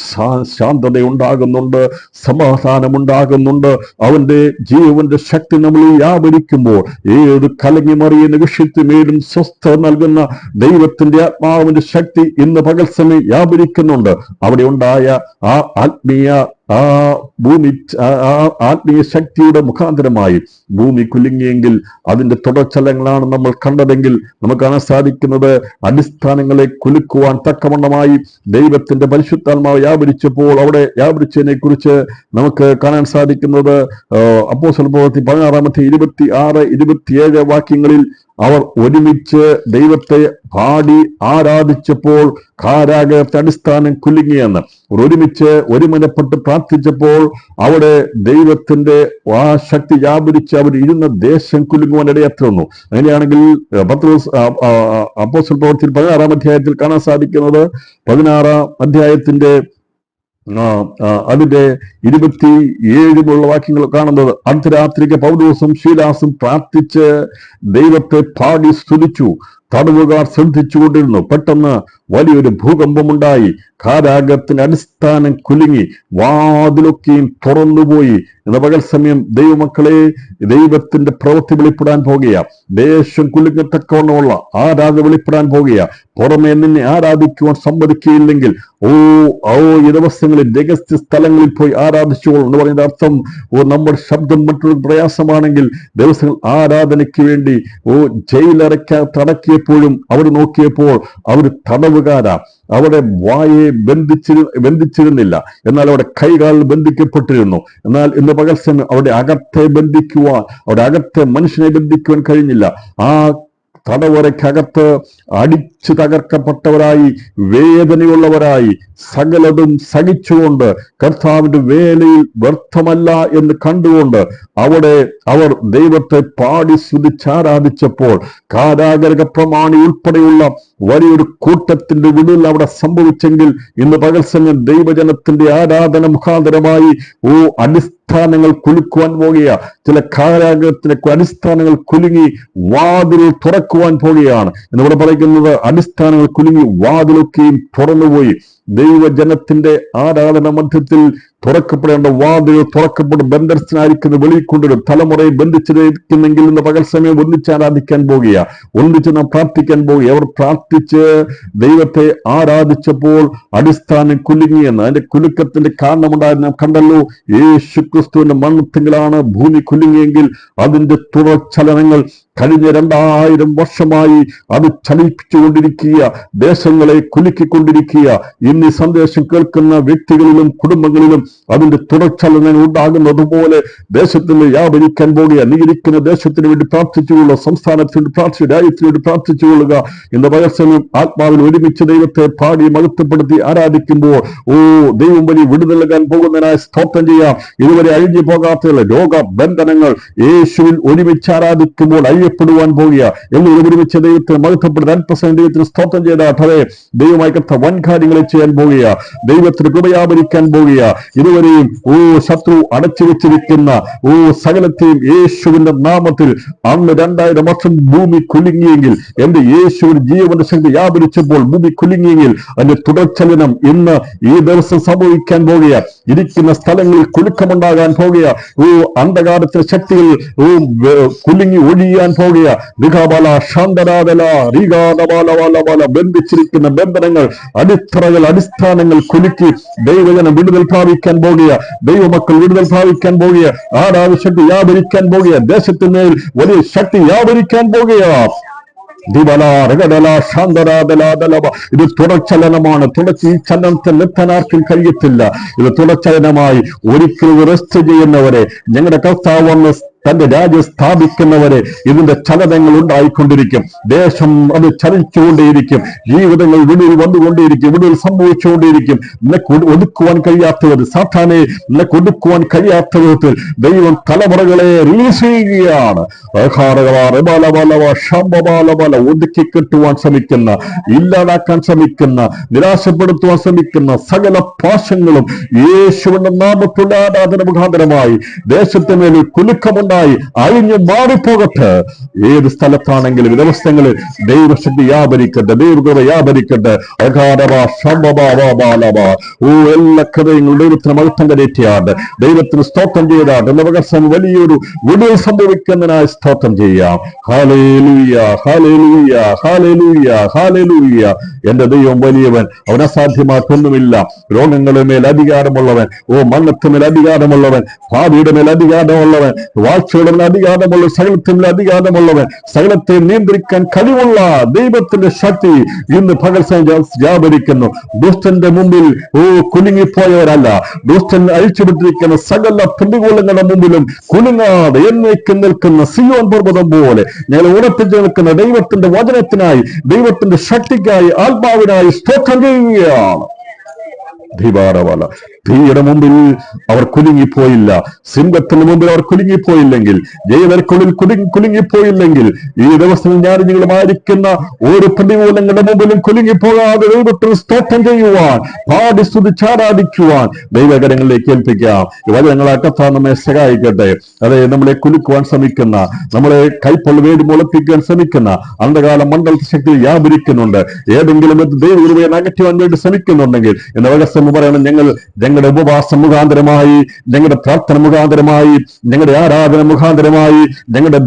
ശാന്തത ഉണ്ടാകുന്നുണ്ട്, സമാധാനമുണ്ടാകുന്നുണ്ട്. അവന്റെ ജീവന്റെ ശക്തി നമ്മൾ വ്യാപരിക്കുമ്പോൾ ഏത് കലങ്ങി മറിയുന്ന വിഷയത്തിന്മേലും സ്വസ്ഥത നൽകുന്ന ദൈവത്തിന്റെ ആത്മാവിന്റെ ശക്തി ഇന്ന് പകൽ സമയം വ്യാപരിക്കുന്നുണ്ട്. അവിടെ ഉണ്ടായ ആ ആത്മീയ ആ ഭൂമി ആത്മീയ ശക്തിയുടെ മുഖാന്തരമായി ഭൂമി കുലുങ്ങിയെങ്കിൽ അതിന്റെ തുടർച്ചലങ്ങളാണ് നമ്മൾ കണ്ടതെങ്കിൽ നമുക്ക് കാണാൻ സാധിക്കുന്നത് അടിസ്ഥാനങ്ങളെ കുലുക്കുവാൻ തക്കവണ്ണമായി ദൈവത്തിന്റെ പരിശുദ്ധാത്മാവ് വ്യാപരിച്ചപ്പോൾ അവിടെ വ്യാപരിച്ചതിനെ കുറിച്ച് നമുക്ക് കാണാൻ സാധിക്കുന്നത് അപ്പോസ്തല പ്രവൃത്തി 16-27 വാക്യങ്ങളിൽ അവർ ഒരുമിച്ച് ദൈവത്തെ പാടി ആരാധിച്ചപ്പോൾ കാരാഗ്രഹത്തെ അടിസ്ഥാനം കുലുങ്ങിയെന്ന്. ഒരുമിച്ച് ഒരുമനപ്പെട്ട് പ്രാർത്ഥിച്ചപ്പോൾ അവിടെ ദൈവത്തിന്റെ ആ ശക്തി വ്യാപരിച്ച് അവർ ഇരുന്ന ദേശം കുലുങ്ങുവാൻ ഇടയാത്തുന്നു. അങ്ങനെയാണെങ്കിൽ അപ്പോസ്തല പ്രവൃത്തി 16 അധ്യായത്തിൽ കാണാൻ സാധിക്കുന്നത് 16 അധ്യായത്തിന്റെ അതിന്റെ 27 വാക്യങ്ങൾ കാണുന്നത്, അർദ്ധരാത്രിക്ക് പൗലോസും ശീലാസും പ്രാർത്ഥിച്ച് ദൈവത്തെ പാടി സ്തുതിച്ചു. തടവുകാർ ശ്രദ്ധിച്ചുകൊണ്ടിരുന്നു. പെട്ടെന്ന് വലിയൊരു ഭൂകമ്പമുണ്ടായി. കാരാഗ്രഹത്തിന്റെ അടിസ്ഥാനം കുലുങ്ങി, വാതിലൊക്കെയും തുറന്നുപോയി. എന്ന പകൽ സമയം ദൈവമക്കളെ, ദൈവത്തിന്റെ പ്രവൃത്തി വെളിപ്പെടാൻ പോകുക. ദേശം കുലുങ്ങത്തക്കവണ്ണമുള്ള ആരാധന വെളിപ്പെടാൻ പോകുക. പുറമെ നിന്നെ ആരാധിക്കുവാൻ സമ്മതിക്കുകയില്ലെങ്കിൽ ഈ ദിവസങ്ങളിൽ രഹസ്യ സ്ഥലങ്ങളിൽ പോയി ആരാധിച്ചോളൂ എന്ന് പറയുന്ന അർത്ഥം, നമ്മുടെ ശബ്ദം മറ്റൊരു പ്രയാസമാണെങ്കിൽ ദിവസങ്ങൾ ആരാധനയ്ക്ക് വേണ്ടി ജയിലടക്കിയപ്പോഴും അവർ നോക്കിയപ്പോൾ അവർ തടവുകാരാ. അവിടെ വായെ ബന്ധിച്ചിരുന്നില്ല, എന്നാൽ അവിടെ കൈകാൽ ബന്ധിക്കപ്പെട്ടിരുന്നു. എന്നാൽ ഇന്ന് പകൽ സമയം അവിടെ അകത്തെ മനുഷ്യനെ ബന്ധിക്കുവാൻ കഴിഞ്ഞില്ല. ആ തടവറയ്ക്കകത്ത് അടിച്ചു തകർക്കപ്പെട്ടവരായി, വേദനയുള്ളവരായി, സകലതും സഹിച്ചുകൊണ്ട് കർത്താവിന്റെ വേലയിൽ വ്യർത്ഥമല്ല എന്ന് കണ്ടുകൊണ്ട് അവിടെ അവർ ദൈവത്തെ പാടി സ്തുതിച്ചാരാധിച്ചപ്പോൾ കാരാഗ്രഹ പ്രമാണി ഉൾപ്പെടെയുള്ള വലിയൊരു കൂട്ടത്തിന്റെ വിടുതൽ അവിടെ സംഭവിച്ചെങ്കിൽ ഇന്ന് പകൽ സമയം ദൈവജനത്തിന്റെ ആരാധന മുഖാന്തരമായി അടിസ്ഥാനങ്ങൾ കുലുക്കുവാൻ പോകുക. ചില കാരാഗ്രഹത്തിന്റെ അടിസ്ഥാനങ്ങൾ കുലുങ്ങി വാതിൽ തുറക്കുവാൻ പോകുകയാണ് എന്നിവിടെ പറയുന്നത്. അടിസ്ഥാനങ്ങൾ കുലുങ്ങി വാതിലൊക്കെയും തുറന്നുപോയി. ദൈവജനത്തിന്റെ ആരാധന മധ്യത്തിൽ തുറക്കപ്പെടേണ്ട വാതിൽ തുറക്കപ്പെടും. ബന്ധനസ്ഥനായിരിക്കുന്ന വെളിയിൽ കൊണ്ടുവരും. തലമുറയെ ബന്ധിച്ചിരിക്കുന്നെങ്കിൽ ഇന്ന് പകൽ സമയം ഒന്നിച്ച് ആരാധിക്കാൻ പോകുക, ഒന്നിച്ച് നാം പ്രാർത്ഥിക്കാൻ പോകുക. അവർ പ്രാർത്ഥിച്ച് ദൈവത്തെ ആരാധിച്ചപ്പോൾ അടിസ്ഥാനം കുലുങ്ങിയെന്ന്. അതിന്റെ കുലുക്കത്തിന്റെ കാരണമുണ്ടായിരുന്നു നാം കണ്ടല്ലോ. യേശുക്രിസ്തുവിന്റെ മരണത്തിലാണ് ഭൂമി കുലുങ്ങിയെങ്കിൽ അതിന്റെ തുടർചലനങ്ങൾ കഴിഞ്ഞ 2000 വർഷമായി അത് ചലിപ്പിച്ചുകൊണ്ടിരിക്കുക, ദേശങ്ങളെ കുലുക്കിക്കൊണ്ടിരിക്കുക. ഇന്ന് ഈ സന്ദേശം കേൾക്കുന്ന വ്യക്തികളിലും കുടുംബങ്ങളിലും അതിന്റെ തുടർചലനം ഉണ്ടാകുന്നത് പോലെ ദേശത്തിന് വ്യാപരിക്കാൻ പോകുക. നീ ഇരിക്കുന്ന ദേശത്തിന് വേണ്ടി പ്രാർത്ഥിച്ചുകൊള്ളുക, സംസ്ഥാനത്തിന് വേണ്ടി പ്രാർത്ഥിച്ചു, രാജ്യത്തിന് വേണ്ടി പ്രാർത്ഥിച്ചുകൊള്ളുക. ഇന്ന് പകർച്ചനും ആത്മാവിൽ ഒരുമിച്ച് ദൈവത്തെ പാടി മഹത്വപ്പെടുത്തി ആരാധിക്കുമ്പോൾ ദൈവം വഴി വിടുതൽ നൽകാൻ പോകുന്നതിനായി സ്തോത്രം ചെയ്യാം. ഇതുവരെ അഴിഞ്ഞു പോകാത്ത രോഗബന്ധനങ്ങൾ യേശുവിൽ ഒരുമിച്ച് ആരാധിക്കുമ്പോൾ അഴിയപ്പെടുവാൻ പോകുക. എല്ലാവരും ഒരുമിച്ച് ദൈവത്തെ മഹത്വപ്പെടുത്തി 100% ദൈവത്തിന് സ്തോത്രം ചെയ്താട്ടവേ ദൈവമായി കത്ത വൻ കാര്യങ്ങളെ ചെയ്യാൻ പോകുക. ദൈവത്തിന് കൃപയാപരിക്കാൻ പോകുക. ഇതുവരെയും ശത്രു അടച്ചു വെച്ചിരിക്കുന്ന സകലത്തെയും യേശുവിന്റെ നാമത്തിൽ അന്ന് 2000 വർഷം ഭൂമി കുലുങ്ങിയെങ്കിൽ, എന്റെ യേശുവിന് ജീവന്റെ ശക്തി വ്യാപരിച്ചപ്പോൾ ഭൂമി കുലുങ്ങിയെങ്കിൽ അതിന്റെ തുടർചലനം ഇന്ന് ഈ ദിവസം സംഭവിക്കാൻ പോകുക. ഇരിക്കുന്ന സ്ഥലങ്ങളിൽ കുലുക്കമുണ്ടാകാൻ പോകുക. അന്ധകാരത്തിന്റെ ശക്തികൾ കുലുങ്ങി ഒഴിയാൻ പോകുക. ബന്ധിച്ചിരിക്കുന്ന ബന്ധനങ്ങൾ, അടിസ്ഥാനങ്ങൾ കുലുക്കി ദൈവജനം വിടുതൽ പ്രാപിക്കാൻ പോകുക. ദൈവമക്കൾ വിടുതൽ പ്രാപിക്കാൻ പോകുക. ആരാധശക്തി വ്യാപരിക്കാൻ പോകുക. ദേശത്തിന്മേൽ വലിയ ശക്തി വ്യാപരിക്കാൻ പോകുക. ഇത് തുടർചലനമാണ്. ഈ ചലനത്തിൽ നിർത്താനാർക്കും കഴിയത്തില്ല. ഇത് തുടർചലനമായി ഒരിക്കലും റെസ്റ്റ് ചെയ്യുന്നവരെ, ഞങ്ങളുടെ കർത്താവ് വന്ന് തന്റെ രാജ്യം സ്ഥാപിക്കുന്നവരെ ഇതിന്റെ ചലനങ്ങൾ ഉണ്ടായിക്കൊണ്ടിരിക്കും. ദേശം അത് ചലിച്ചുകൊണ്ടേയിരിക്കും. ജീവിതങ്ങൾ വിടുതൽ വന്നുകൊണ്ടേയിരിക്കും. വിടുതൽ സംഭവിച്ചുകൊണ്ടേയിരിക്കും. നിനക്ക് ഒതുക്കുവാൻ കഴിയാത്ത വിധത്തിൽ, സാത്താനെ നിനക്ക് ഒതുക്കുവാൻ കഴിയാത്ത വിധത്തിൽ ദൈവം തലമുറകളെ റിലീസ് ചെയ്യുകയാണ്. ഒതുക്കി കെട്ടുവാൻ ശ്രമിക്കുന്ന, ഇല്ലാതാക്കാൻ ശ്രമിക്കുന്ന, നിരാശപ്പെടുത്തുവാൻ ശ്രമിക്കുന്ന സകല പാശങ്ങളും യേശുവിന്റെ നാമത്തിലുള്ള ആരാധന മുഖാന്തരമായി ദേശത്തിന്മേൽ കുലുക്കമുണ്ട് ഒന്നായി അഴിഞ്ഞു മാറിപ്പോകട്ടെ. ഏത് സ്ഥലത്താണെങ്കിലും ദിവസങ്ങളിൽ ദൈവശക്തി വ്യാപരിക്കട്ടെ, ദൈവകൃപ വ്യാപരിക്കട്ടെ. ഓ എല്ലാ കൃതയങ്ങളും ദൈവത്തിന് മഹത്വം കരയറ്റിയാണ്ട് ദൈവത്തിന് സ്തോത്രം ചെയ്താണ്ട് ദിവസം വലിയൊരു വിടുതൽ സംഭവിക്കുന്നതിനായി സ്തോത്രം ചെയ്യാം. Hallelujah, hallelujah, hallelujah, hallelujah. എന്റെ ദൈവം വലിയവൻ, അവൻ അസാധ്യമാക്കൊന്നുമില്ല. രോഗങ്ങളുടെ മേൽ അധികാരമുള്ളവൻ, മരണത്തിന്മേൽ അധികാരമുള്ളവൻ, ഭാവിയുടെ മേൽ അധികാരമുള്ളവൻ, വാഴ്ചയുടെ മേൽ അധികാരമുള്ള, സകലത്തിന്മേൽ അധികാരമുള്ളവൻ, സകലത്തെ നിയന്ത്രിക്കാൻ കഴിവുള്ള ദൈവത്തിന്റെ ശക്തി ഇന്ന് പകൽ വ്യാപരിക്കുന്നു. ദുഷ്ടന്റെ മുമ്പിൽ കുലുങ്ങിപ്പോയവരല്ല, ദുഷ്ടൻ അഴിച്ചുവിട്ടിരിക്കുന്ന സകല പ്രതികൂലങ്ങളുടെ മുമ്പിലും കുലുങ്ങാതെ എന്നേക്കും നിൽക്കുന്ന സിയോൻ പർവ്വതം പോലെ ഞങ്ങൾ ഉറപ്പിച്ചു നിൽക്കുന്ന ദൈവത്തിന്റെ വചനത്തിനായി, ദൈവത്തിന്റെ ശക്തിക്കായി, ആത്മാവിനായി സ്തോത്രം ചെയ്യുകയാണ്. ധിബാരവല തീയുടെ മുമ്പിൽ അവർ കുലുങ്ങിപ്പോയില്ല, സിംഹത്തിന് മുമ്പിൽ അവർ കുലുങ്ങിപ്പോയില്ലെങ്കിൽ, ജയവർക്കുള്ളിൽ കുലുങ്ങിപ്പോയില്ലെങ്കിൽ, ഈ ദിവസത്തിൽ ഞാൻ നിങ്ങളുമായിരിക്കുന്ന ഓരോ പ്രതികൂലങ്ങളുടെ മുമ്പിലും കുലുങ്ങിപ്പോകാതെ ദൈവത്തിന് സ്തോത്രം ചെയ്യുവാൻ, പാടി സ്തുതിച്ചാരാധിക്കുവാൻ ദൈവകരങ്ങളിലേക്ക് ഏൽപ്പിക്കാം. വചനങ്ങളെ കർത്താവ് നമ്മെ സഹായിക്കട്ടെ. അതെ, നമ്മളെ കുലുക്കുവാൻ ശ്രമിക്കുന്ന, നമ്മളെ കൈപ്പൊള്ള വേടി മുളപ്പിക്കാൻ ശ്രമിക്കുന്ന അന്ധകാല മണ്ഡല ശക്തി വ്യാപരിക്കുന്നുണ്ട്. ഏതെങ്കിലും ദൈവകൃപയെ അകറ്റുവാൻ വേണ്ടി ശ്രമിക്കുന്നുണ്ടെങ്കിൽ എന്ന രഹസ്യം പറയണം, ഞങ്ങളുടെ ഉപവാസം മുഖാന്തരമായി, ഞങ്ങളുടെ പ്രാർത്ഥന മുഖാന്തരമായി, ഞങ്ങളുടെ ആരാധന മുഖാന്തരമായി ഞങ്ങളുടെ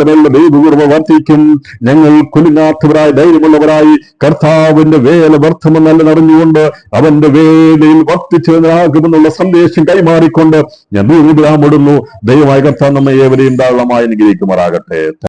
മേലുള്ള ദൈവകൃപ വർദ്ധിക്കും. ഞങ്ങൾ കുലുങ്ങാത്തവരായി, ധൈര്യമുള്ളവരായി, കർത്താവിന്റെ വേല വർദ്ധമെന്നല്ല അറിഞ്ഞുകൊണ്ട് അവന്റെ വേലയിൽ വർദ്ധിച്ചതിനാകുമെന്നുള്ള സന്ദേശം കൈമാറിക്കൊണ്ട് ഞാൻ വിടാമിടുന്നു. ദൈവമായ കർത്താവ് നമ്മെ ഏവരെയും ധാരാളമായി അനുഗ്രഹിക്കുമാറാകട്ടെ.